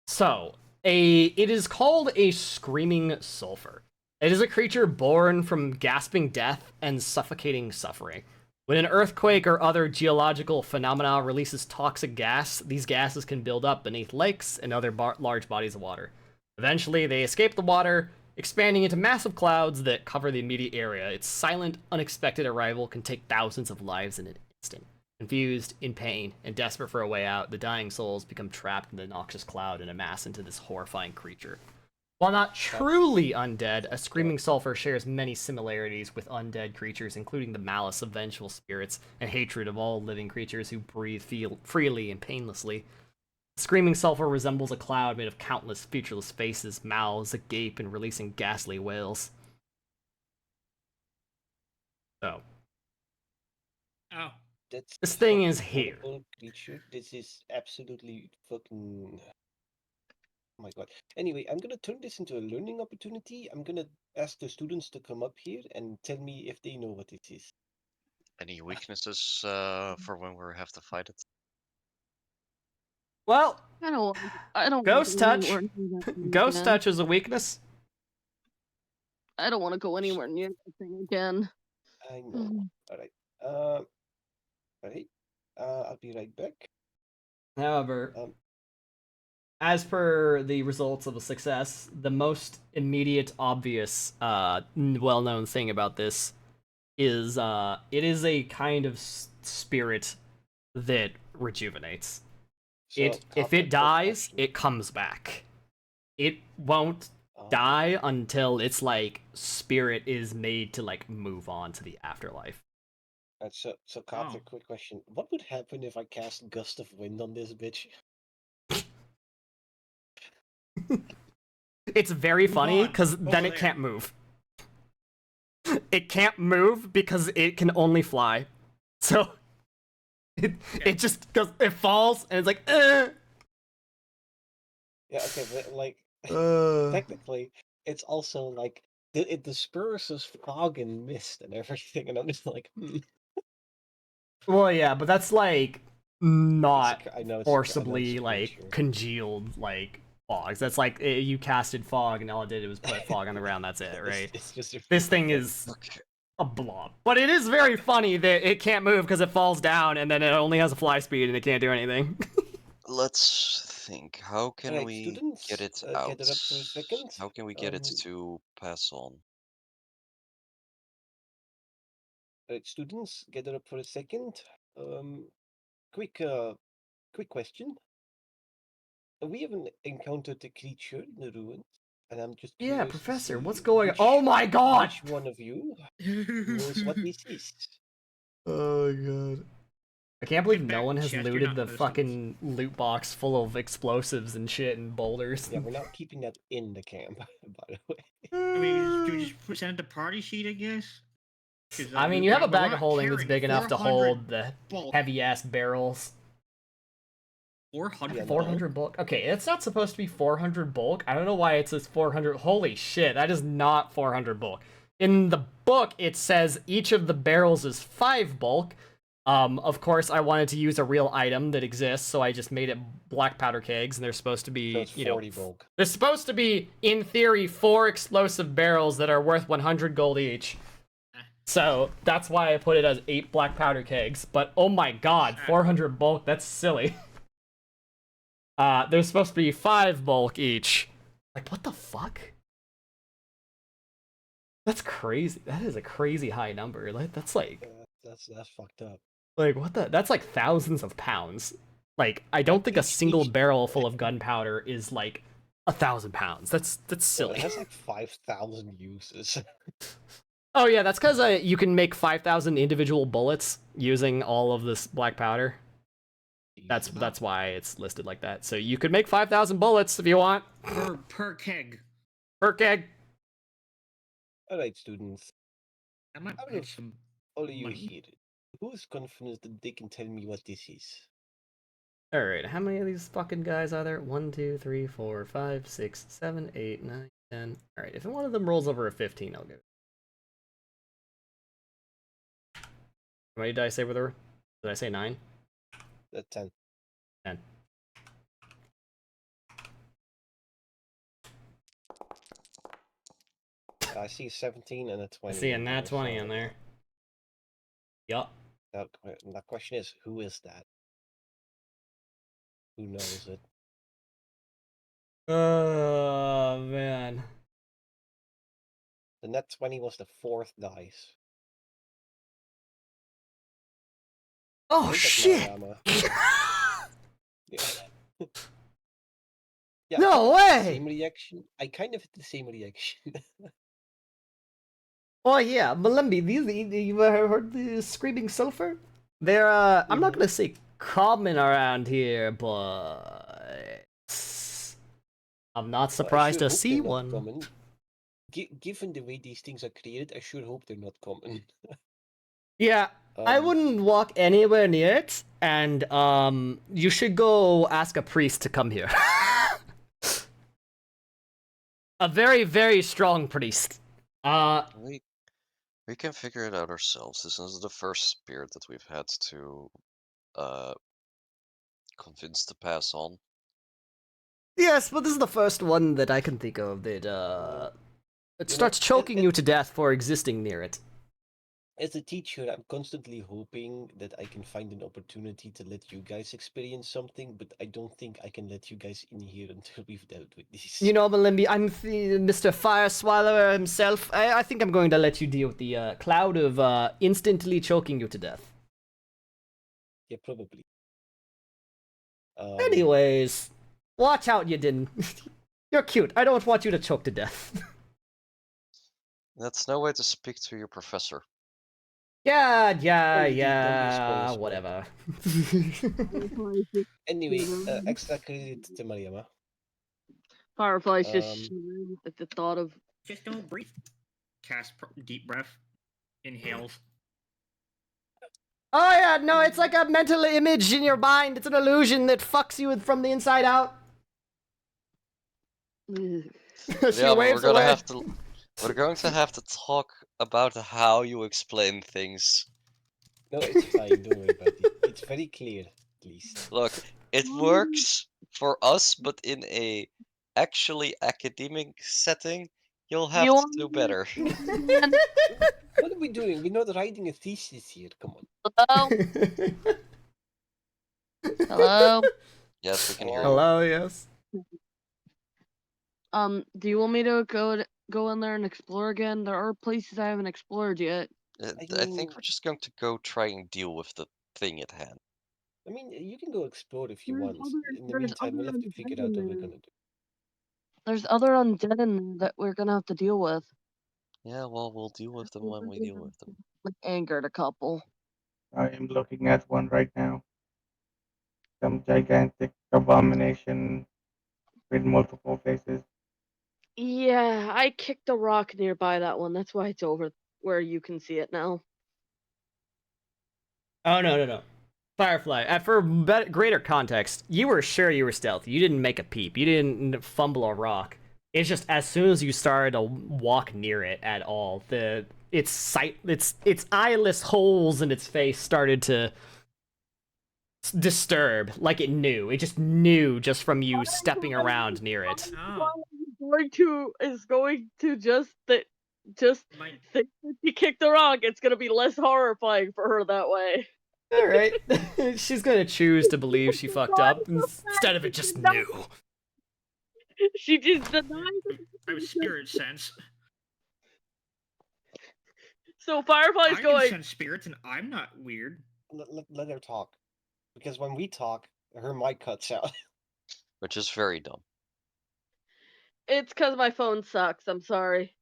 So it is called a screaming sulfur. It is a creature born from gasping death and suffocating suffering. When an earthquake or other geological phenomena releases toxic gas, these gases can build up beneath lakes and other large bodies of water. Eventually, they escape the water, expanding into massive clouds that cover the immediate area. Its silent, unexpected arrival can take thousands of lives in an instant. Confused, in pain, and desperate for a way out, the dying souls become trapped in the noxious cloud and amass into this horrifying creature. While not truly undead, a screaming sulfur shares many similarities with undead creatures, including the malice of vengeful spirits and hatred of all living creatures who breathe freely and painlessly. Screaming sulfur resembles a cloud made of countless featureless faces, mouths agape and releasing ghastly wails. So. Oh. That's This thing is fucking here. horrible creature. This is absolutely fucking. Oh my god. Anyway, I'm gonna turn this into a learning opportunity. I'm gonna ask the students to come up here and tell me if they know what it is. Any weaknesses for when we have to fight it? Well, I don't. I don't. Ghost wanna go touch. anywhere near that thing Ghost again. touch is a weakness. I don't want to go anywhere near that thing again. I know. Alright. Alright. I'll be right back. However, as per the results of a success, the most immediate, obvious, well-known thing about this is it is a kind of spirit that rejuvenates. So, If it dies, it comes back. It won't die until its like spirit is made to like move on to the afterlife. So Carter, quick question. What would happen if I cast Gust of Wind on this bitch? It's very funny because then it can't move. It can't move because it can only fly. So it just goes, it falls and it's like, Yeah, okay, but like technically, it's also like it disperses fog and mist and everything, and I'm just like, Well, yeah, but that's like not I know it's forcibly a like creature. congealed like fogs. That's like you casted fog and all it did was put fog on the ground. That's it, right? It's just this thing is a blob, but it is very funny that it can't move because it falls down and then it only has a fly speed and it can't do anything. Let's think. How can Alright, we students, get it get out? it up for a second. How can we get it to pass on? Alright, students, get it up for a second. Quick question. We haven't encountered the creature in the ruins, and I'm just curious. Yeah, Professor, what's going on? Oh my god! Which one of you knows what this is? Oh god. I can't believe no one has Chest, you're looted not the listening. fucking loot box full of explosives and shit and boulders. Yeah, we're not keeping that in the camp, by the way. I mean, do we just send it to party sheet, I guess? I mean, you have a bag of holding that's big enough to hold the heavy-ass barrels. 400 400 bulk? Okay, it's not supposed to be 400 bulk. I don't know why it says 400. Holy shit, that is not 400 bulk. In the book, it says each of the barrels is 5 bulk. Of course, I wanted to use a real item that exists, so I just made it black powder kegs, and they're supposed to be, So it's 40 bulk. There's supposed to be, in theory, 4 explosive barrels that are worth 100 gold each. So that's why I put it as 8 black powder kegs. But oh my god, 400 bulk, that's silly. There's supposed to be 5 bulk each. Like, what the fuck? That's crazy. That is a crazy high number. Like, that's like... That's fucked up. Like, what the? That's like thousands of pounds. Like, I don't think a single barrel full of gunpowder is like 1,000 pounds. That's Well, silly. it has like 5,000 uses. Oh yeah, that's because you can make 5,000 individual bullets using all of this black powder. That's why it's listed like that. So you could make 5,000 bullets if you want. Per keg. Per keg. Alright, students. I might Out have of some all of you money. here, who is confident that they can tell me what this is? Alright, how many of these fucking guys are there? 1, 2, 3, 4, 5, 6, 7, 8, 9, 10. Alright, if one of them rolls over a 15, I'll go. How many did I say with her? Did I say 9? 10. 10. I see 17 and a 20. I see a in nat there, 20 so- in there. Yup. Now, the question is, who is that? Who knows it? Oh, man. The net 20 was the 4th dice. Oh, Look at shit! Mariama. Yeah. Yeah, No I had the way! same reaction. I kind of had the same reaction. Oh yeah, Malembi, you heard the screaming sulfur? They're I'm not gonna say common around here, but I'm not Well, I surprised sure to hope see they're not one. common. Given the way these things are created, I sure hope they're not common. Yeah, I wouldn't walk anywhere near it, and you should go ask a priest to come here. A very, very strong priest. We can figure it out ourselves. This is the first spirit that we've had to convince to pass on. Yes, but this is the first one that I can think of that it starts choking you to death for existing near it. As a teacher, I'm constantly hoping that I can find an opportunity to let you guys experience something, but I don't think I can let you guys in here until we've dealt with this. You know, Malimbi, I'm Mr. Fire Swallower himself. I think I'm going to let you deal with the cloud of instantly choking you to death. Yeah, probably. Anyways, watch out you didn't. You're cute. I don't want you to choke to death. That's no way to speak to your professor. Yeah, whatever. Anyway, extra credit to Mariama. Firefly's just shivering at the thought of. Just don't breathe. Cast deep breath. Inhales. Oh yeah, no, it's like a mental image in your mind. It's an illusion that fucks you from the inside out. She Yeah, waves but away. we're going to have to talk about how you explain things. No, it's fine. Don't worry about it. It's very clear, at least. Look, it works for us, but in a actually academic setting, you'll have to do better. What are we doing? We're not writing a thesis here. Come on. Hello? Hello? Yes, we can hear you. Hello, yes. Do you want me to go in there and explore again? There are places I haven't explored yet. I think we're just going to go try and deal with the thing at hand. I mean, you can go explore if you There's want. In the there's meantime, we'll have to other figure undead out in what we're there. gonna do. There's other undead in there that we're gonna have to deal with. Yeah, well, we'll deal with them when we deal with them. Like angered a couple. I am looking at one right now. Some gigantic abomination with multiple faces. Yeah, I kicked a rock nearby that one. That's why it's over where you can see it now. Oh, no. Firefly, for greater context, you were sure you were stealthy. You didn't make a peep. You didn't fumble a rock. It's just as soon as you started to walk near it at all, its eyeless holes in its face started to disturb, like it knew. It just knew just from you stepping around near it. Is going to just think that she kicked the rock. It's gonna be less horrifying for her that way. All right, she's gonna choose to believe she fucked up instead of it just knew. She just denies it. I have spirit sense. So Firefly's I going. can sense spirits, and I'm not weird. let her talk, because when we talk, her mic cuts out. Which is very dumb. It's because my phone sucks. I'm sorry.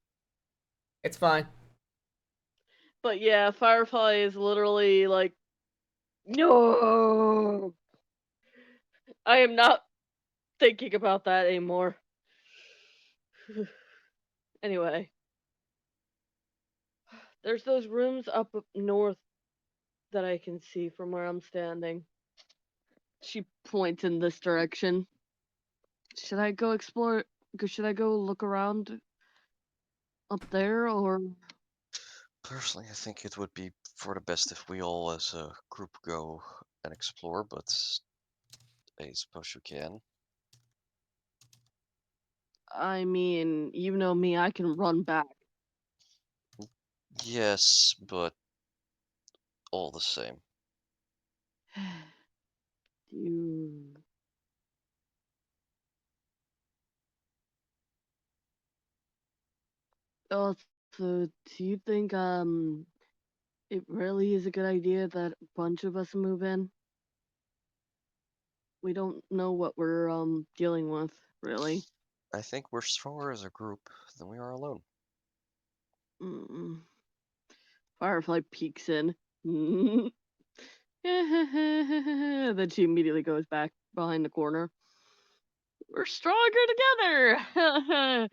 It's fine. But yeah, Firefly is literally like, no. I am not thinking about that anymore. Anyway, there's those rooms up north that I can see from where I'm standing. She points in this direction. Should I go explore? Should I go look around up there, or? Personally, I think it would be for the best if we all as a group go and explore, but I suppose you can. I mean, you know me, I can run back. Yes, but all the same. You. Oh, so do you think it really is a good idea that a bunch of us move in? We don't know what we're dealing with, really. I think we're stronger as a group than we are alone. Mm. Firefly peeks in. Then she immediately goes back behind the corner. We're stronger together.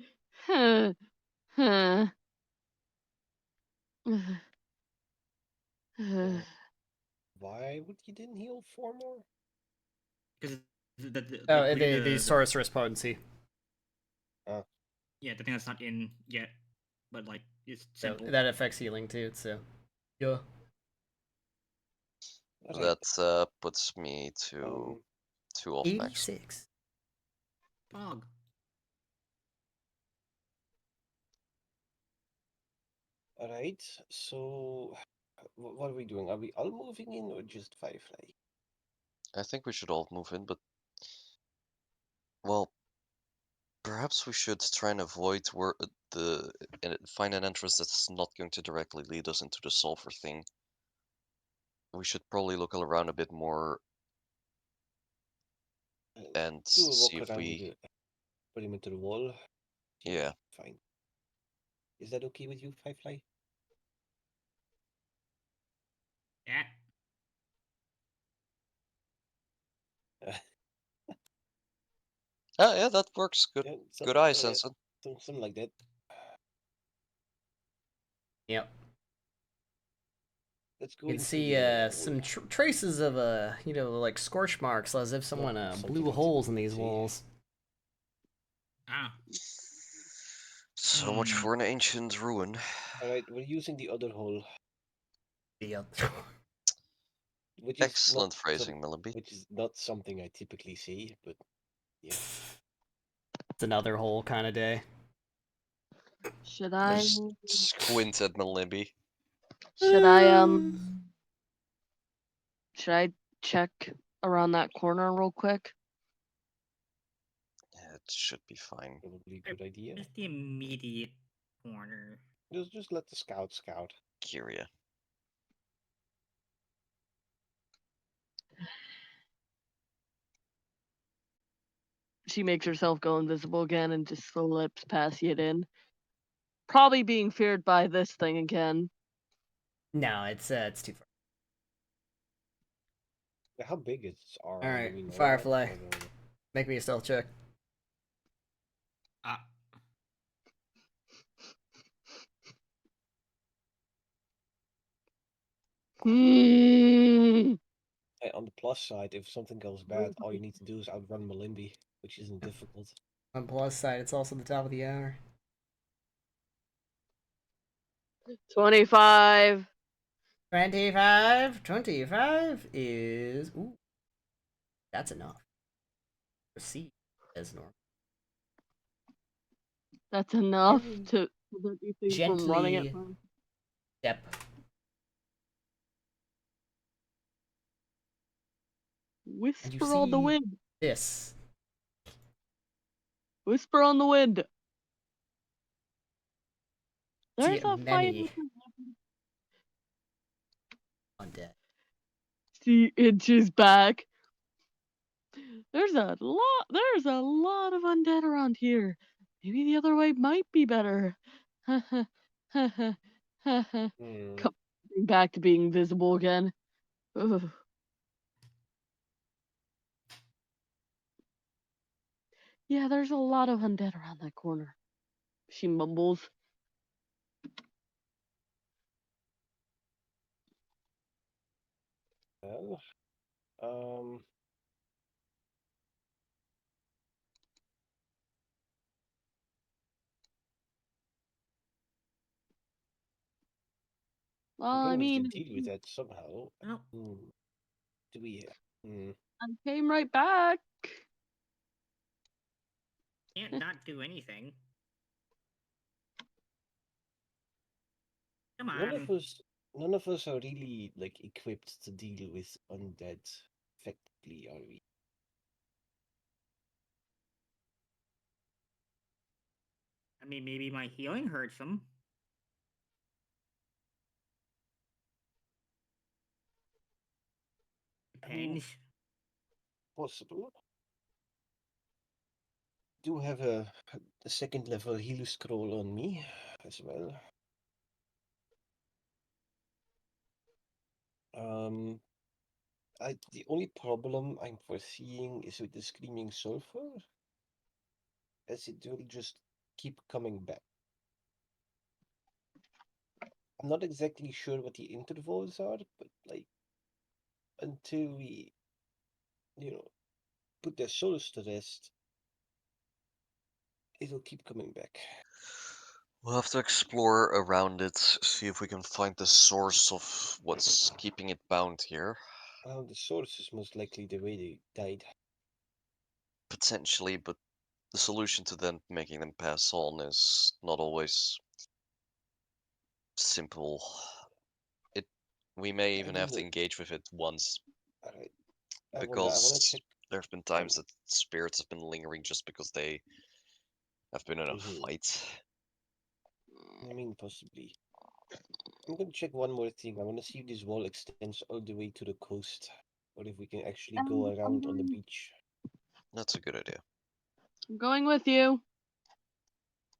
Why would you didn't heal 4 more? Because Oh, the sorceress potency. yeah, the thing that's not in yet, but like it's So simple. that affects healing too. So yeah. Alright, That puts me to 2 off max. 86. Fog. alright. So, what are we doing? Are we all moving in or just Firefly? I think we should all move in, but well, perhaps we should try and avoid where find an entrance that's not going to directly lead us into the sulfur thing. We should probably look around a bit more and Do a walk see if around we. put him into the wall. Yeah. Fine. Is that okay with you, Firefly? Yeah. Oh yeah, that works. Good. Yeah, Good eye, Sensen. Something like that. Yep. Let's go You can into see the some wall. traces of like scorch marks, as if someone something blew I holes in typically these see. walls. Ah. So much for an ancient ruin. Alright, we're using the other hole. Yeah. Which is Excellent not phrasing, Millenby. which is not something I typically see, but yeah. It's another hole kind of day. Should I I? just squint at Millenby. Should I Should I check around that corner real quick? Yeah, it should be fine. Probably a good idea. Just the immediate corner. Just let the scout. Kyria. She makes herself go invisible again and just slow lips past it in. Probably being feared by this thing again. No, it's too far. How big is our? All right, do we know that? Firefly. Or no? Make me a stealth check. Ah. Hey, on the plus side, if something goes bad, all you need to do is outrun Malimby, which isn't difficult. On plus side, it's also the top of the hour. 25. 25 is ooh. That's enough. Proceed as normal. That's enough Very to prevent you things from running at Gently first. step. Whisper on the wind. This. Whisper on the wind. There's See a many fight. undead. 60 inches back. There's a lot of undead around here. Maybe the other way might be better. Coming back to being visible again. Ugh. Yeah, there's a lot of undead around that corner. She mumbles. Well, Well, I'm I gonna mean, have to deal with that somehow. Oh, Do we? I came right back. can't not do anything. Come None on. of us are really like equipped to deal with undead effectively, are we? I mean, maybe my healing hurts him. Depends. Possible. Do have a second level heal scroll on me as well. The only problem I'm foreseeing is with the screaming sulfur, as it will just keep coming back. I'm not exactly sure what the intervals are, but like until we, put their souls to rest, it'll keep coming back. We'll have to explore around it, see if we can find the source of what's keeping it bound here. The source is most likely the way they died. Potentially, but the solution to them making them pass on is not always simple. We may even have to engage with it once, Alright. I wanna because check. there have been times that spirits have been lingering just because they have been in a fight. I mean, possibly. I'm gonna check one more thing. I wanna see if this wall extends all the way to the coast, or if we can actually go around on the beach. That's a good idea. I'm going with you.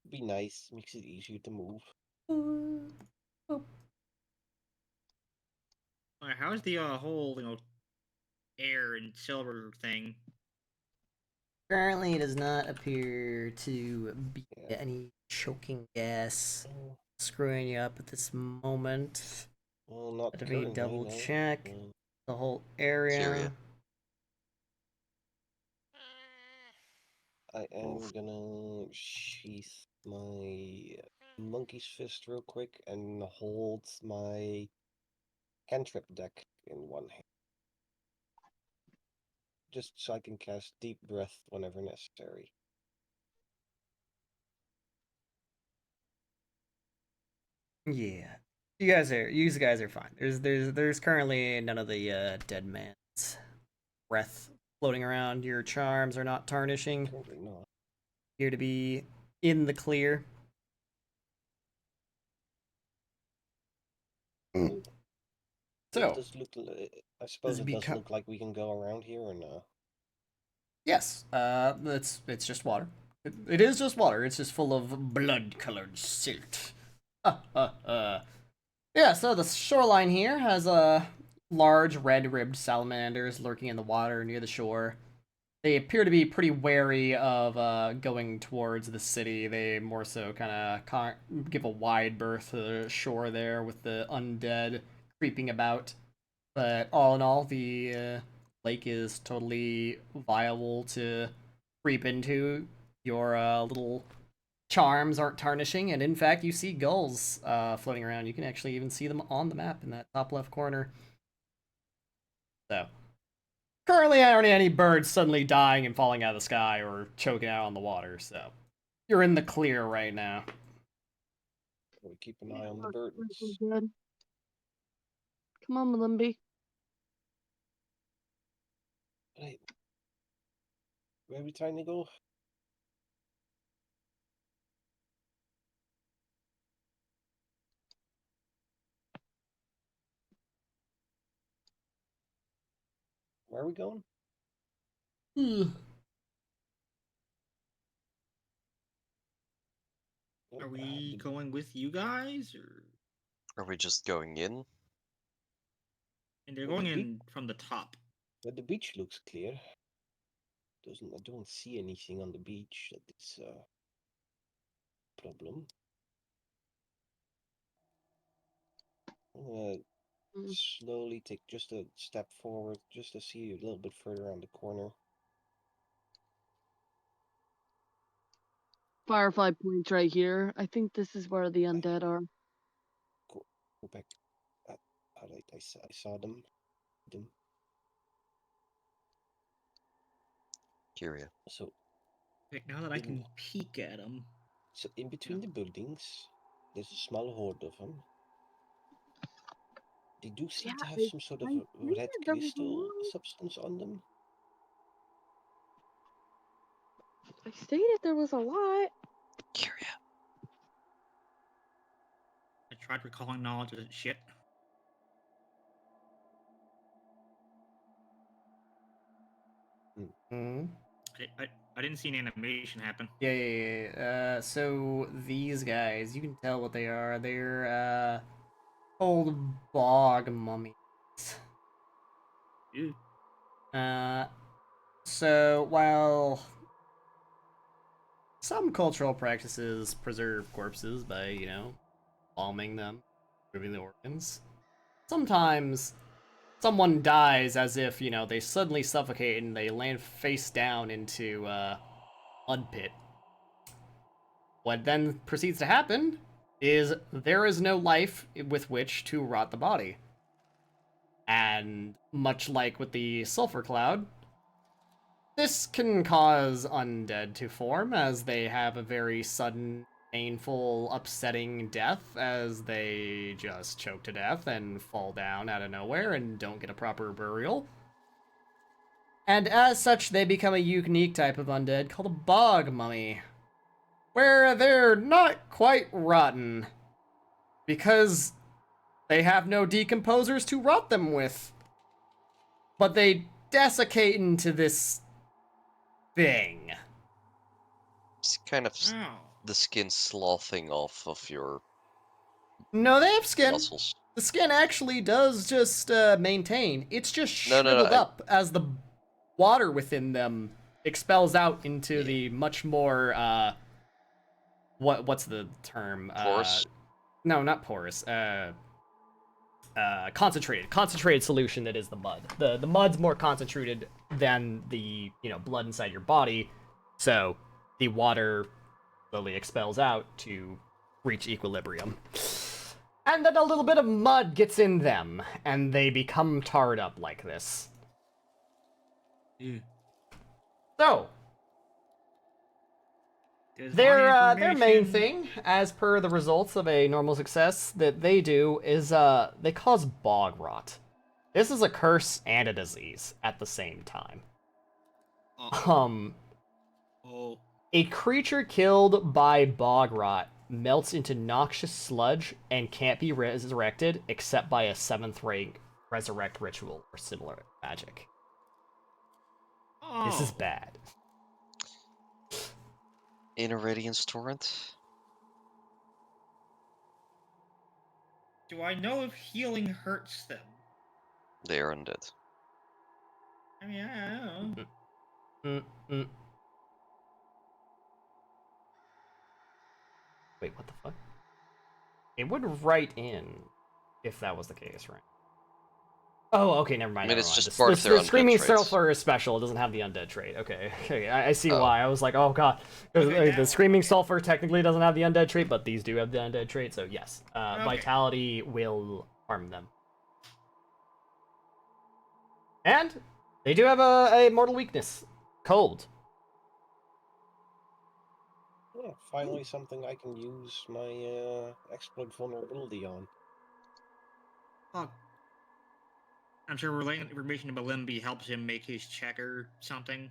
Be nice, makes it easier to move. How's the whole, air and silver thing? Currently, it does not appear to be any choking gas screwing you up at this moment. Well, not Let me currently, double no. check the whole area. I am gonna sheath my monkey's fist real quick and hold my cantrip deck in one hand. Just so I can cast deep breath whenever necessary. Yeah, you guys are fine. There's currently none of the dead man's breath floating around. Your charms are not tarnishing. Currently not. Appear to be in the clear. So, Does look, I suppose it does look like we can go around here or no? Yes, it's just water. It is just water. It's just full of blood-colored silt. Yeah, so the shoreline here has large red-ribbed salamanders lurking in the water near the shore. They appear to be pretty wary of going towards the city. They more so kind of give a wide berth to the shore there with the undead creeping about. But all in all, the lake is totally viable to creep into. Your little charms aren't tarnishing, and in fact, you see gulls floating around. You can actually even see them on the map in that top left corner. So, currently, I don't see any birds suddenly dying and falling out of the sky or choking out on the water. So, you're in the clear right now. We keep an eye on the birds. Good. Come on, Malimby. Right. Where are we trying to go? Where are we going? Oh, Are we going with you guys, or? Are we just going in? And they're Well, going the in from the top. But the beach looks clear. I don't see anything on the beach that is a problem. Slowly take just a step forward, just to see a little bit further around the corner. Firefly points right here. I think this is where the undead are. Go back. Alright, I saw them. Curia. So, Wait, now that I can peek at them. so in between the buildings, there's a small horde of them. They do seem to have some sort of a red crystal substance on them. I stated there was a lot. Curia. I tried recalling knowledge of shit. Hmm. I didn't see an animation happen. Yeah. So these guys, you can tell what they are. They're old bog mummies. Ew. So while some cultural practices preserve corpses by, embalming them, removing the organs, sometimes someone dies as if, they suddenly suffocate and they land face down into a mud pit. What then proceeds to happen is there is no life with which to rot the body. And much like with the sulfur cloud, this can cause undead to form as they have a very sudden, painful, upsetting death as they just choke to death and fall down out of nowhere and don't get a proper burial. And as such, they become a unique type of undead called a bog mummy, where they're not quite rotten because they have no decomposers to rot them with. But they desiccate into this thing. It's kind of Oh. the skin sloughing off of your No, they have skin. muscles. The skin actually does just maintain. It's just No, shriveled up as the water within them expels out into the much more what's the term? Porous? No, not porous. Concentrated solution that is the mud. The mud's more concentrated than the blood inside your body, so the water slowly expels out to reach equilibrium. And then a little bit of mud gets in them, and they become tarred up like this. Ew. So, their main thing, as per the results of a normal success that they do, is they cause bog rot. This is a curse and a disease at the same time. A creature killed by bog rot melts into noxious sludge and can't be resurrected except by a 7th rank resurrect ritual or similar magic. This is bad. In a Radiance Torrent? Do I know if healing hurts them? They are undead. I mean, I don't know. Wait, what the fuck? It would write in if that was the case, right? Oh, okay, never mind. I mean, never it's mind. just part of their the undead Screaming traits. Sulfur is special. It doesn't have the undead trait. Okay, I see why. I was like, oh god. The Screaming Sulfur technically doesn't have the undead trait, but these do have the undead trait, so yes. Vitality will harm them. And they do have a mortal weakness. Cold. Yeah, finally something I can use my exploit vulnerability on. Oh. I'm sure relaying information to Malimby helps him make his check or something.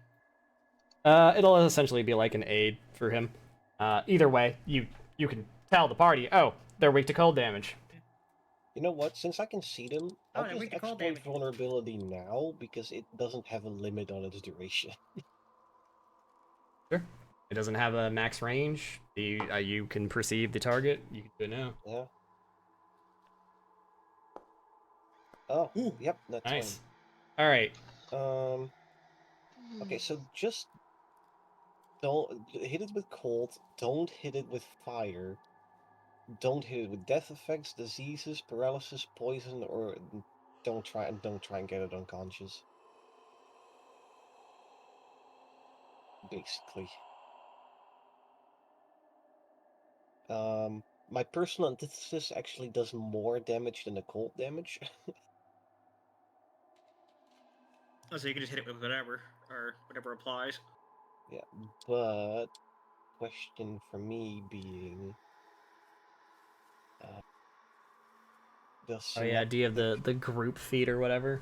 It'll essentially be like an aid for him. Either way, you can tell the party, oh, they're weak to cold damage. You know what? Since I can see them, Oh, I'll that just weak to cold exploit damage. vulnerability now because it doesn't have a limit on its duration. Sure. It doesn't have a max range. You can perceive the target. You can do it now. Yeah. Oh, Ooh. yep, that's Nice. All right. fine. Okay, so just don't hit it with cold. Don't hit it with fire. Don't hit it with death effects, diseases, paralysis, poison, or don't try and get it unconscious. Basically. My personal antithesis actually does more damage than the cold damage. Oh, so you can just hit it with whatever, or whatever applies. Yeah, but question for me being, the Oh yeah. Do you have the group feat or whatever?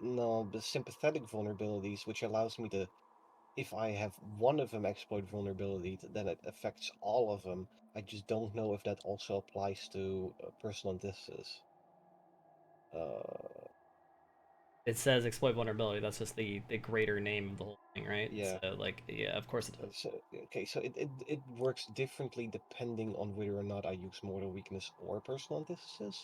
no, the sympathetic vulnerabilities, which allows me to, if I have one of them exploit vulnerability, then it affects all of them. I just don't know if that also applies to personal antithesis. It says exploit vulnerability. That's just the greater name of the whole thing, right? Yeah. So like, yeah, of course it does. So, okay, so it works differently depending on whether or not I use mortal weakness or personal antithesis.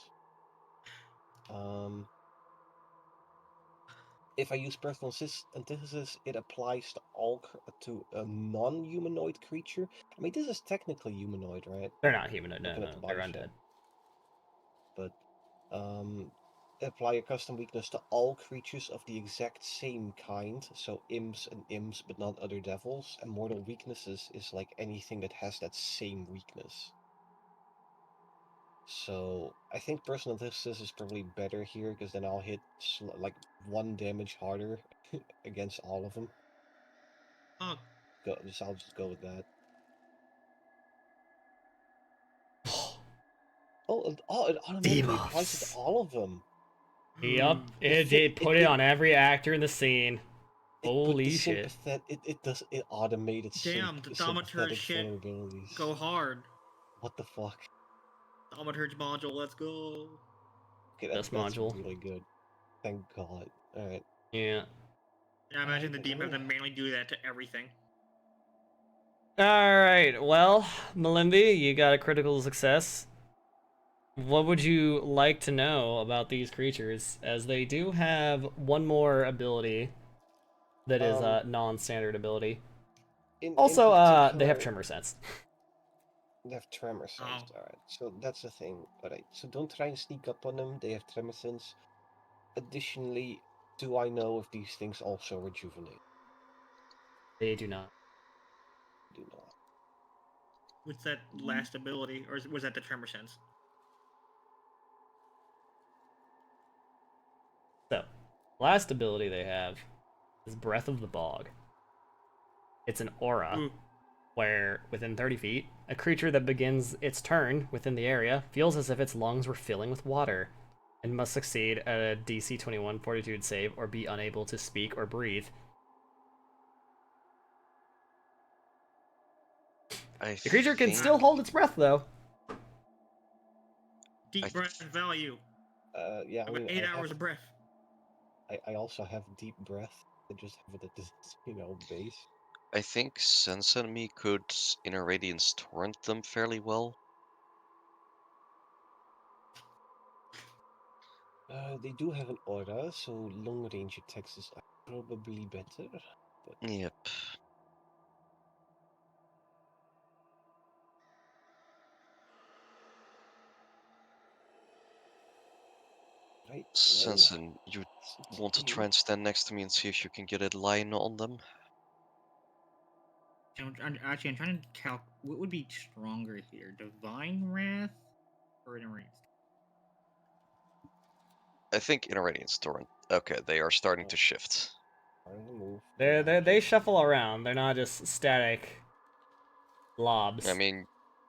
If I use personal antithesis, it applies to all to a non-humanoid creature. I mean, this is technically humanoid, right? They're not humanoid. No, Looking at no, the they're body undead. shape. But apply a custom weakness to all creatures of the exact same kind, so imps and imps, but not other devils. And mortal weaknesses is like anything that has that same weakness. So I think personal antithesis is probably better here because then I'll hit like 1 damage harder against all of them. Oh, I'll just go with that. Oh, it automatically applies it to Debuffs. all of them. Yep. The It put it on every actor in the scene. But the Holy shit. it automated damn, the thaumaturge sympathetic shit vulnerabilities. go hard. What the fuck? Thaumaturge module, let's go. Okay, This that's module. really good. Thank God. Alright. Yeah. Yeah, I imagine the And DM have to then- manually do that to everything. Alright, well, Malimbi, you got a critical success. What would you like to know about these creatures? As they do have one more ability that is a non-standard ability. in Also, they have particular, tremor sense. they have tremor sense. Oh. Alright, so that's the thing. Alright, so don't try and sneak up on them. They have tremor sense. Additionally, do I know if these things also rejuvenate? They do not. Do not. What's that last ability? Or was that the tremor sense? So, last ability they have is Breath of the Bog. It's an aura Ooh. where, within 30 feet, a creature that begins its turn within the area feels as if its lungs were filling with water and must succeed at a DC 21 Fortitude save or be unable to speak or breathe. The creature can still hold its breath, though. Deep breath value. Yeah, I About mean, 8 hours of breath. I also have deep breath. I just have it at this, base. I think Sense and me could Inner Radiance torrent them fairly well. They do have an aura, so long range attacks is probably better. But Yep. right, Sensen, you want to try well, and stand next to me and see if you can get a line on them? I'm trying to calc. What would be stronger here? Divine Wrath or Inner I think Inner Radiance torrent. Okay, they are starting to shift. starting to move. They shuffle around. They're not just static blobs. I mean,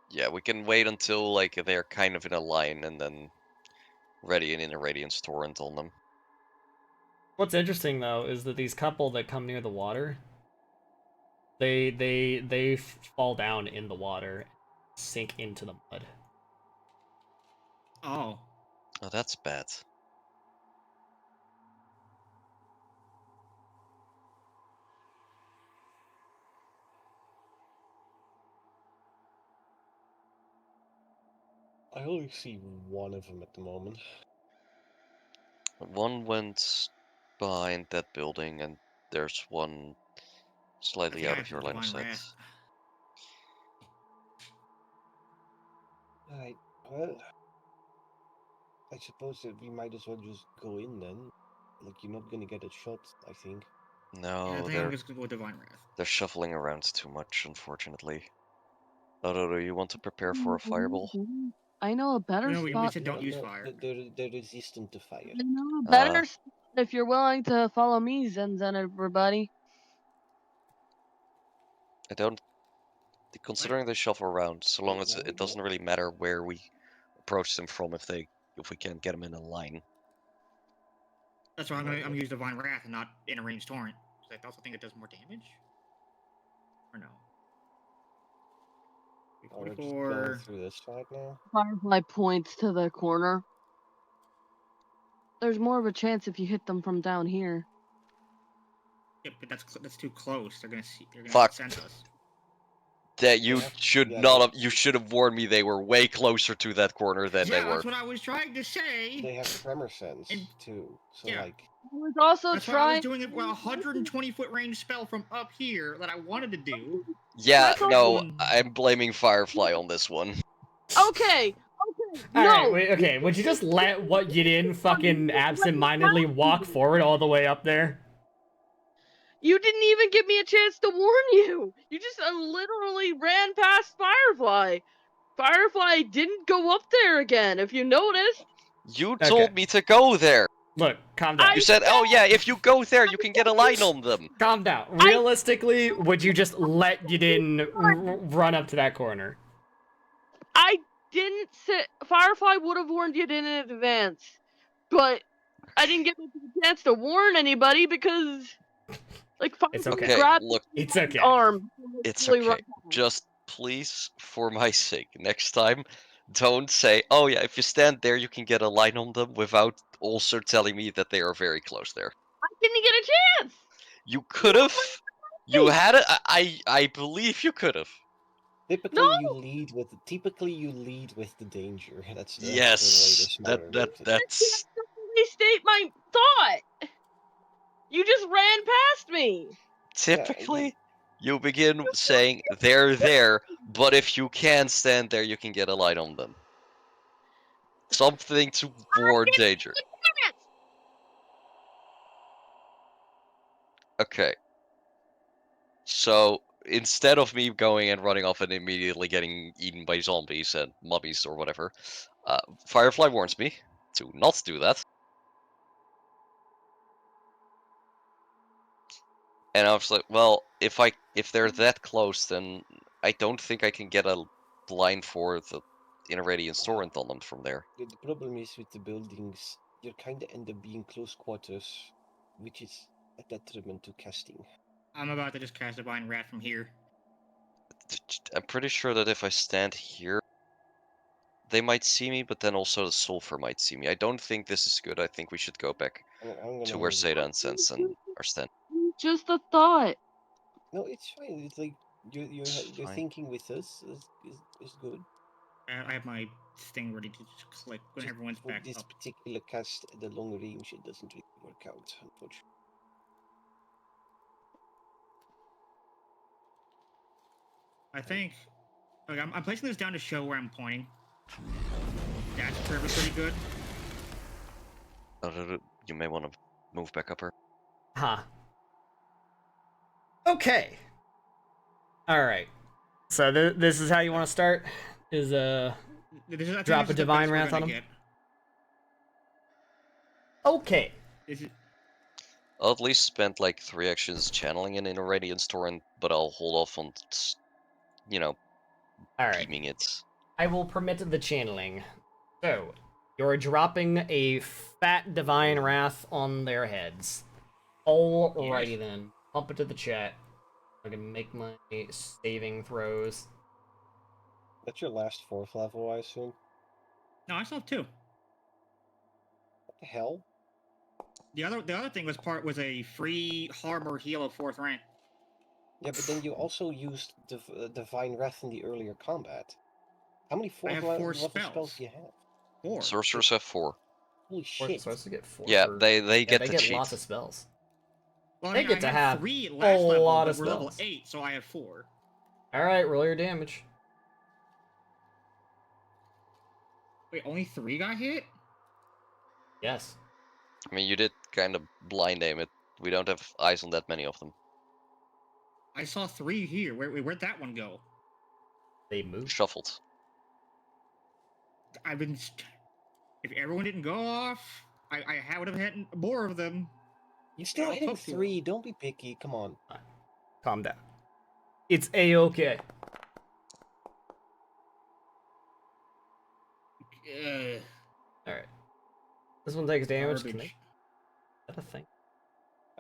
yeah, we can wait until like they're kind of in a line and then ready an Inner Radiance torrent on them. What's interesting though is that these couple that come near the water, they fall down in the water, sink into the mud. Oh. Oh, that's bad. I only see one of them at the moment. One went behind that building, and there's one I slightly think out I of have your the line of Divine sight. Wrath. Alright, well, I suppose that we might as well just go in then. Like, you're not gonna get a shot, I think. Yeah, I No, think I'm they're just gonna go with Divine Wrath. they're shuffling around too much, unfortunately. Dodo, you want to prepare for a fireball? I know a better No, we spot. said don't No, use no, fire. they're resistant to fire. I know a better Uh, spot if you're willing to follow me, Zen everybody. I don't. Considering they shuffle around, so long as Yeah, it doesn't really matter where we approach them from, if we can't get them in a line. That's why I'm gonna use Divine Wrath and not Inner Range Torrent. Because I also think it does more damage. Or no? Oh, we're just going 44. through this side now. Firefly points to the corner. There's more of a chance if you hit them from down here. Yeah, but that's too close. They're gonna see. They're gonna Fuck. sense us. That you have- should yeah, not they- have. You should have warned me. They were way closer to that corner than they Yeah, were. that's what I was trying to say. They have tremor sense And- too, so yeah. like, I was also That's why I was trying. doing a 120-foot range spell from up here that I wanted to do. Yeah, That's no, also- I'm blaming Firefly on this one. Okay. All No. right, wait, okay. Would you just let what you didn't fucking absent-mindedly walk forward all the way up there? You didn't even give me a chance to warn you. You just literally ran past Firefly. Firefly didn't go up there again, if you noticed. You Okay. told me to go there. Look, calm down. I You said, "Oh yeah, if you go there, you can get a line on them." Calm down. Realistically, would you just let you didn't run up to that corner? I didn't say Firefly would have warned you in advance, but I didn't get a chance to warn anybody because, like, It's Firefly okay. grabbed Look, It's his okay. arm. It's Really okay. run past. Just please, for my sake, next time, don't say, "Oh yeah, if you stand there, you can get a line on them," without also telling me that they are very close there. I didn't get a chance. You could have. You had it. I believe you could have. typically No. you lead with the danger. That's the way Yes, the smarter about it. that's Restate my thought. You just ran past me. typically you begin saying they're there, but if you can stand there, you can get a light on them. Something to warn danger. Okay. So instead of me going and running off and immediately getting eaten by zombies and mummies or whatever, Firefly warns me to not do that. And I was like, well, if they're that close, then I don't think I can get a line for the inner radiance torrent on them from there. The problem is with the buildings, you kind of end up being close quarters, which is a detriment to casting. I'm about to just cast Divine Wrath from here. I'm pretty sure that if I stand here, they might see me, but then also the sulfur might see me. I don't think this is good. I think we should go back I'm gonna to where move. Seda and Sensen are standing. Just a thought. No, it's fine. It's like you're It's you're fine. thinking with us is good. I have my thing ready to just click when Just everyone's for back this up. particular cast, the long range, it doesn't really work out, unfortunately. I think. Okay, I'm placing this down to show where I'm pointing. That's pretty good. You may want to move back up here. Huh. Okay. Alright. So this is how you want to start? Is I think drop this a is the Divine best we're Wrath on gonna him? get. Okay. This is, I'll at least spend like 3 actions channeling an inner radiance torrent, but I'll hold off on, Alright. beaming it. I will permit the channeling. So, you're dropping a fat Divine Wrath on their heads. Alrighty then. Pump it to the chat. I can make my saving throws. That's your last 4th level, I assume. no, I still have 2. The hell? The other thing was a free harbor heal of 4th rank. Yeah, but then you also used Divine Wrath in the earlier combat. How many I have 4 level spells spells. do you have? 4. Sorcerers have 4. Holy We're shit. supposed to get 4. Yeah, for... they yeah, get they to get cheat. lots of spells. Well, I They mean, get I to had have 3 a last level, lot but of we're level spells. 8, so I have 4. All right, roll your damage. Wait, only 3 got hit? Yes. I mean, you did kind of blind aim it. We don't have eyes on that many of them. I saw 3 here. Where'd that one go? They moved. Shuffled. I've been. If everyone didn't go off, I would have had more of them. You still all hitting took too 3. Don't be picky. Come on. Calm down. It's a-okay. All right. This one takes damage. Can they... Is that a thing?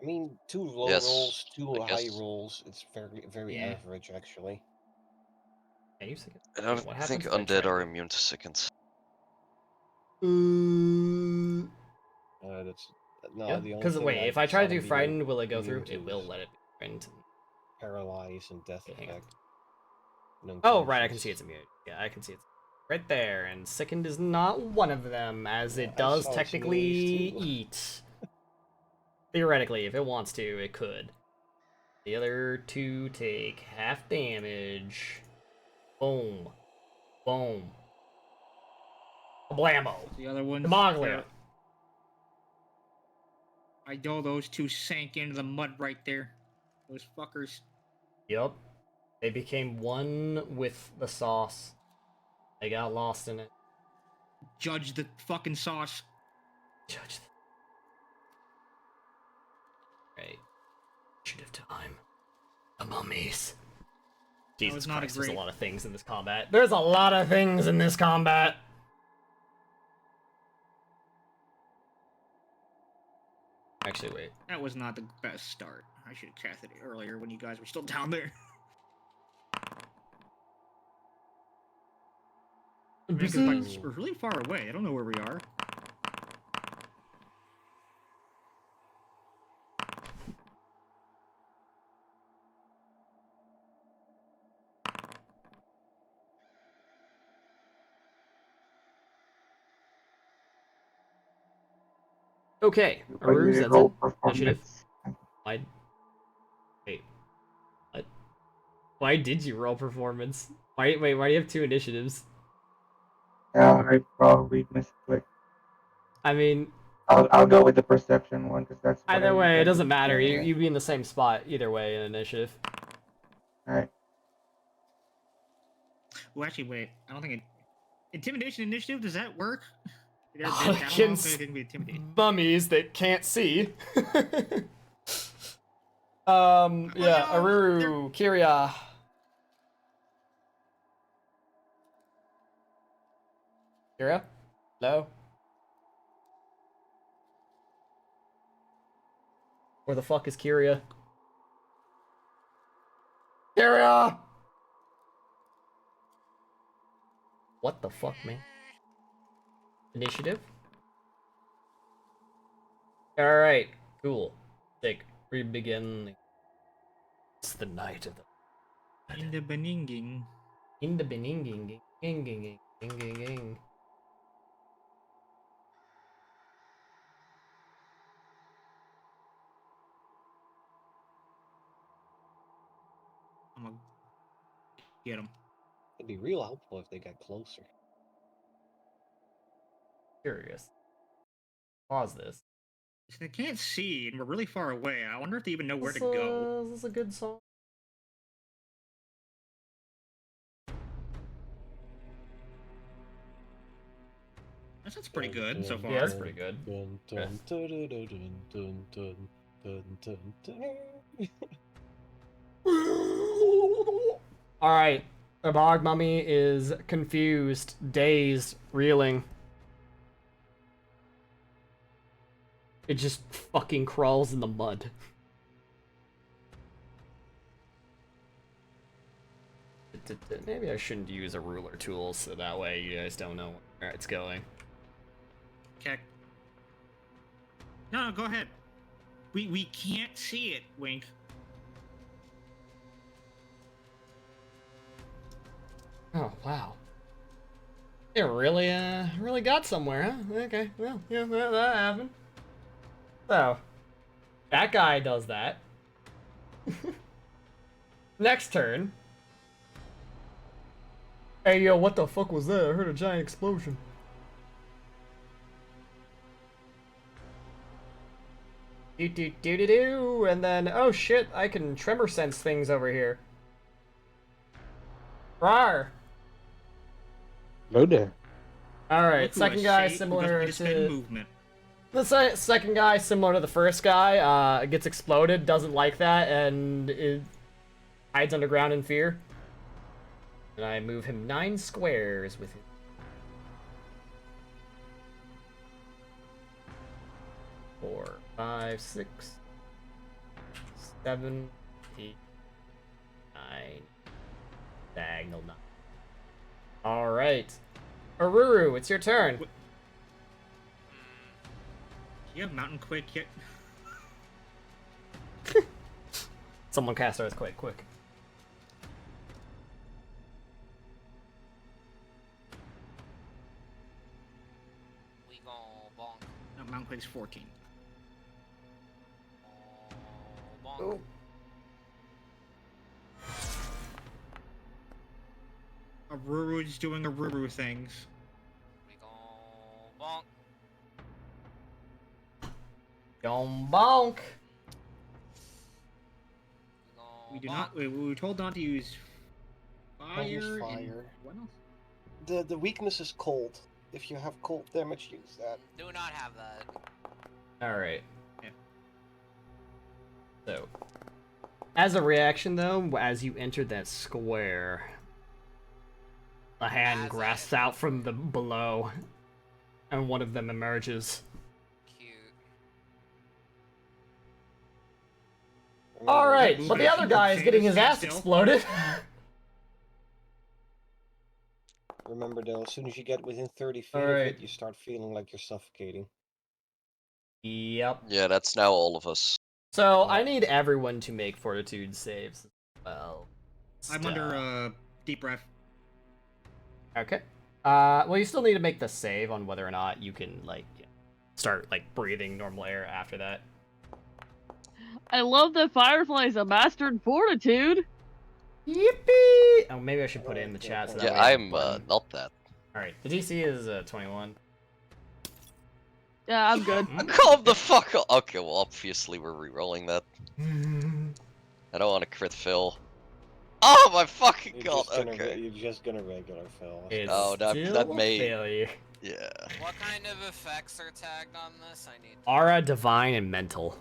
I mean, 2 low Yes, rolls, 2 I high guess. rolls. It's very Yeah. average, actually. Can you see it? I don't What think happens if I try undead are to- immune to sickens. That's no. Yeah. The only Because thing wait, I if I try saw to do them be frightened, will it go immune through? It to will is let it be frightened. paralyze and death Okay, hang on. effect. Oh, right, I can see it's immune. Yeah, I can see it's right there. And sickened is not one of them, as Yeah, it I does saw its technically immunities too. eat. Theoretically, if it wants to, it could. The other 2 take half damage. Boom. Boom. Blammo. The other ones. Demoglia. I know those 2 sank into the mud right there. Those fuckers. Yup. They became one with the sauce. They got lost in it. Judge the fucking sauce. Judge them. Right. Initiative time. The mummies. Jesus not a Christ, there's a great- lot of things in this combat. There's a lot of things in this combat! Actually, wait. That was not the best start. I should have casted it earlier when you guys were still down there. Because like, we're really far away. I don't know where we are. Okay, Aru, Zenzen, initiative. Why? Wait. What? Why did you roll performance? Why do you have 2 initiatives? I probably misclicked. I mean, I'll go with the perception one because that's what either I way, it tend to doesn't matter. do anyway. You'd be in the same spot either way in initiative. Alright. Well, actually, wait. I don't think it. Intimidation initiative, does that work? Against mummies that can't see. Yeah, Aruru, Kiria. Kiria? Hello? Where the fuck is Kiria? Kiria! What the fuck, man? Initiative? Alright, cool. Sick. We begin. It's the night of the... In the beninging. In the beninging. Ging. I'm gonna get him. It'd be real helpful if they got closer. Curious. Pause this. They can't see, and we're really far away. I wonder if they even know where to go. Is this a good song? That sounds pretty good so far. Yeah, that's pretty good. Alright. The bog mummy is confused, dazed, reeling. It just fucking crawls in the mud. Maybe I shouldn't use a ruler tool so that way you guys don't know where it's going. Okay. No, go ahead. We can't see it, Wink. Oh wow. It really got somewhere, huh? Okay, well, yeah, that happened. So, that guy does that. Next turn. Hey, yo, what the fuck was that? I heard a giant explosion. Do, and then, oh shit, I can tremor sense things over here. Rawr! Hello there. Alright, Look who second I guy saved, who similar doesn't need to spend to... movement. The second guy, similar to the first guy, gets exploded, doesn't like that, and hides underground in fear. And I move him 9 squares with him. 4, 5, 6, 7, 8, 9. Diagonal 9. Alright. Aruru, it's your turn. Do you have Mountain Quake yet? Someone cast Earthquake, quick. We gon' bonk. No, Mountain Quake's 14. Bonk. Oh. Aruru's doing Aruru things. We gon' bonk. Don't bonk. We do not. We were told not to use fire. use and fire. what else? The weakness is cold. If you have cold damage, use that. Do not have that. Alright. Yeah. So, as a reaction though, as you enter that square, a hand As I- grasps out from the below, and one of them emerges. Cute. Alright, Move but it. the other guy is Stand- getting his stand ass still. exploded. Remember though, as soon as you get within 30 feet of Alright. it, you start feeling like you're suffocating. Yep. Yeah, that's now all of us. So, I need everyone to make fortitude saves as well. I'm under deep breath. Okay. Well, you still need to make the save on whether or not you can, like, start, like, breathing normal air after that. I love that Firefly's a master in fortitude. Yippee! Oh, maybe I should put it in the chat so that Yeah, way I have a I'm button. not that. Alright, the DC is 21. Yeah, I'm good. Calm the fuck up. Okay, well, obviously we're re-rolling that. I don't want to crit Phil. Oh my fucking You're god, just gonna okay. you're just gonna regular fill. It's Oh, that still may- a failure. Yeah. What kind of effects are tagged on this? I need. Aura, Divine, and Mental.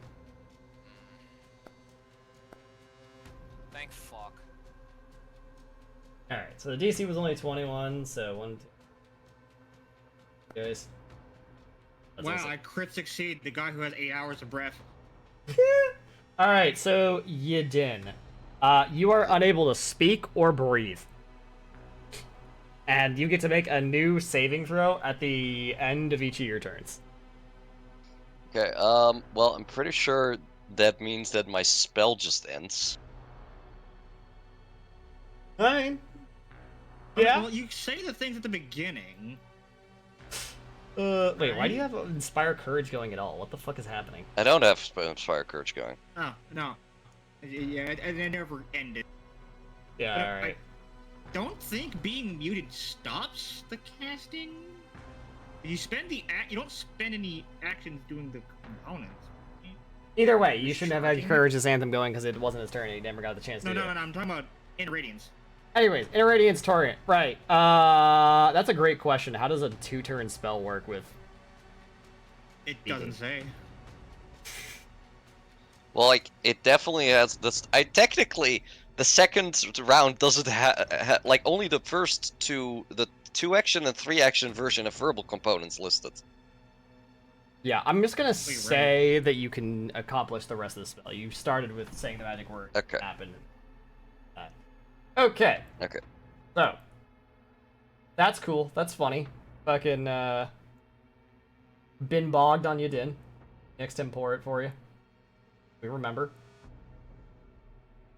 Thank fuck. Alright, so the DC was only 21, so 1, 2... Guys. That's Wow, awesome. I crit succeed. The guy who has 8 hours of breath. Alright, so Yidin. You are unable to speak or breathe. And you get to make a new saving throw at the end of each of your turns. Okay, well, I'm pretty sure that means that my spell just ends. Fine. Oh, Yeah. Well, you say the things at the beginning. Wait, why do you have Inspire Courage going at all? What the fuck is happening? I don't have Inspire Courage going. Oh, no. Yeah, it never ended. Yeah, But alright. I don't think being muted stops the casting. You spend the you don't spend any actions doing the components. Either way, you shouldn't have had Shocking. Courage's Anthem going because it wasn't his turn and he never got the chance No, to do no, it. no, I'm talking about in Radiance. Anyways, Irradiance Torrent. Right. That's a great question. How does a 2-turn spell work with... It doesn't say. Well, like, it definitely has this. Technically, the second round doesn't have, like, only the first two, the 2-action and 3-action version of verbal components listed. Yeah, I'm just gonna Wait, say that you can accomplish the rest of the spell. You started with saying the magic word. Okay. Happened. Okay. Okay. So. That's cool. That's funny. Fucking, been bogged on Yadin. Next import for you. We remember.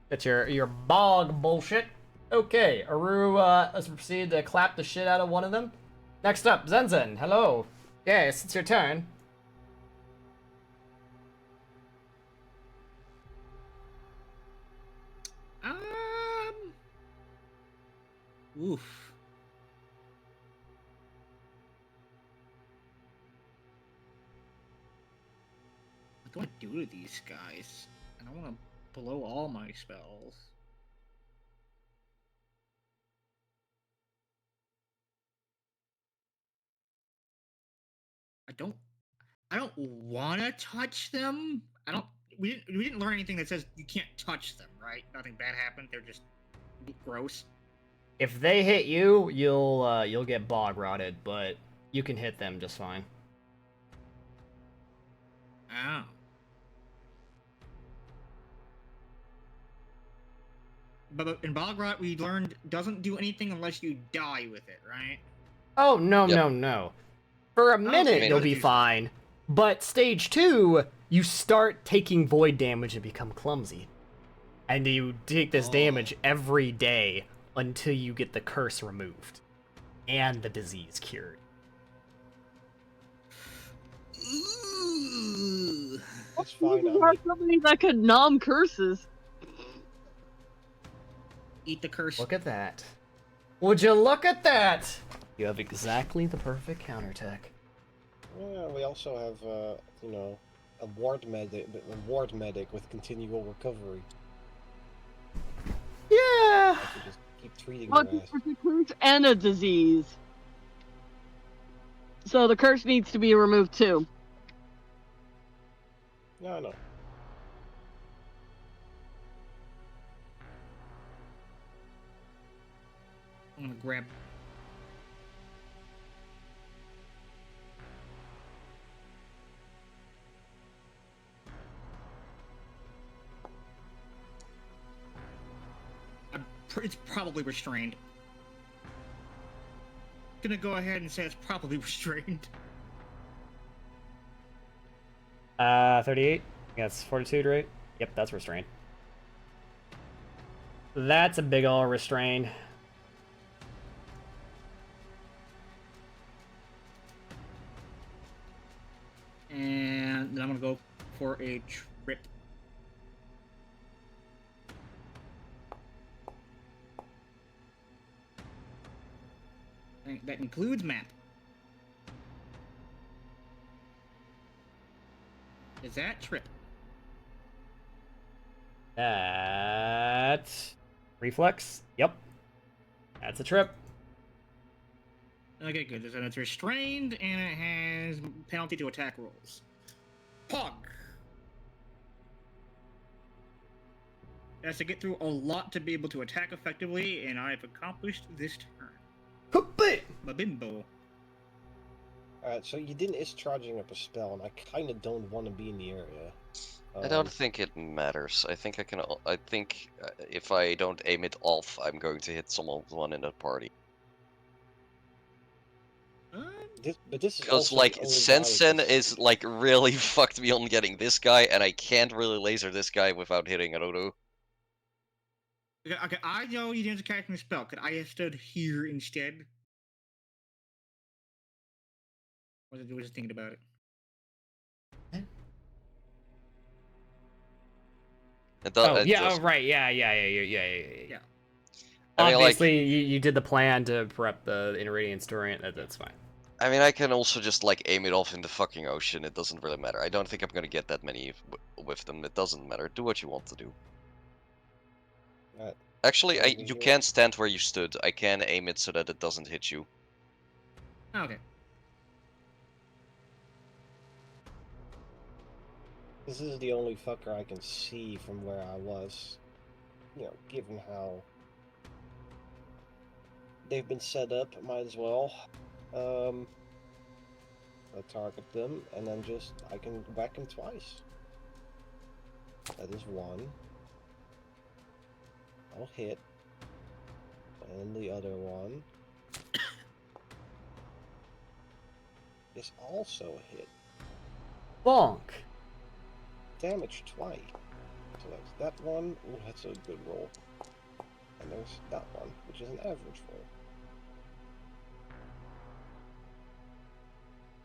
That's your bog bullshit. Okay, Aru, let's proceed to clap the shit out of one of them. Next up, Zenzen, hello. Yes, it's your turn. Oof. What do I do to these guys? I don't want to blow all my spells. I don't want to touch them. We didn't learn anything that says you can't touch them, right? Nothing bad happened. They're just gross. If they hit you, you'll get bog rotted, but you can hit them just fine. Oh. But in bog rot, we learned doesn't do anything unless you die with it, right? Oh, no, Yep. no. For a minute, okay, you'll but be fine. But stage 2, you start taking void damage and become clumsy. And you take this damage every day until you get the curse removed. And the disease cured. It's fine. You have somebody that could numb curses. Eat the curse. Look at that. Would you look at that? You have exactly the perfect counterattack. Yeah, we also have, you know, a ward medic with continual recovery. Yeah. I can just keep treating Well, their ass. it's a curse and a disease. So the curse needs to be removed too. No, no. I'm gonna grab. It's probably restrained. Gonna go ahead and say it's probably restrained. 38. That's fortitude, right? Yep, that's restrained. That's a big ol' restrained. And then I'm gonna go for a trip. That includes map. Is that trip? That's reflex. Yep. That's a trip. Okay, good. So it's restrained and it has penalty to attack rolls. Pog. It has to get through a lot to be able to attack effectively, and I've accomplished this turn. Babimbo. Alright, so you didn't is charging up a spell, and I kinda don't want to be in the area. I don't think it matters. I think I can. I think if I don't aim it off, I'm going to hit someone in the party. But this is Because also like the only guy Sensen that's- is like really fucked me on getting this guy, and I can't really laser this guy without hitting Arodo. Okay, I know you didn't cast the spell. Could I have stood here instead? Was just thinking about it. Right. Yeah. Yeah. I mean, Obviously, you did the plan to prep the Irradiance Torrent. That's fine. I mean, I can also just like aim it off in the fucking ocean. It doesn't really matter. I don't think I'm gonna get that many with them. It doesn't matter. Do what you want to do. Actually, you can stand where you stood. I can aim it so that it doesn't hit you. Okay. This is the only fucker I can see from where I was. You know, given how they've been set up, might as well. I'll target them, and then I can whack them twice. That is one. I'll hit. And the other one is also a hit. Bonk. damage twice. So that's that one. Ooh, that's a good roll. And there's that one, which is an average roll.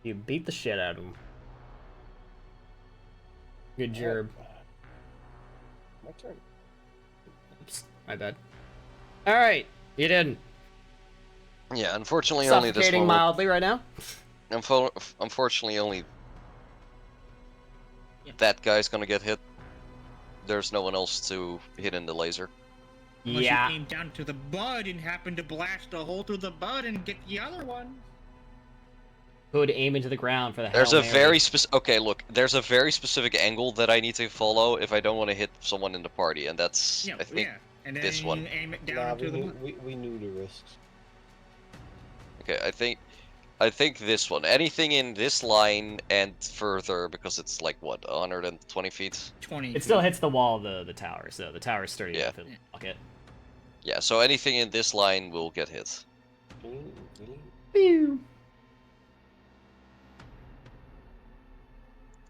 You beat the shit out of him. Good Alright. job. My turn. Oops, my bad. Alright, you didn't. Yeah, unfortunately only this Suffocating one. mildly right now. Unfortunately only that guy's gonna get hit. There's no one else to hit in the laser. Unless Yeah. you aim down to the bud and happen to blast a hole through the bud and get the other one. Could aim into the ground for the There's Hail a Mary. very specific. Okay, look. There's a very specific angle that I need to follow if I don't want to hit someone in the party, and that's Yeah, I think. yeah. And then this you one. aim it down Nah, into the bud. we knew the risks. Okay, I think this one. Anything in this line and further, because it's like what 120 feet. 20 It still feet. hits the wall of the tower, so the tower's sturdy Yeah. enough it'll block it. Yeah, so anything in this line will get hit. Really? Pew.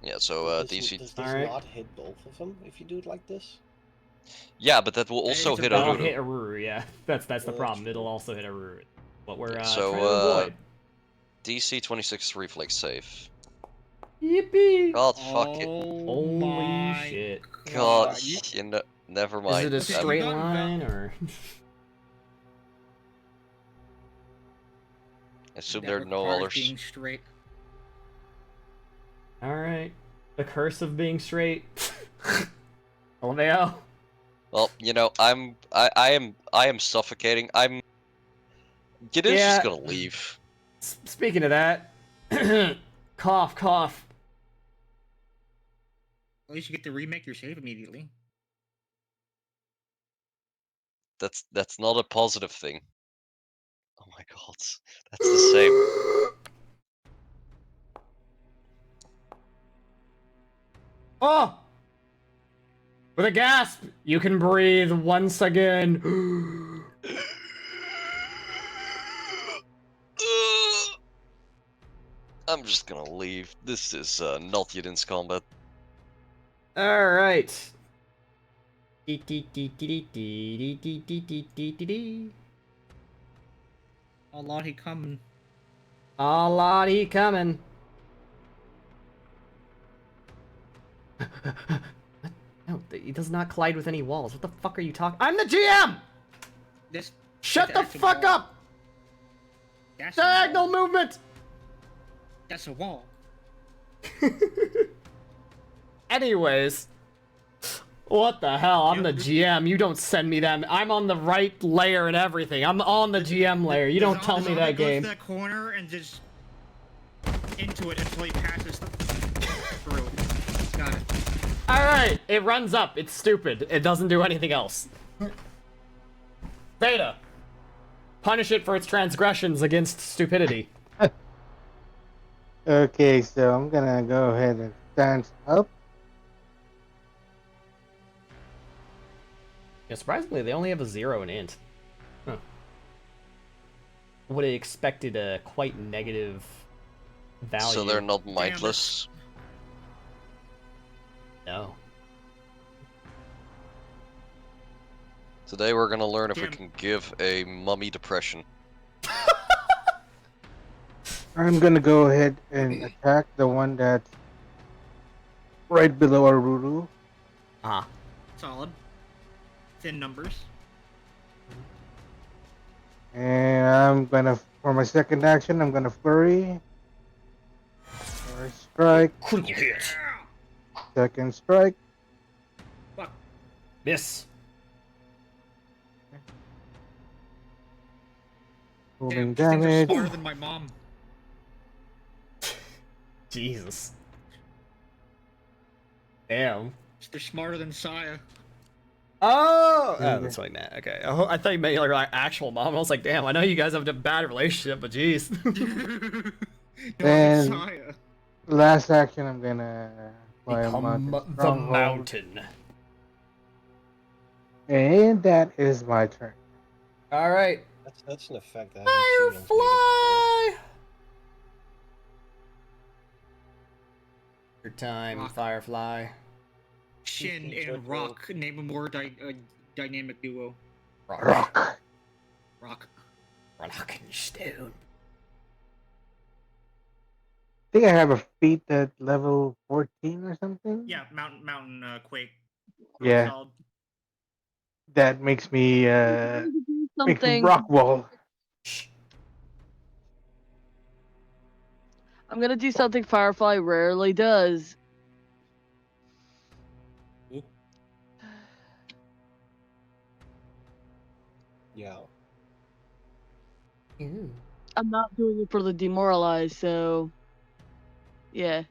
Yeah, so Does DC. this Alright. not hit both of them if you do it like this? Yeah, but that will also it's a hit That'll Aruru. hit Aruru, yeah. That's the That's problem. true. It'll also hit Aruru. What we're So, trying to avoid. DC 26 reflex save. Yippee! God fuck it. Oh Holy my shit. God, You- never Is mind. it a Okay, you straight got line, or...? I assume that there are no requires others. being straight. Alright. The curse of being straight. LMAO. Well, you know, I am suffocating. Gideon's Yeah. just gonna leave. Speaking of that... cough, cough. At least you get to remake your save immediately. That's not a positive thing. Oh my god, that's the same. Oh! With a gasp, you can breathe once again. I'm just gonna leave. This is not Gideon's combat. Alright. Oh lord, he coming. A lot he coming. No, he does not collide with any walls. What the fuck are you talking? I'm the GM! This Shut the that's a fuck wall. up! That's a Diagonal wall. movement! That's a wall. Anyways. What the hell? I'm the Yeah, GM. You don't send me that. I'm on the right layer and everything. I'm on the GM layer. You don't tell me that Goes game. to that corner and just into it until he passes through. Got it. Alright, it runs up. It's stupid. It doesn't do anything else. Beta. Punish it for its transgressions against stupidity. Okay, so I'm gonna go ahead and stand up. Yeah, surprisingly, they only have a 0 and int. Huh. Would have expected a quite negative value. So they're not mindless. No. Today we're gonna learn if we Damn. can give a mummy depression. I'm gonna go ahead and attack the one that's right below Aruru. Ah. Solid. Thin numbers. And I'm gonna, for my second action, I'm gonna flurry. First strike, Critical hit. second strike. Fuck. Miss. Holding Damn, these things are damage. smarter than my mom. Jesus. Damn. They're smarter than Saya. Oh, Yeah. that's what I meant. Okay, I thought you meant your actual mom. I was like, damn, I know you guys have a bad relationship, but jeez. No, Then- Saya. Last action, I'm gonna fly a Become mountain the stronghold. mountain. And that is my turn. All right, That's an effect I haven't seen on Beta Firefly. Your time, Fuck. Firefly. Shin and Rock. Name a more dynamic duo. Rock. Rock. Rock and stone. I think I have a feat at level 14 or something. Yeah, Mountain Quake. Yeah. Solid. That makes me Something. rock wall. I'm gonna do something Firefly rarely does. Yeah. I'm not doing it for the demoralize, so yeah.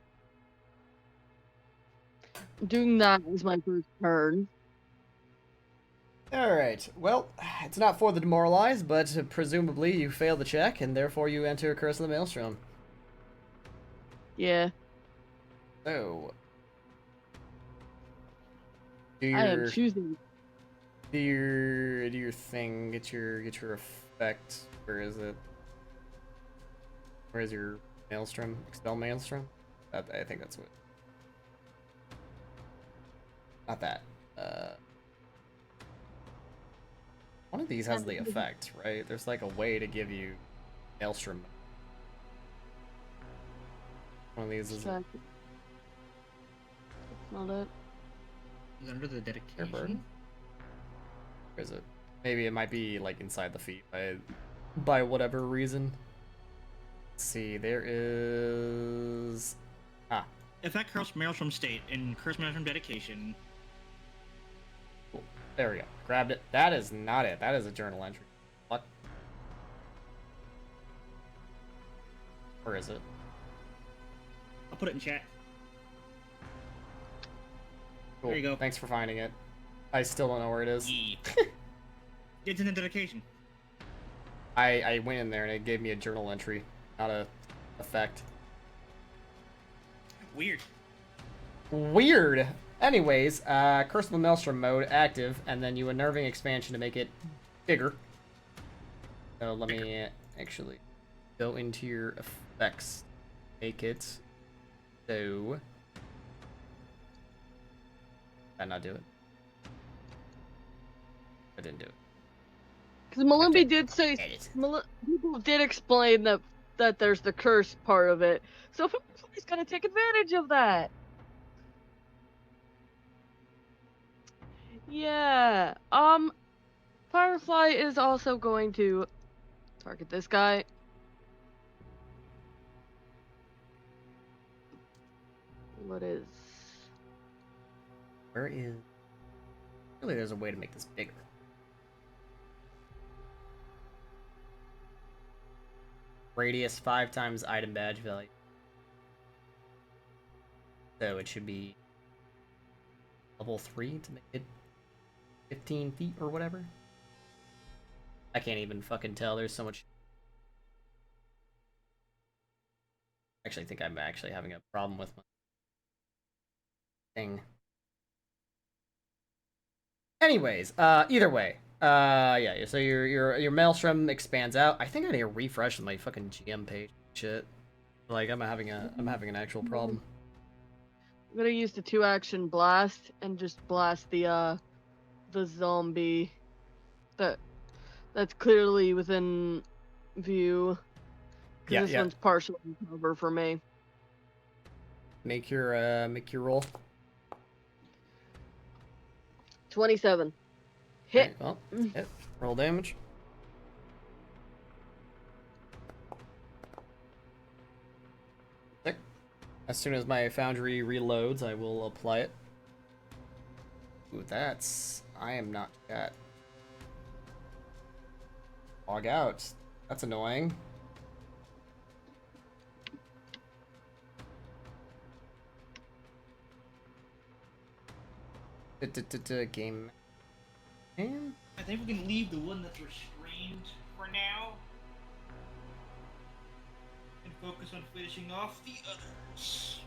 Doing that is my first turn. Alright, well, it's not for the demoralized, but presumably you fail the check, and therefore you enter Curse of the Maelstrom. Yeah. So, do I am your choosing. do your thing. Get your effect. Where is it? Where is your Maelstrom? Expel Maelstrom. I think that's what. Not that. One of these has the effect, right? There's like a way to give you Maelstrom. One of these is. That's not it. Is under the dedication. Where is it? Maybe it might be like inside the feet by whatever reason. Let's see, there is Effect Curse Maelstrom State and Curse Maelstrom Dedication. Cool. There we go. Grabbed it. That is not it. That is a journal entry. What? Where is it? I'll put it in chat. Cool. There you go. Thanks for finding it. I still don't know where it is. Yeah. It's in the dedication. I went in there and it gave me a journal entry, not a effect. Weird. Weird. Anyways, Curse of the Maelstrom mode active, and then you unnerving expansion to make it bigger. So let me actually go into your effects, make it so. Did I not do it? I didn't do it. Because Malimby did say, people did explain that there's the curse part of it. So Firefly's gonna take advantage of that. Yeah. Firefly is also going to target this guy. What is? Where is? Really, there's a way to make this bigger. Radius 5 times item badge value. So it should be level 3 to make it 15 feet or whatever. I can't even fucking tell. There's so much. Actually, I think I'm actually having a problem with my thing. Anyways, either way, yeah. So your Maelstrom expands out. I think I need to refresh my fucking GM page. Shit, like I'm having an actual problem. I'm gonna use the 2-action blast and just blast the zombie that's clearly within view. Yeah, This one's partially cover for me. Make your roll. 27. Hit. Right, well, hit. Roll damage. Sick. As soon as my foundry reloads, I will apply it. Ooh, I am not yet. Log out. That's annoying. Game. I think we can leave the one that's restrained for now. And focus on finishing off the others.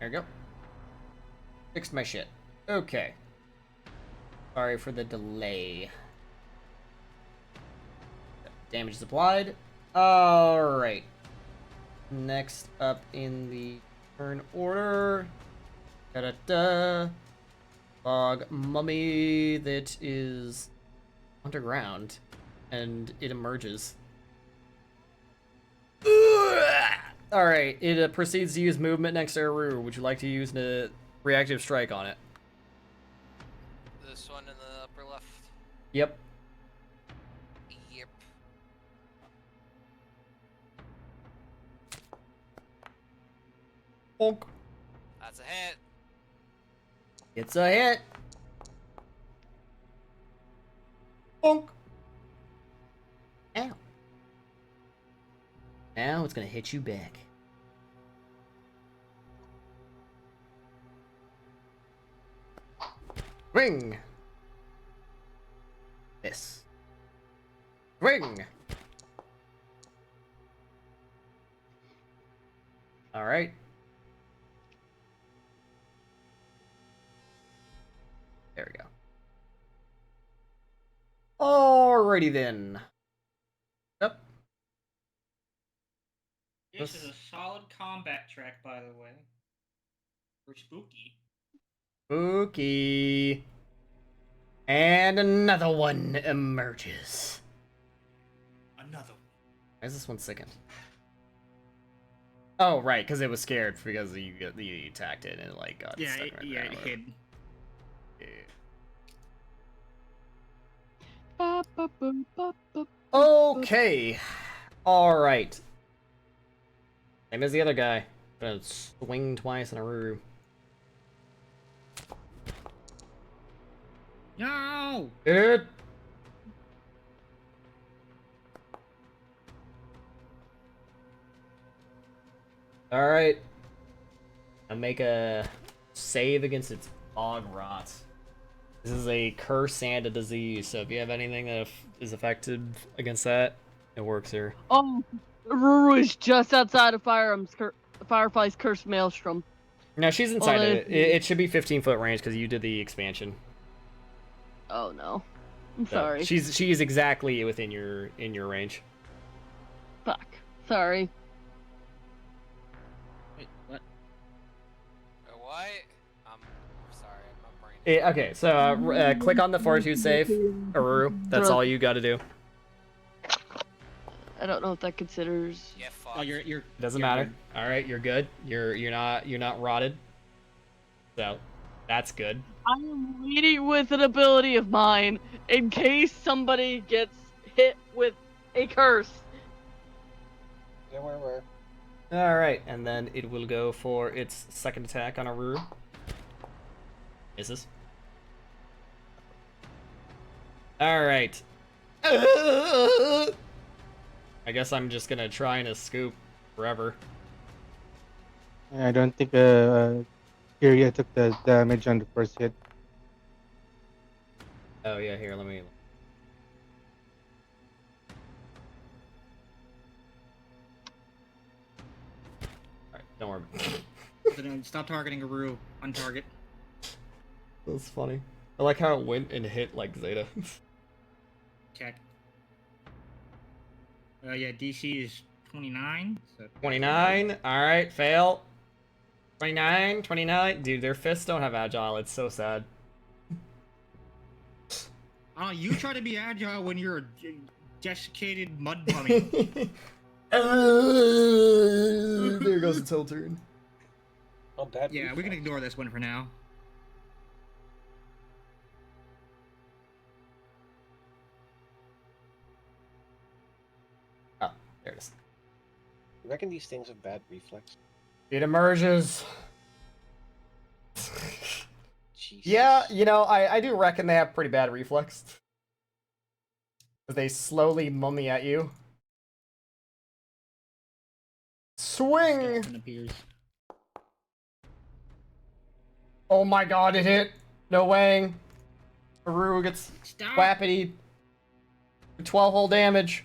There we go. Fixed my shit. Okay. Sorry for the delay. Damage is applied. Alright. Next up in the turn order. Da-da-da. Fog mummy that is underground. And it emerges. Alright, it proceeds to use movement next to Aru. Would you like to use a reactive strike on it? This one in the upper left. Yep. Yep. Bonk. That's a hit. It's a hit. Bonk. Ow. Now it's gonna hit you back. Ring. This. Ring. All right. There we go. Alrighty then. Yep. This is a solid combat track, by the way. For spooky. Spooky. And another one emerges. Another one. Why is this one second? Oh, right, because it was scared because you attacked it and it like got Yeah, stuck it, right yeah, there. it hid. Okay. Alright. Same as the other guy. Gonna swing twice in a row. No! It. Alright. I'll make a save against its fog rot. This is a curse and a disease, so if you have anything that is effective against that, it works here. Oh, Ruru is just outside of Firefly's Cursed Maelstrom. No, she's inside of it. It should be 15-foot range because you did the expansion. Oh no, I'm So sorry. she's exactly within your range. Fuck. Sorry. Wait, what? What? I'm sorry, my brain. Okay, so click on the fortitude save, Aru. That's all you got to do. I don't know if that considers. Yeah, fuck. Oh, you're. Doesn't you're matter. good. All right, you're good. You're not rotted. So that's good. I'm leading with an ability of mine in case somebody gets hit with a curse. There were. All right, and then it will go for its second attack on Aru. Misses. All right. I guess I'm just gonna try and scoop forever. I don't think Kyria took the damage on the first hit. Oh yeah, here, let me. Alright, don't worry. Then stop targeting Aru. Untarget. That's funny. I like how it went and hit like Zeta. Check. Yeah, DC is 29. So 29. Alright, fail. 29, 29. Dude, their fists don't have agile. It's so sad. Oh, you try to be agile when you're a desiccated mud mummy. There goes the tilt turn. Oh, bad. Yeah, we can reflex. ignore this one for now. Oh, there it is. You reckon these things have bad reflex? It emerges. Jesus. Yeah, you know, I do reckon they have pretty bad reflex. They slowly mummy at you. Swing! Skeleton appears. Oh my god, it hit! No weighing. Aru gets Stop! whappity. 12 whole damage.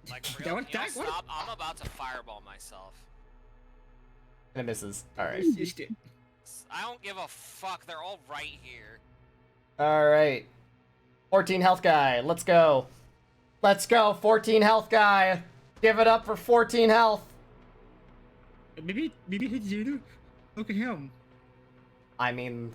Like for Real, what- you know, that- what- stop. I'm about to fireball myself. And it misses. Alright. I don't give a fuck. They're all right here. Alright. 14 health guy. Let's go. Let's go, 14 health guy. Give it up for 14 health. Maybe hit Zeta. Look at him. I mean,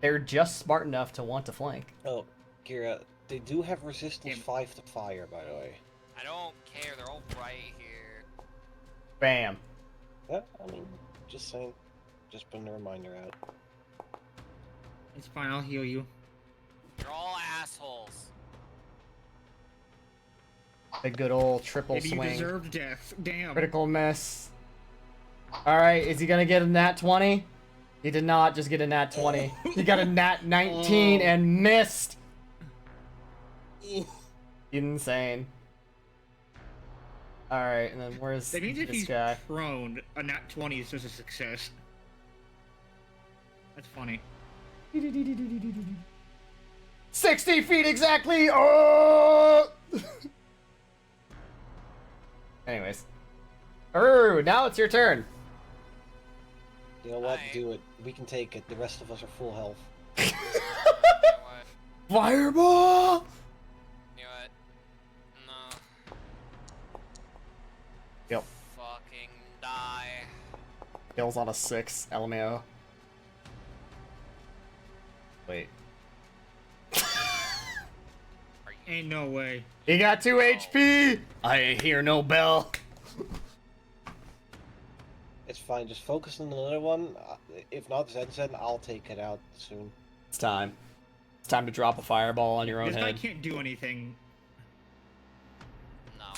they're just smart enough to want to flank. Oh, Kira, they do have resistance Damn. 5 to fire, by the way. I don't care. They're all right here. Bam. Yeah, I mean, just saying. Just putting a reminder out. It's fine. I'll heal you. They're all assholes. The good old triple Maybe swing. you deserved death. Damn. Critical miss. Alright, is he gonna get a nat 20? He did not just get a nat 20. He got a nat 19 and missed. Insane. Alright, and then where's That means if this he's guy? prone, a nat 20 is just a success. That's funny. 60 feet exactly! Oh! Anyways. Now it's your turn. You know what? Aye. Do it. We can take it. The rest of us are full health. You know what? Fireball! You know what? No. Yep. Fucking die. Kills on a 6, LMAO. Wait. Are you? Ain't no way. He got 2 HP! I ain't hear no bell. It's fine. Just focus on another one. If not Zen, I'll take it out soon. It's time. It's time to drop a fireball on your own This guy head. can't do anything. No.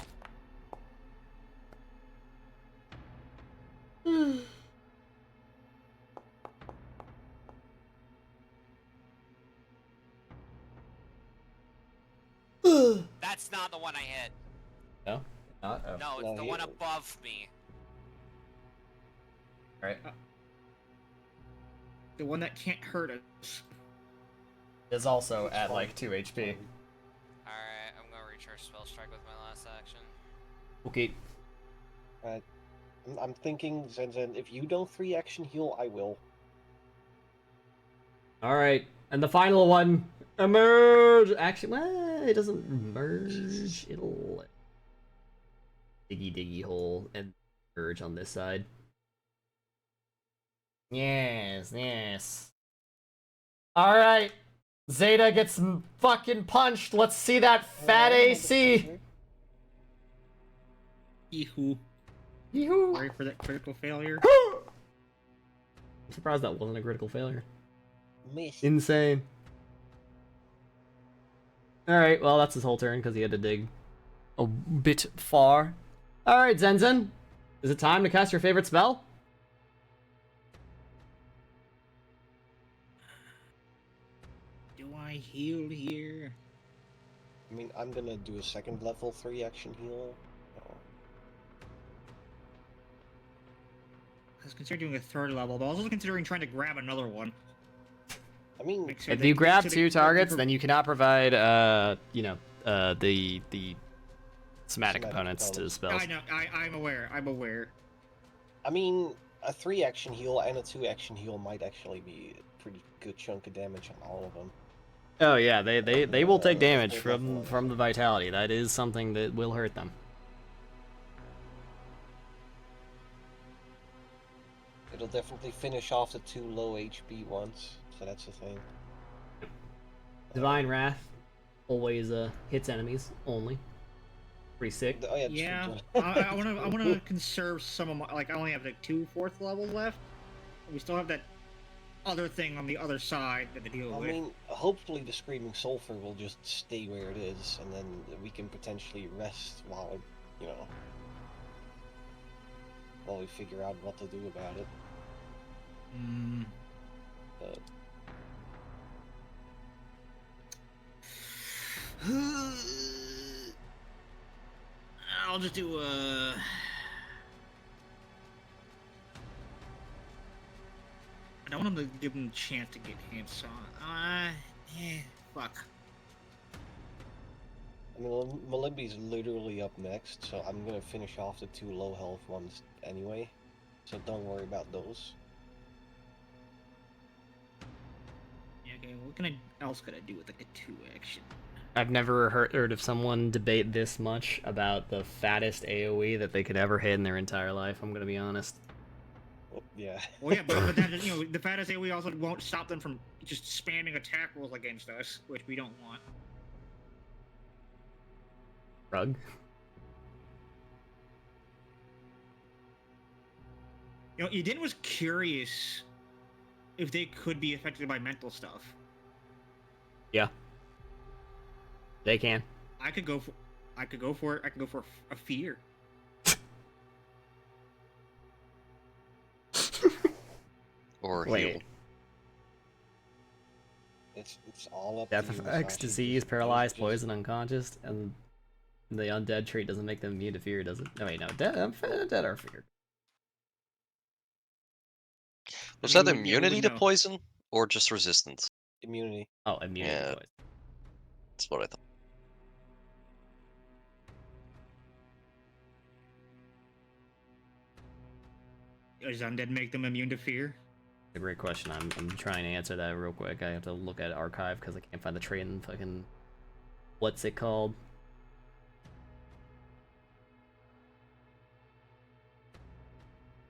That's not the one I hit. No? Not? Oh. No, it's No, the he- one above me. Alright. The one that can't hurt us. Is also at like 2 HP. Alright, I'm gonna recharge Spell Strike with my last action. Okay. I'm thinking, Zen, if you don't 3-action heal, I will. Alright. And the final one. Emerge! Actually, well, it doesn't merge. It'll... Diggy hole and merge on this side. Yes, yes. Alright. Zeta gets fucking punched. Let's see that fat AC. Yee-hoo. Yee-hoo. Sorry for that critical failure. I'm surprised that wasn't a critical failure. Miss. Insane. Alright, well, that's his whole turn because he had to dig a bit far. Alright, Zenzen. Is it time to cast your favorite spell? Do I heal here? I mean, I'm gonna do a second level 3-action heal. I was considering doing a third level, but I was also considering trying to grab another one. I mean, Make sure If that- you grab so that- 2 targets, then you cannot provide, the somatic Somatic components to the components. spells. I know. I'm aware. I'm aware. I mean, a 3-action heal and a 2-action heal might actually be a pretty good chunk of damage on all of them. Oh yeah, they will take damage from the vitality. That is something that will hurt them. It'll definitely finish off the 2 low HP ones, so that's the thing. Divine Wrath always hits enemies only. Pretty sick. Oh yeah, Yeah. true. I want to conserve some of my. Like, I only have like 2 4th level left. We still have that other thing on the other side that to deal I with. mean, hopefully the Screaming Sulfur will just stay where it is, and then we can potentially rest while, while we figure out what to do about it. Mm. But I'll just do I don't want him to give him a chance to get hit, so fuck. I Malimbi's literally up next, so I'm gonna finish off the 2 low health ones anyway. So don't worry about those. Yeah, okay, what else could I do with like a 2 action? I've never heard of someone debate this much about the fattest AoE that they could ever hit in their entire life. I'm gonna be honest. Well, yeah. Well, yeah, but that, you know, the fattest AoE also won't stop them from just spamming attack rolls against us, which we don't want. Rug. You know, Eden was curious if they could be affected by mental stuff. Yeah. They can. I could go for it. I could go for a fear. Or Wait. heal. It's all up Death to you, effects, Masashi. disease, Just- paralyzed, just- poison, unconscious, and the undead trait doesn't make them immune to fear, does it? No, wait, no. Dead are feared. Was I mean, that we would immunity to know. poison or just resistance? Immunity. Oh, immunity Yeah. to poison. That's what I thought. Does undead make them immune to fear? A great question. I'm trying to answer that real quick. I have to look at archive because I can't find the trait in fucking what's it called?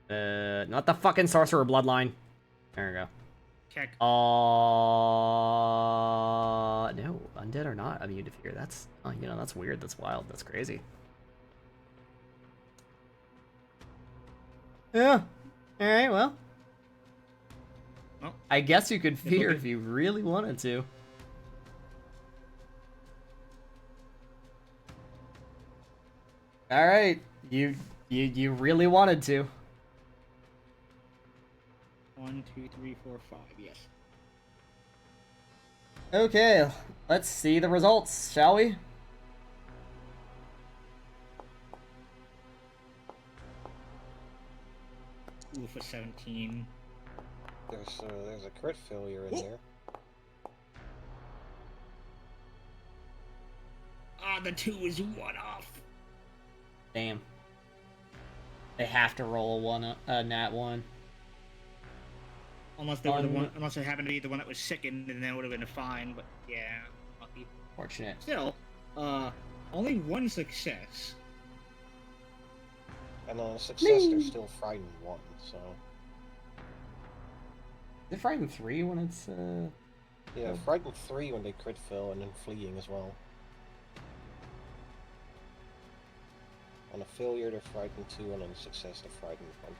Not the fucking sorcerer bloodline. There we go. Check. No, undead are not immune to fear. That's, oh, you know, that's weird. That's wild. That's crazy. Yeah. All right. Well. Well, I guess you could look fear at- if you really wanted to. All right. You really wanted to. 1, 2, 3, 4, 5. Yes. Okay, let's see the results, shall we? Ooh, for 17. There's a crit failure in there. Ah, the 2 is 1 off. Damn. They have to roll a nat 1. Unless they were the one, unless it happened to be the one that was sickened, and then it would have been a fine. But yeah, lucky. Fortunate. Still, only 1 success. And on a success, they're still frightened 1, so... Is it frightened 3 when it's, Yeah, frightened 3 when they crit fail, and then fleeing as well. On a failure, they're frightened 2, and on a success, they're frightened 1.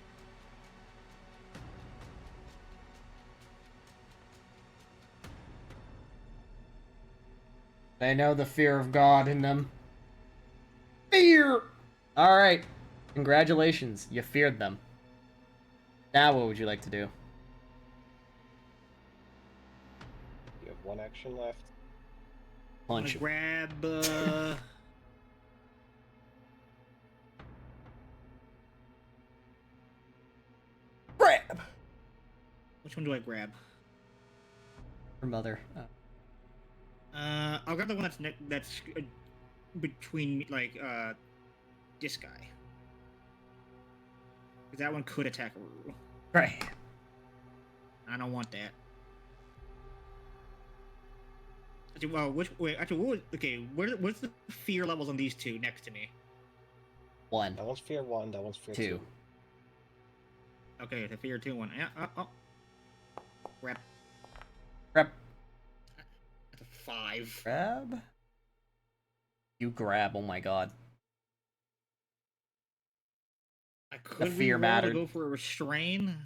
They know the fear of God in them. Fear! Alright. Congratulations. You feared them. Now what would you like to do? You have 1 action left. Punch him. Grab, Grab! which one do I grab? Her mother. I'll grab the one that's between me, like, this guy. 'Cause that one could attack Ruru. Right. I don't want that. Actually, well, what was, okay, what's the fear levels on these 2 next to me? 1. That one's fear 1, that one's fear 2. 2. Okay, the fear 2 one. Yeah, grab. Grab. That's a 5. Grab? You grab, oh my god. I could fear reroll to mattered. go for a restrain.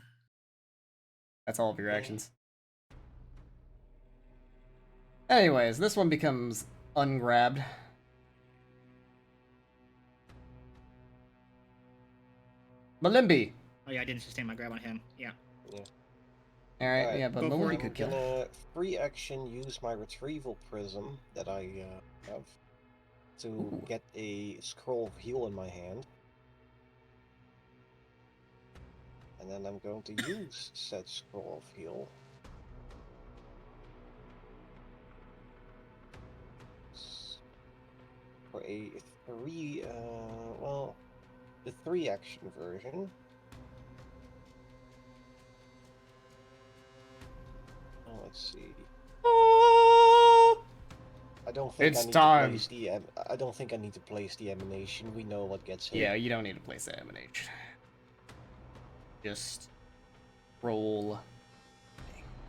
That's all of your actions. Anyways, this one becomes ungrabbed. Malimbi! Oh yeah, I didn't sustain my grab on him. Yeah. Alright, Alright, yeah, but go for Malimbi it. could kill. I'm gonna free action use my retrieval prism that I have to Ooh. get a scroll of heal in my hand. And then I'm going to use said scroll of heal. for a well, the 3 action version. Oh, let's see. I don't think It's I need time. to place the I don't think I need to place the emanation. We know what gets hit. Yeah, you don't need to place that emanation. Just roll.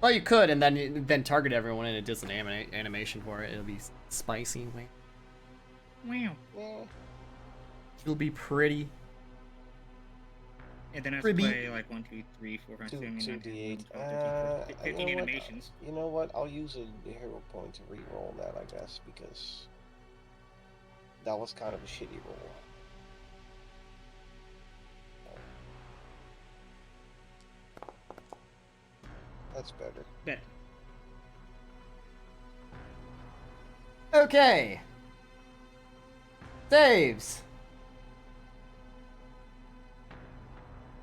Well, you could, and then target everyone, and it does an animation for it. It'll be spicy. Wow. Yeah. It'll be pretty. And then I have to play like 1, 2, 3, 4, 5, 6, 7, 8, 9, 10, 11, 12, 13, 15 animations. You know what? I'll use a hero point to re-roll that, I guess, because that was kind of a shitty roll. That's better. Bet. Okay. Saves.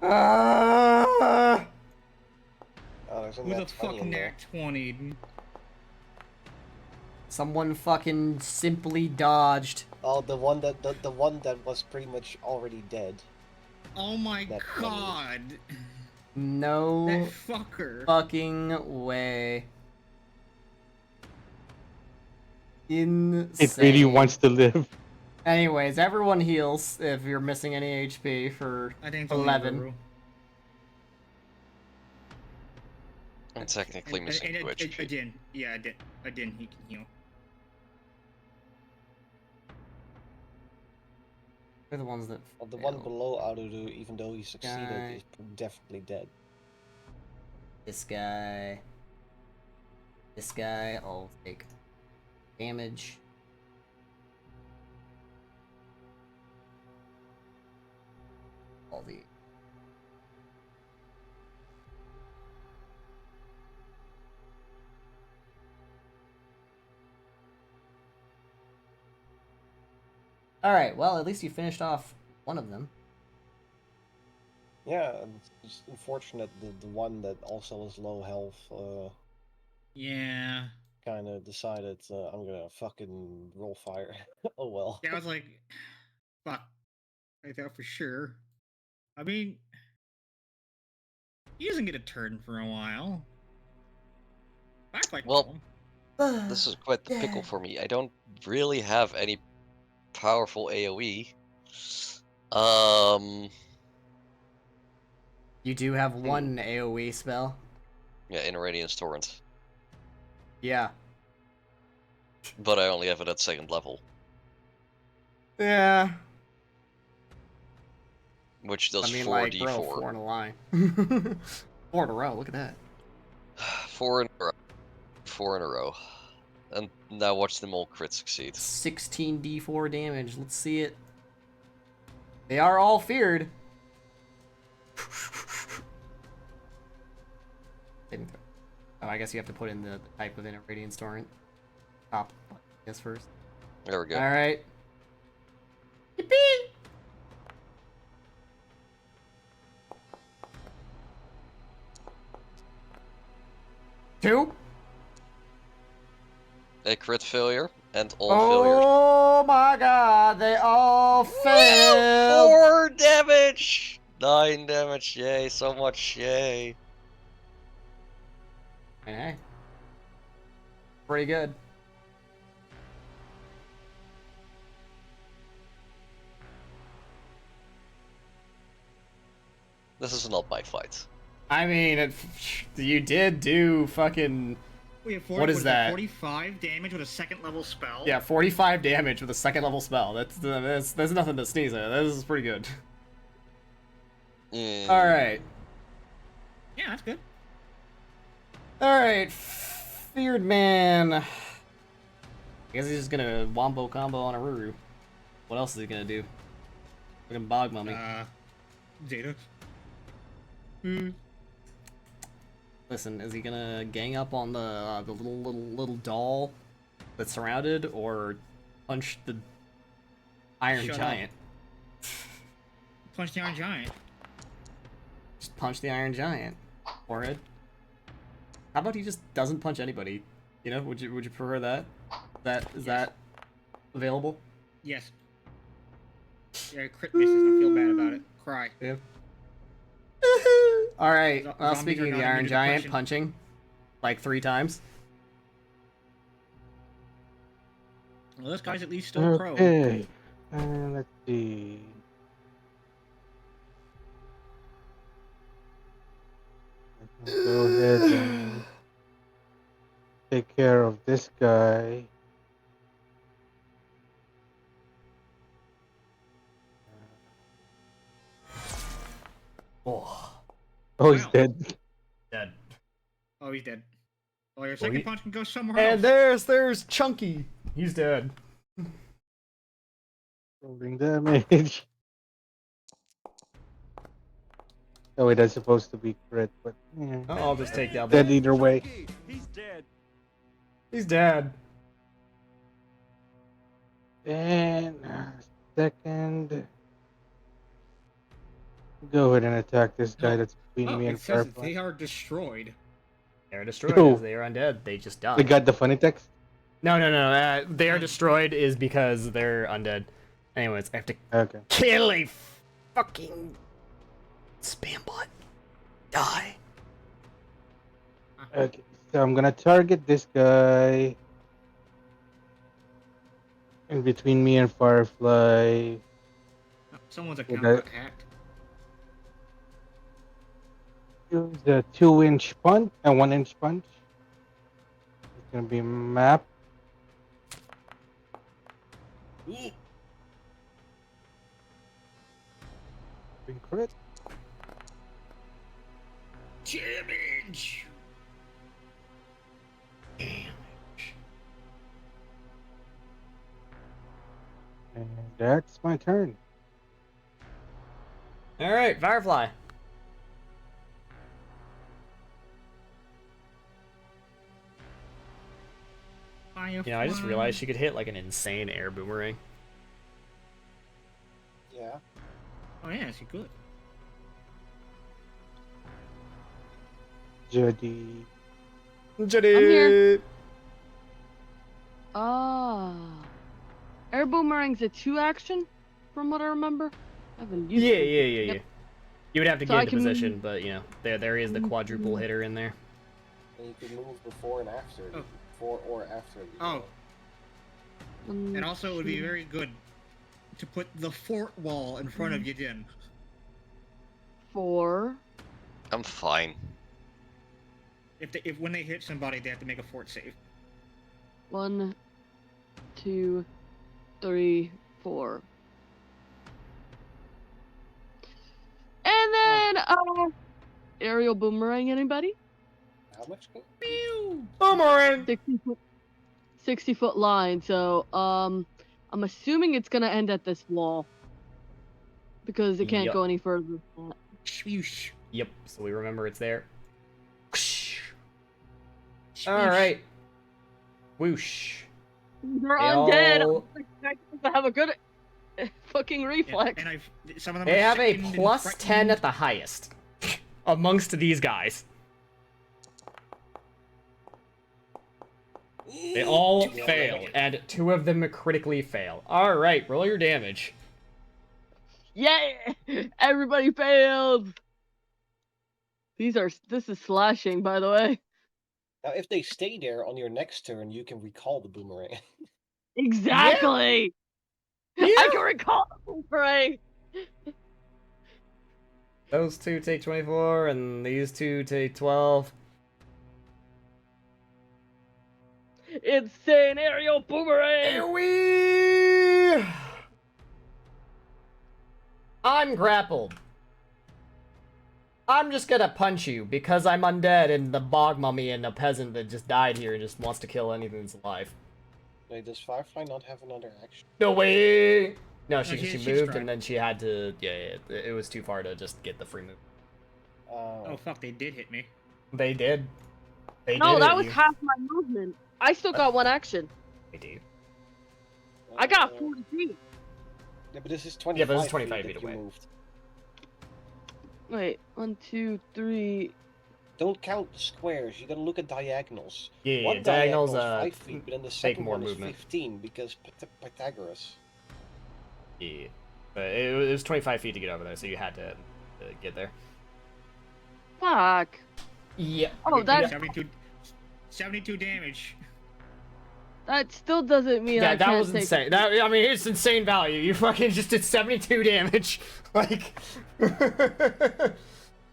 Oh, there's a Who the nat 20 fuck in there. nat 20? Someone fucking simply dodged. Oh, the one that was pretty much already dead. Oh my Nat 20. god. No That fucker. fucking way. Insane. It really wants to live. Anyways, everyone heals if you're missing any HP for I think it's only 11. Ruru. I'm technically missing 2 HP. Adin. Yeah, Adin, he can heal. They're the ones that. Well, the one failed. below Arudu, even though he succeeded, Guy. is definitely dead. This guy. This guy. I'll take damage. All the. Alright, well, at least you finished off one of them. Yeah, it's unfortunate the one that also was low health Yeah. kind of decided I'm gonna fucking roll fire. Oh well. Yeah, I was like, fuck. I thought for sure. I mean, he doesn't get a turn for a while. I like Well, this is quite the pickle for me. I don't really have any powerful AoE. You do have one AoE spell. Yeah, in Radiant's Torrent. Yeah. But I only have it at 2nd level. Yeah. Which does I mean, 4d4. like, bro, 4 in a line. 4 in a row, look at that. 4 in a row. 4 in a row. And now watch them all crit succeed. 16d4 damage, let's see it. They are all feared. Saving throw. Oh, I guess you have to put in the type within a Radiant's Torrent. Top, I guess, first. There we go. Alright. Yippee! Two? A crit failure, and all failures. Oh my god, they all failed! 4 damage! 9 damage, yay, so much, yay. Hey. Pretty good. This is not my fight. I mean, you did do fucking... We have What is that? 45 damage with a 2nd level spell? Yeah, 45 damage with a 2nd level spell. That's nothing to sneeze at. This is pretty good. Alright. Yeah, that's good. Alright, Feared Man. I guess he's just gonna wombo combo on a Ruru. What else is he gonna do? Fucking Bog Mummy. Zeta. Listen, is he gonna gang up on the little doll that's surrounded, or punch the Iron Shut Giant? Punch the Iron Giant. Just punch the Iron Giant. Forehead. How about he just doesn't punch anybody? You know, would you prefer that? Is that available? Yes. Yeah, crit misses. I feel bad about it. Cry. Yeah. All right. Well, Zombies speaking are of not the Iron immune to Giant punching. punching, like 3 times. Well, this guy's at least still pro. Okay. Let's see. I can go ahead and take care of this guy. Oh, Oh, he's Wow. dead. dead. Oh, he's dead. Oh, your Oh, second he- punch can go somewhere else. And there's Chunky. He's dead. Rolling damage. Oh wait, that's supposed to be crit, but yeah. Oh, I'll just take down Dead the. either way. He's dead. He's dead. And second, go ahead and attack this guy Oh. that's between Oh, me and it says Firefly. they are destroyed. They're destroyed. Yo. As they are undead. They just died. They got the funny text. No. They are destroyed is because they're undead. Anyways, I have to Okay. kill a fucking spam bot. Die. Okay. So I'm gonna target this guy in between me and Firefly. Oh, someone's Yeah, account that- got hacked. Use the 2-inch punch and 1-inch punch. It's gonna be map. Ooh. Big crit. Damage! And that's my turn. All right, Firefly. You know, I just realized she could hit like an insane air boomerang. Yeah. Oh yeah, she could. Jody. Jenny. I'm here. Ah. Air boomerang's a 2 action, from what I remember. I haven't used Yeah. it. Yep. You would have to So get I into can- position, but you know, there is the quadruple hitter in there. And you can move before and after. Oh. Before or after. the Oh, One, and also it would be 2, very good to put the fort wall in front of you, Din. 4. I'm fine. If when they hit somebody, they have to make a fort save. 1, 2, 3, 4. And then, aerial boomerang, anybody? How much? Boomerang. 60-foot line, so, I'm assuming it's gonna end at this wall. Because it can't Yup. go any further than that. Swoosh. Yep. So we remember it's there. All right. Whoosh. They're They undead! all- I'm expecting to have a good fucking reflex. And some of them They are have a sickened and plus 10 frightened. at the highest amongst these guys. They all Yeah, fail, and 2 of them critically fail. All right, roll your damage. Yeah! Everybody failed! This is slashing, by the way. Now, if they stay there on your next turn, you can recall the boomerang. Exactly! I can recall the boomerang! Those 2 take 24, and these 2 take 12. Insane aerial boomerang! Wee! I'm grappled. I'm just gonna punch you because I'm undead and the bog mummy and a peasant that just died here just wants to kill anything that's alive. Wait, does Firefly not have another action? No way! No, she she moved tried. and then she had to. Yeah, it was too far to just get the free move. Oh fuck, they did hit me. They did. They No, did that hit was you. half my movement. I still got 1 action. They do. I got 40 feet. Yeah, but this is 25 Yeah, but this is 25 feet feet that you away. moved. Wait, 1, 2, 3. Don't count the squares. You gotta look at diagonals. Yeah, One diagonals diagonal is 5 feet, but then the second more one movement. is 15 because Pythagoras. Yeah. But it was 25 feet to get over there, so you had to get there. Fuck. Yeah. Oh, that 72 damage. that still doesn't mean Yeah, I that can't was take. insane. I mean, it's insane value. You fucking just did 72 damage. Like.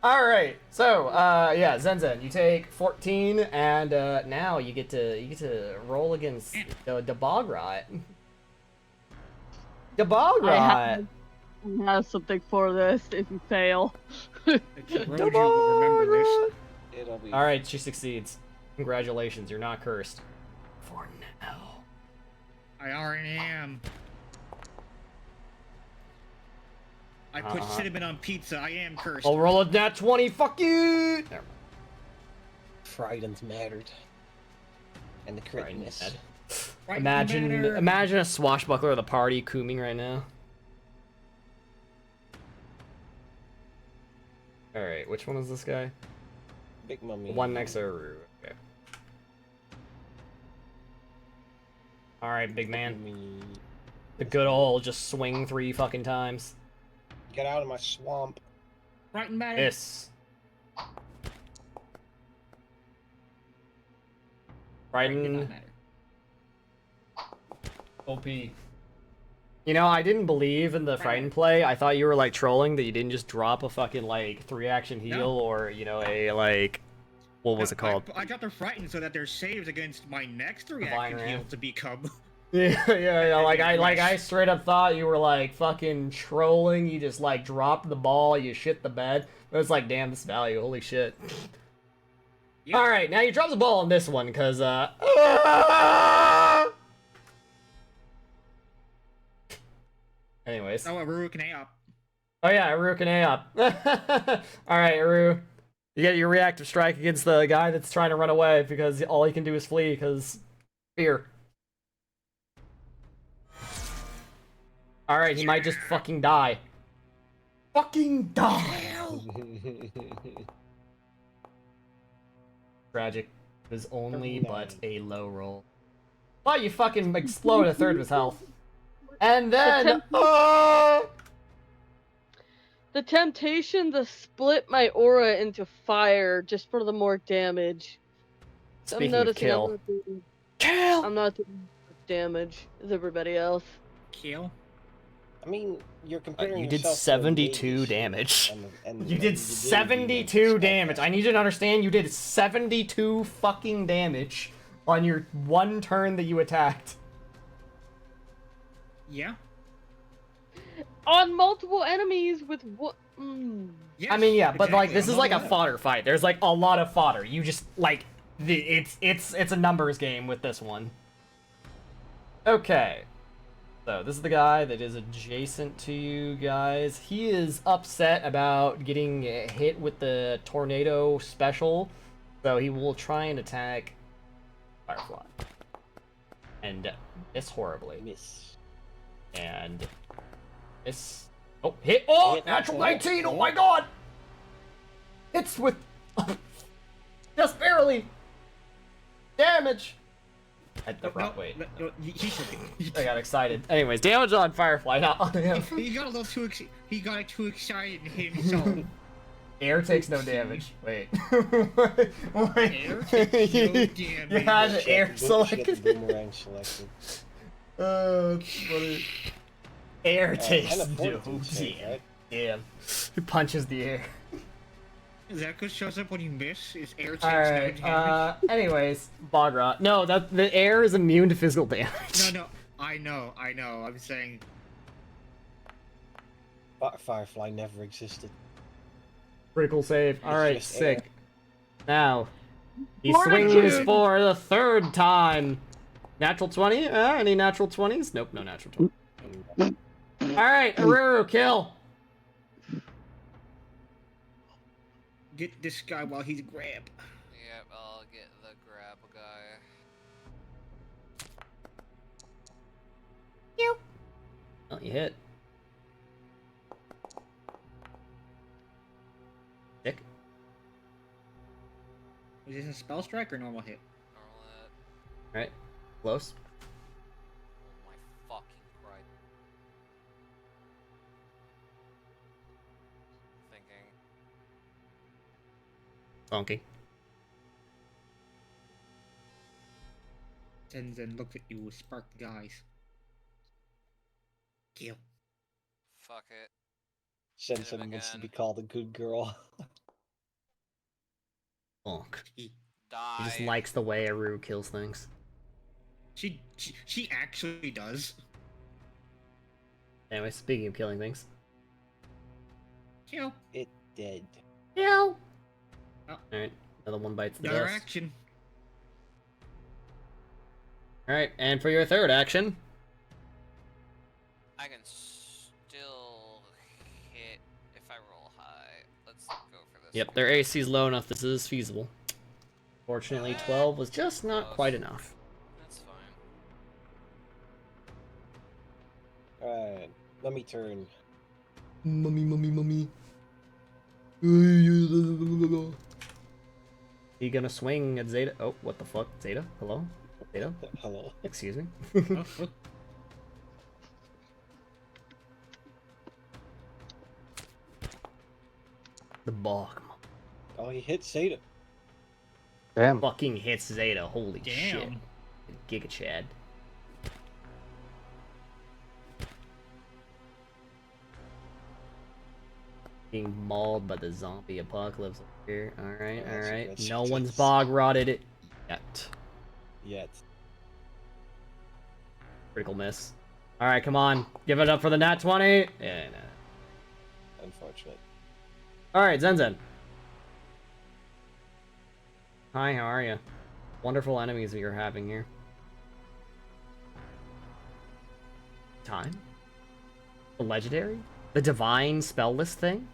All right. So, yeah, Zen, you take 14, and now you get to roll against the Bogrot. The Bogrot. I have something for this if you fail. The Trojan will remember this. It'll be All right, she succeeds. Congratulations, you're not cursed. For now. I already am. I put cinnamon on pizza. I am cursed. I'll roll a nat 20. Fuck you. Never mind. Frightened mattered. And the Frightened critness. mattered. Right Imagine a swashbuckler of the party cooming right now. Alright, which one is this guy? Big Mummy. The one next to Aru. Okay. Alright, big man. Mummy. The good old just swing 3 fucking times. Get out of my swamp. Right matter. This. Frightened. OP. You know, I didn't believe in the Frightened play. I thought you were like trolling that you didn't just drop a fucking like 3-action heal No. or, you know, a like what was it called? I got the frightened so that there's saves against my next Divine reaction Ram. heal to become. Yeah. I straight up thought you were like fucking trolling. You just like dropped the ball, you shit the bed. But it's like, damn, this value, holy shit. Yep. All right, now you drop the ball on this one, cause anyways. Oh, Aru can up. Oh yeah, Aru can A up. All right, Aru, you get your reactive strike against the guy that's trying to run away because all he can do is flee because fear. All right, he might just fucking die. Fucking die. Tragic. It was only but a low roll. But you fucking explode a third of his health. And then, The temptation to split my aura into fire just for the more damage. Speaking of kill. I'm not doing damage as everybody else. Kill. I mean, you're comparing You did yourself to a 72 mage, damage. and You did do 72 damage. I need you to understand you did 72 fucking damage on your one turn that you attacked. Yeah. On multiple enemies with what? Yes, I mean, yeah, but like exactly. this is like a fodder fight. There's like a lot of fodder. You just like it's a numbers game with this one. Okay. So this is the guy that is adjacent to you guys. He is upset about getting hit with the tornado special, so he will try and attack Firefly. And miss horribly. Miss. And miss. Oh, hit! Oh, Hit. natural 19! Oh my god! Hits with just barely damage. At the wrong way. I got excited. Anyways, damage on Firefly, not on him. He got a little too he got too excited and hit himself. Air takes no damage. Wait. Air takes no damage. You had the air selected. Boomerang selected. It's funny. Air takes and a no fortitude save, damage. right? Damn. He punches the air. Is that what shows up when you miss? Is air takes Alright, no damage? anyways, Bogra. No, the air is immune to physical damage. No, I know. I'm saying. Firefly never existed. Critical save. It's Alright, just sick. air. Now, he Fortitude! swings for the third time. Natural 20? Any natural 20s? Nope, no natural 20. Alright, Aruru, kill! Get this guy while he's grab. Yep, I'll get the grab guy. Oh, you hit. Sick. Is this a spell strike or normal hit? Normal hit. Alright, close. Oh my fucking Funky. Zenzen looked at you with sparkly eyes. Kill. Fuck it. Shensen him wants to again. be called a good girl. Funk. He He just Die. likes the way Aru kills things. she actually does. Anyway, speaking of killing things. Kill. It dead. Kill! Oh. Alright, another one bites the Another dust. action. Alright, and for your third action, I can still hit if I roll high. Let's go for this. yep, one. their AC is low enough. This is feasible. Fortunately, 12 was just not Close. quite enough. That's fine. Alright, let me turn. Mummy. He gonna swing at Zeta? Oh, what the fuck? Zeta? Hello? Zeta? Hello. Excuse me. Oh, oh. The bog. Oh, he hit Zeta. Damn. Fucking hits Zeta. Holy shit. Damn. Giga Chad. Being mauled by the zombie apocalypse over here. Alright, That's alright. good. No one's bog rotted it yet. Yet. Critical miss. Alright, come on. Give it up for the nat 20. Yeah, nah. Unfortunate. Alright, Zenzen. Hi, how are you? Wonderful enemies we are having here. Time? The legendary? The divine spell list thing?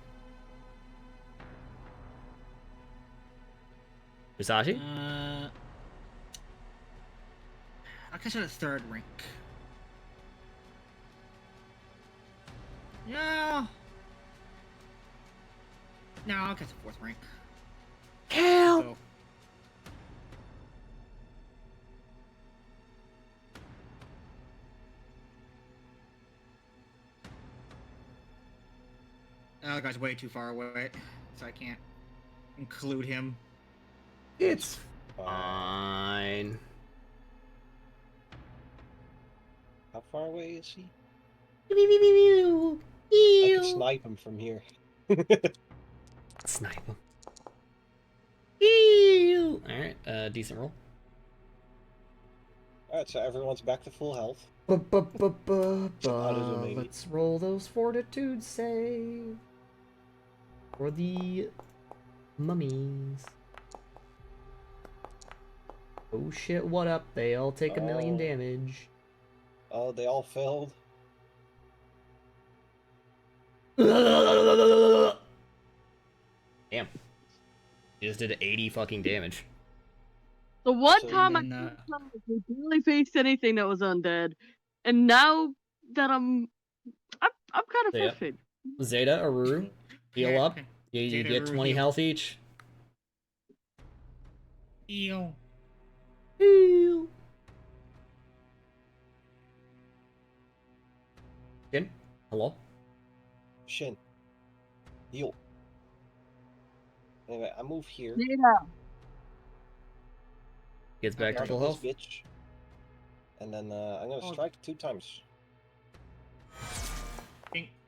Musashi? I guess at a third rank. No. No, I'll get the fourth rank. Kill! So, that guy's way too far away, so I can't include him. It's fine. How far away is he? I I can snipe him from here. Snipe him. Alright, decent roll. Alright, so everyone's back to full health. Except Aruzu, maybe. Let's roll those fortitude save for the mummies. Oh shit, what up? They all take a million Oh. damage. Oh, they all failed. Damn. You just did 80 fucking damage. The one So time I then, barely faced anything that was undead, and now that I'm kind of So, yeah. frustrated. Zeta, Aruru, heal up. You Zeta, get Aruru, 20 heal. health each. Heal. Heal. Shin, hello? Shin. Heal. Anyway, I move here. Yeah. Gets back to Target full this health. bitch. And then I'm gonna Oh. strike 2 times.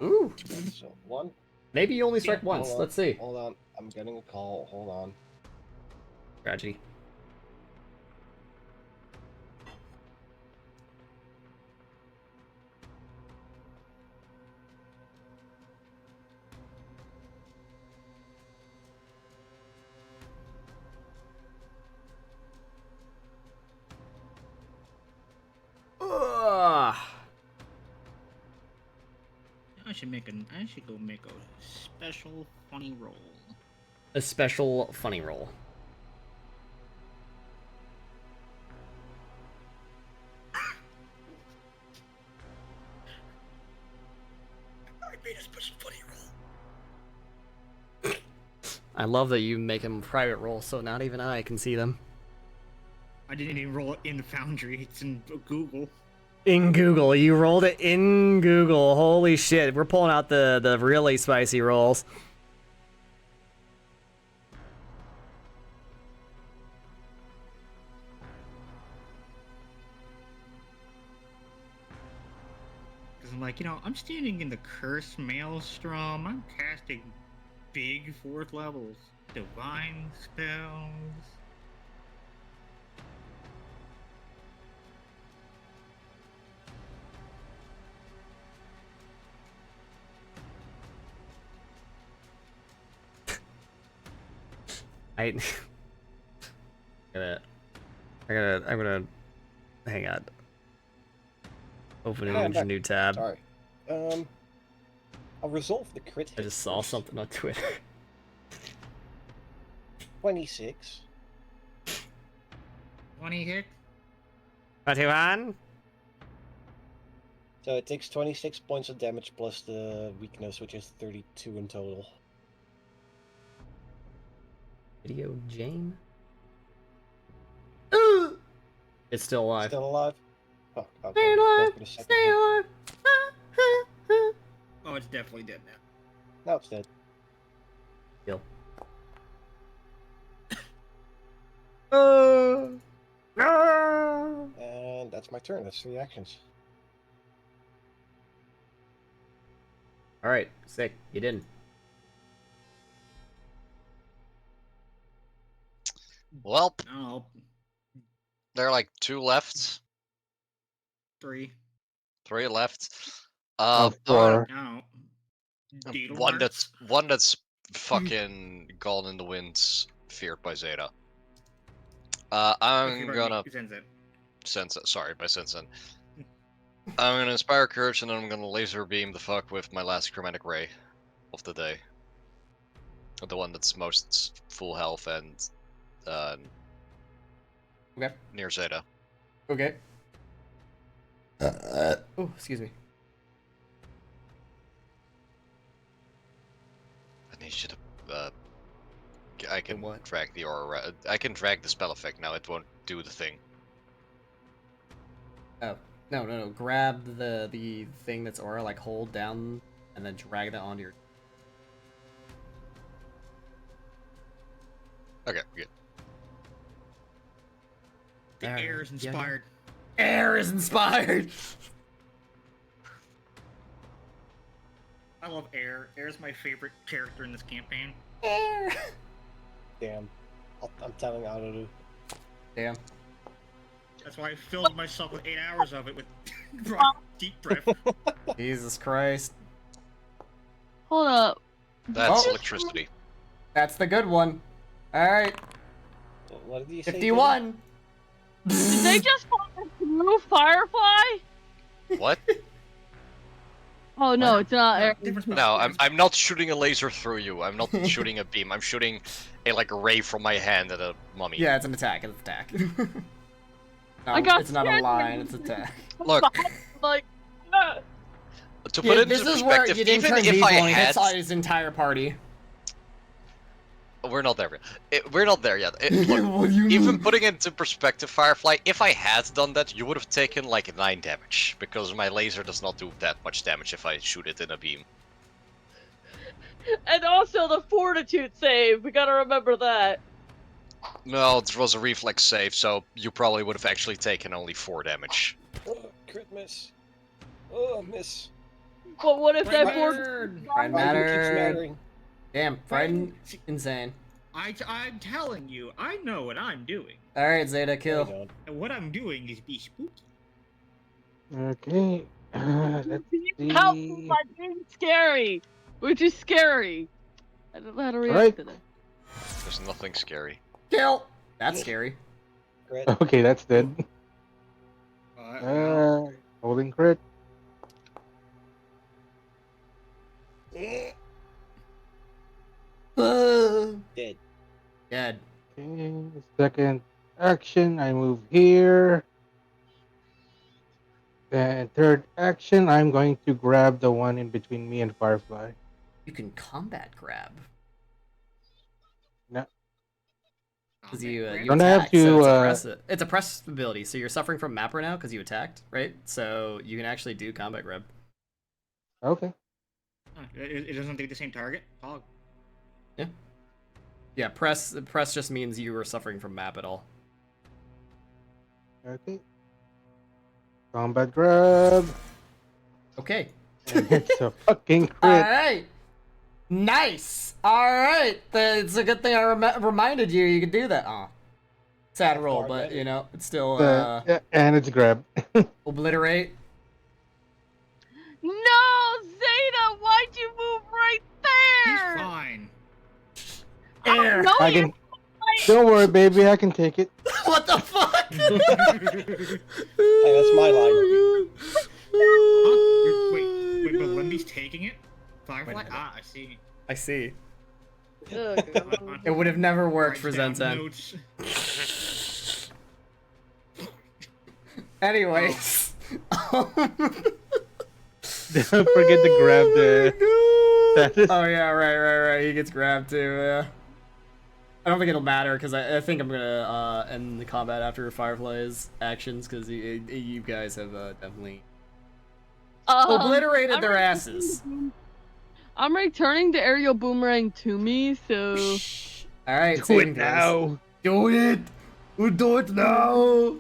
Ooh. So 1. Maybe you only strike Yeah, once. hold on, Let's see. Hold on. I'm getting a call. Hold on. Tragedy. Ugh. I should go make a special funny roll. A special funny roll. I made a special funny roll. I love that you make them private roll, so not even I can see them. I didn't even roll it in Foundry. It's in Google. In Google, you rolled it in Google. Holy shit, we're pulling out the really spicy rolls. Because I'm like, I'm standing in the cursed maelstrom. I'm casting big 4th levels. Divine spells. I'm gonna hang on. Opening I'm a back. new tab. Sorry. I'll resolve the crit. I hit just saw first. something on Twitter. 26. 20 hit. 21. So it takes 26 points of damage plus the weakness, which is 32 in total. Video Jane. It's still alive. Still alive? Oh, okay. Stay Go alive. for the second Stay hit. alive. Oh, it's definitely dead now. Now it's dead. Kill. No. And that's my turn. That's 3 actions. All right, sick. You didn't. Well, Oh, there are like 2 left, 3. 3 left. Oh, I'm gonna- 4. No. one that's fucking gone in the winds, feared by Zeta. I'm gonna sense it. Sorry, by Sensen. I'm gonna inspire courage, and then I'm gonna laser beam the fuck with my last chromatic ray of the day. The one that's most full health and Okay. near Zeta. Okay. Oh, excuse me. I need you to. I can what? drag the aura. I can drag the spell effect now. It won't do the thing. Oh, no. Grab the thing that's aura, like hold down, and then drag that onto your. Okay, good. The Alright, air is yeah, inspired. Air is inspired. I love Air. Air is my favorite character in this campaign. Air. Damn. I'm telling Auru. Damn. That's why I filled myself with 8 hours of it with deep breath. Jesus Christ. Hold up. That's Oh. electricity. That's the good one. All right. What did you say? 51. Did they just fire through Firefly? What? Oh no, it's not air. No, I'm not shooting a laser through you. I'm not shooting a beam. I'm shooting a ray from my hand at a mummy. Yeah, it's an attack. It's an attack. No, I got it's not a scared. line. It's an attack. Look, Like, to put Yeah, it into this is where perspective, you didn't even turn if I evil and he had, hits his entire party. we're not there yet. We're not there yet. Look, What do you even mean? putting it into perspective, Firefly, if I had done that, you would have taken like 9 damage because my laser does not do that much damage if I shoot it in a beam. and also the fortitude save. We gotta remember that. No, it was a reflex save, so you probably would have actually taken only 4 damage. Oh, crit miss. Oh, miss. But what if that Friend fortitude? Friend Value keeps mattered. mattering. Damn, Friend insane. I'm telling you, I know what I'm doing. All right, Zeta, No, you kill. don't. And what I'm doing is be spooky. Okay. Let's Help see. me by being scary. Which is scary. I don't know how to react Alright. to that. There's nothing scary. Kill. That's scary. Crit. Okay, that's dead. Well, Holding crit. Dead. Dead. Okay, second action, I move here. Then third action, I'm going to grab the one in between me and Firefly. You can combat grab. No, Because you Don't I have attacked, so to, it's a press ability. So you're suffering from mapper now because you attacked, right? So you can actually do combat grab. okay. it doesn't take the same target. Hog. Yeah, press just means you were suffering from map at all. Okay. Combat grab. Okay. And it's a fucking crit. Alright. Nice. Alright. It's a good thing I reminded you you could do that. Aw. Sad roll, but you know, it's still And it's grab. obliterate. No, Zeta, why'd you move right He's there? fine. Air. No, I can. Don't worry, baby. I can take it. What the fuck? Hey, that's my line. Wait, but Limby's taking it? Firefly? Ah, I see. I see. Oh, God. It would have never worked for Writes down Zen-Sen. notes. Anyways. Don't forget to grab the status. Oh yeah, right. He gets grabbed too. Yeah. I don't think it'll matter because I think I'm gonna end the combat after Firefly's actions because you guys have definitely obliterated their asses. I'm returning the aerial boomerang to me, so. All right, Do it now. Do it. We'll do it now.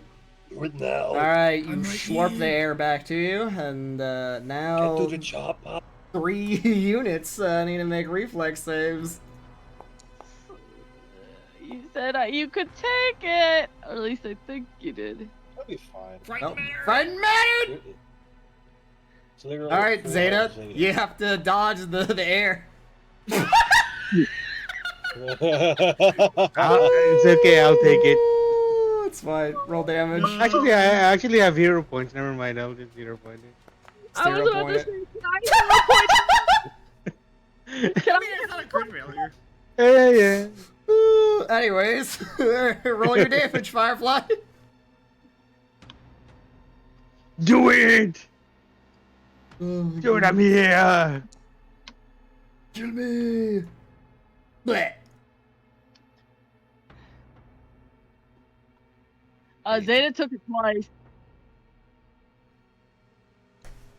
Do it now. All right, you I'm right schwarp here. the air back to you, and now Get to the chopper. 3 units need to make reflex saves. You said you could take it, or at least I think you did. That'll be fine. Fright Oh, matter! frightened mattered. It's literally All right, full Zeta, Zeta. you have to dodge the air. It's okay. I'll take it. It's fine. Roll damage. Actually, I actually have 0 points. Never mind. I'll just 0 point it. I was 0 about point to it. say, can I mean, it's not a crit failure. Yeah. Anyways, roll your damage, Firefly. Do it. Dude, I'm here. Kill me. Bleh. Zeta took it twice.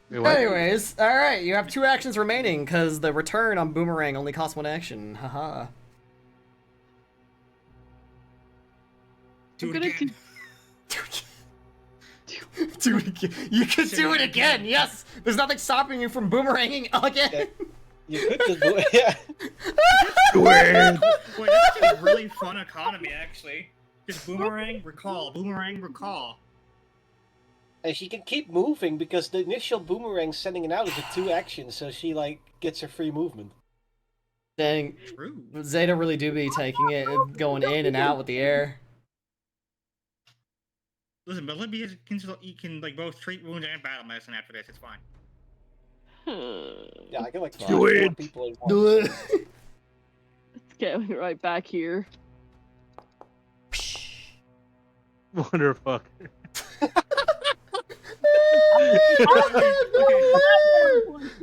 Wait, what? Anyways, all right, you have 2 actions remaining because the return on Boomerang only costs 1 action. Haha. Do I'm it gonna again. Do it again. You could do it again. Yes. There's nothing stopping you from boomeranging again. You could just do it. Yeah. Do it. Wait, that's a really fun economy, actually. Just boomerang, recall, boomerang, recall. And she can keep moving because the initial boomerang sending it out is a 2 action, so she like gets her free movement. Dang, True. Zeta really do be taking it, going in and out with the air. Listen, but Libby you can like both treat wounds and battle medicine after this. It's fine. Yeah, I can like Do four it. people in one. Do it. It's getting right back here. Motherfucker.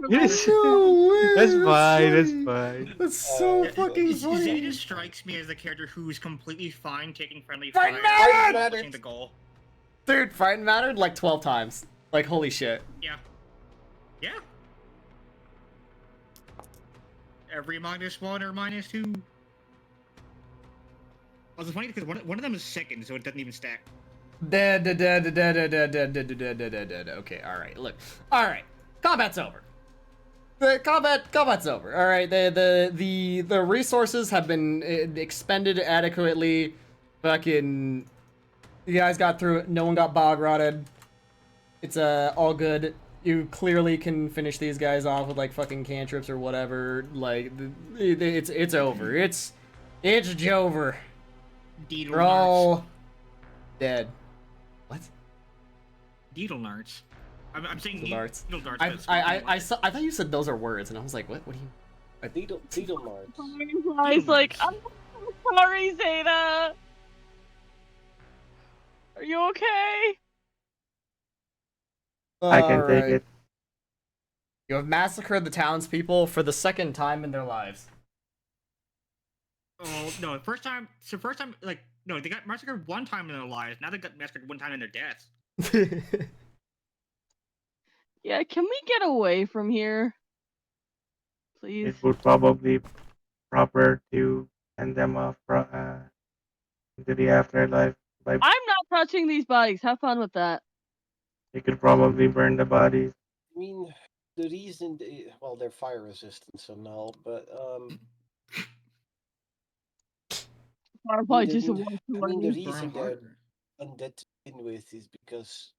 Yes. That's fine. That's fine. That's so Yeah, fucking funny. Zeta strikes me as the character who is completely fine taking friendly Fight fire mattered! and pushing the goal. Dude, fighting mattered like 12 times. Like, holy shit. Yeah. Yeah. Every -1 or -2. Also funny because one of them is second, so it doesn't even stack. Dead. Okay, alright, look. Alright, combat's over. The combat's over. Alright, the resources have been expended adequately. Fucking, you guys got through it. No one got bog rotted. It's all good. You clearly can finish these guys off with like fucking cantrips or whatever. Like, it's over. It's Jover. Deedle We're all dead. What? Deedle narts. I'm saying Deedle narts. Deedle darts. I but it's thought you said those are words, and I was like, what? What do you? Deedle Mards. Firefly's like, I'm sorry, Zeta. Are you okay? I can take Alright. it. You have massacred the townspeople for the 2nd time in their lives. Oh no! First time, like no, they got massacred 1 time in their lives. Now they got massacred 1 time in their deaths. Yeah, can we get away from here? Please. It would probably be proper to send them off into the afterlife. I'm not touching these bodies. Have fun with that. You could probably burn the bodies. I mean, the reason, well, they're fire resistant, so no, but Firefly the, just wants to I mean, the learn. reason they're harder. undead to begin with is because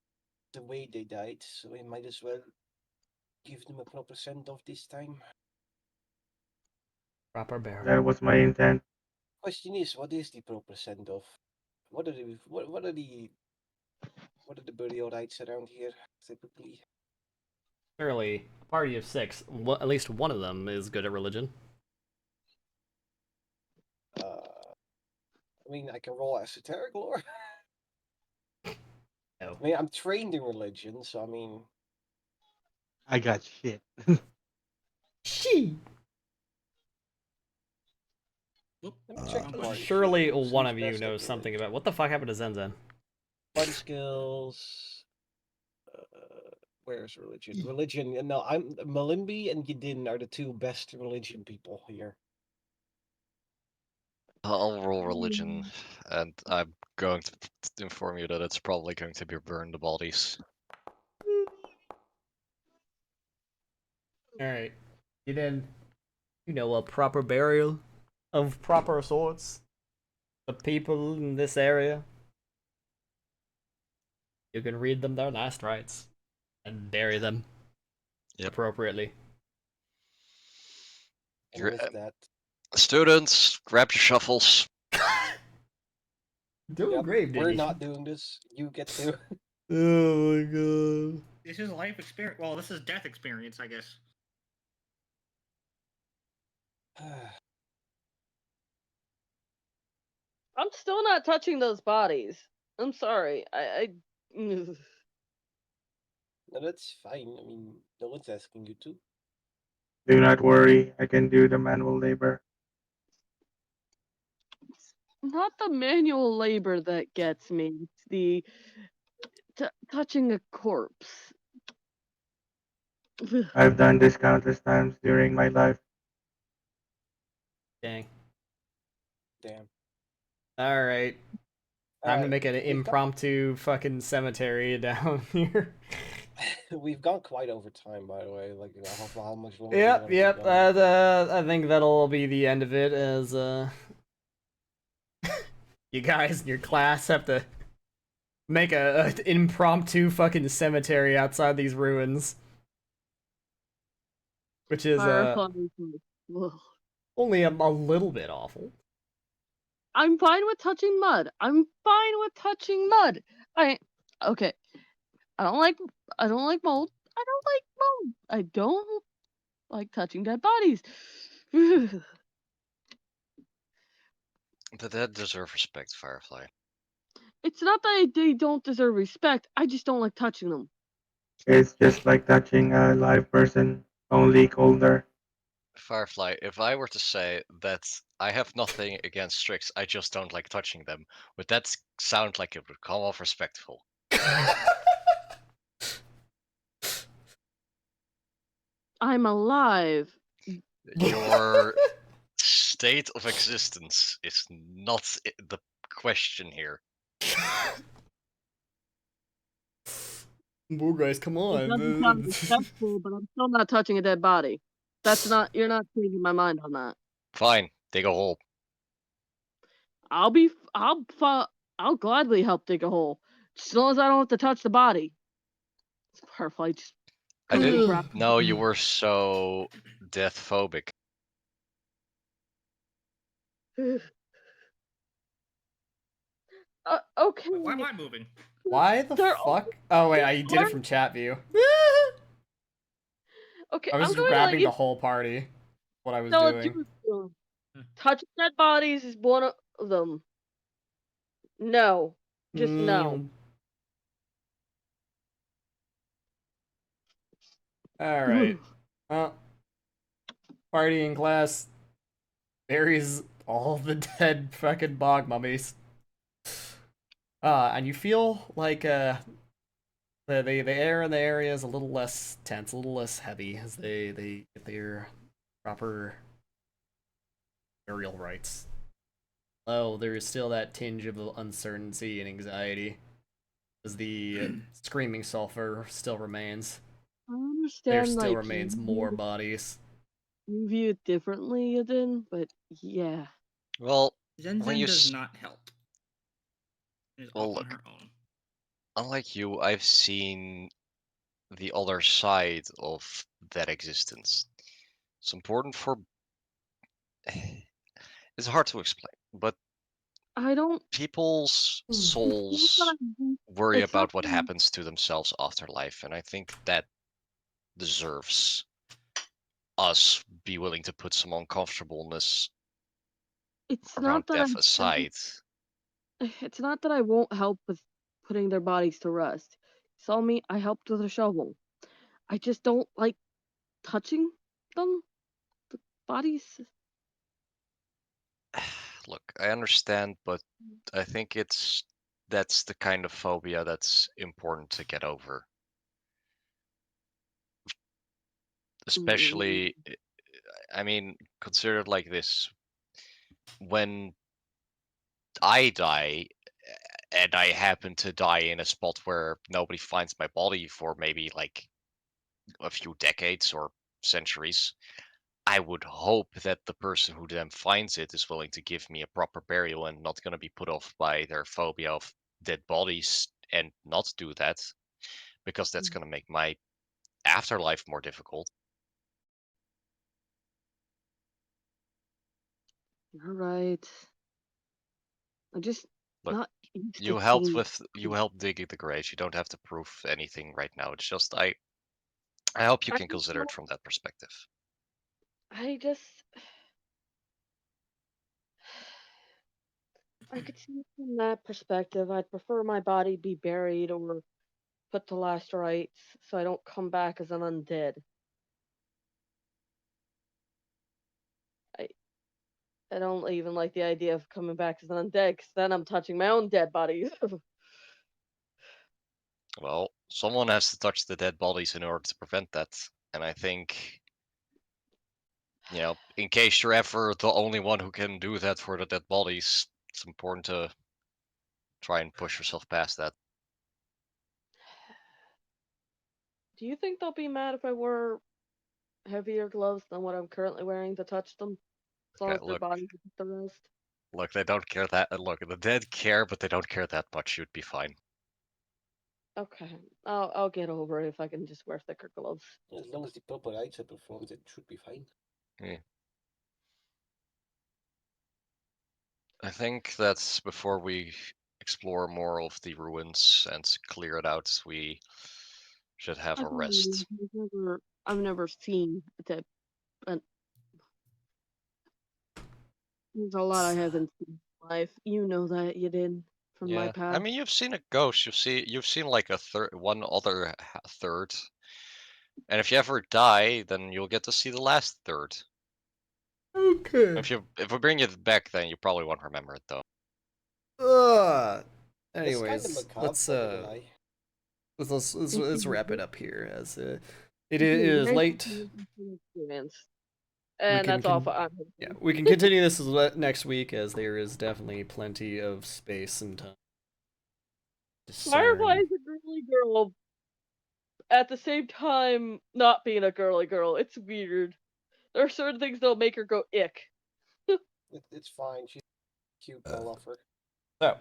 the way they died, so we might as well give them a proper send-off this time. Proper burial. That was my intent. Question is, what is the proper send-off? What are the burial rites around here typically? Clearly, a party of 6. At least one of them is good at religion. I mean, I can roll esoteric lore. No. I mean, I'm trained in religion, so I mean, I got shit. She. Oop, let me check the wrong button. party Surely sheet. one Who's of you best at knows something religion. about what the fuck happened to Zen Zen. Party skills. Where's religion? Religion. No, I'm Malimbi and Yidin are the two best religion people here. I'll roll religion, and I'm going to inform you that it's probably going to be burn the bodies. Alright. You know, a proper burial of proper sorts. The people in this area. You can read them their last rites and bury them appropriately. And You're, with that, students, grab your shovels. Doing yep, great, we're Diggy. not doing this. You get to. Oh my god. This is life experience. Well, this is death experience, I guess. I'm still not touching those bodies. I'm sorry. No, that's fine. I mean, no one's asking you to. Do not worry, I can do the manual labor. Not the manual labor that gets me. It's the touching a corpse. I've done this countless times during my life. Dang. Damn. Alright. Time to make an We've impromptu fucking cemetery down here. We've gone quite over time, by the way. Like, how much longer? Yep. I think that'll be the end of it. As you guys in your class have to make a impromptu fucking cemetery outside these ruins, which is only a little bit awful. I'm fine with touching mud. Okay. I don't like mold. I don't like touching dead bodies. The dead deserve respect, Firefly. It's not that they don't deserve respect. I just don't like touching them. It's just like touching a live person, only colder. Firefly, if I were to say that I have nothing against Strix, I just don't like touching them, would that sound like it would come off respectful? I'm alive. Your state of existence is not the question here. Well, guys, come It doesn't sound on. respectful, but I'm still not touching a dead body. You're not changing my mind on that. Fine, dig a hole. I'll gladly help dig a hole, as long as I don't have to touch the body. Firefly just. I didn't know you were so death phobic. Okay. Why am I moving? Why the fuck? Oh wait, I did it from chat view. Okay, I was I'm grabbing the whole party. What I was doing. Touching dead bodies is one of them. No, just no. All right. Well, party in class buries all the dead fucking bog mummies. And you feel like the air in the area is a little less tense, a little less heavy as they get their proper burial rites. Oh, there is still that tinge of uncertainty and anxiety as the screaming sulfur still remains. I There understand, still like, remains more bodies. you view it differently, Eden, but yeah. Well, Zen when you does s- not help. She's well, off on look, her own. unlike you, I've seen the other side of that existence. It's important for. It's hard to explain, but I don't. people's It's not that souls I- worry it's not about what that happens to themselves after life, and I think that deserves us be willing to put some uncomfortableness it's around not that death aside. it's not that I won't help with putting their bodies to rest. Saw me, I helped with a shovel. I just don't like touching them, the bodies. Look, I understand, but I think that's the kind of phobia that's important to get over. Especially, I mean, consider it like this. When I die, and I happen to die in a spot where nobody finds my body for maybe like a few decades or centuries, I would hope that the person who then finds it is willing to give me a proper burial and not going to be put off by their phobia of dead bodies and not do that, because that's going to make my afterlife more difficult. You're right. I'm just Look, not used to you helped seeing. digging the graves. You don't have to prove anything right now. It's just I hope you I can just consider it don't. from that perspective. I just. I could see it from that perspective. I'd prefer my body be buried or put to last rites so I don't come back as an undead. I I don't even like the idea of coming back as an undead because then I'm touching my own dead bodies. Well, someone has to touch the dead bodies in order to prevent that. And I think, in case you're ever the only one who can do that for the dead bodies, it's important to try and push yourself past that. Do you think they'll be mad if I wore heavier gloves than what I'm currently wearing to touch them? As long Yeah, as their bodies are put to rest? look, they don't care that. Look, the dead care, but they don't care that much. You'd be fine. Okay, I'll get over it if I can just wear thicker gloves. As long as the proper rites are performed, it should be fine. Yeah. I think that before we explore more of the ruins and clear it out, we should have a rest. I've never seen that. But there's a lot I haven't seen in life. You know that you did from my Yeah, I past. mean, you've seen a ghost. You've seen like a third, one other third, and if you ever die, then you'll get to see the last third. Okay. If we bring it back, then you probably won't remember it though. It's kind of Anyways, macabre, let's not gonna lie. let's wrap it up here as it It's is nice late. to see an experience. We And can that's all for I'm yeah, we can continue this next week as there is definitely plenty of space and time. Firefly Discern. is a girly girl. At the same time, not being a girly girl. It's weird. There are certain things that'll make her go ick. It's fine. She's cute. I love her. So,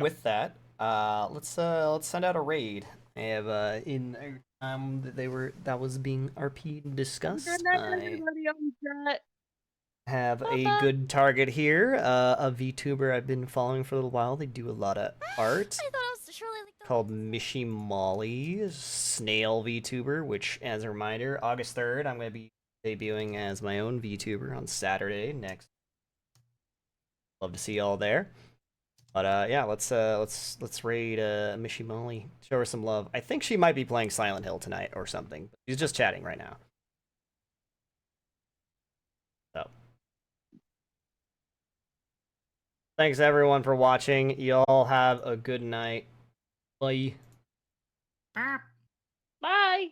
with that, let's send out a raid. I have in that was being RP discussed. Good night, I everybody on chat. have a Bye-bye. good target here, a VTuber I've been following for a little while. They do a lot of art. I thought I was surely like the Called Mishi Molly, Snail VTuber, which, as a reminder, August 3rd, I'm going to be debuting as my own VTuber on Saturday next. Love to see y'all there. But yeah, let's raid Mishi Molly. Show her some love. I think she might be playing Silent Hill tonight or something. She's just chatting right now. So. Thanks everyone for watching. Y'all have a good night. Bye. Bye. Bye.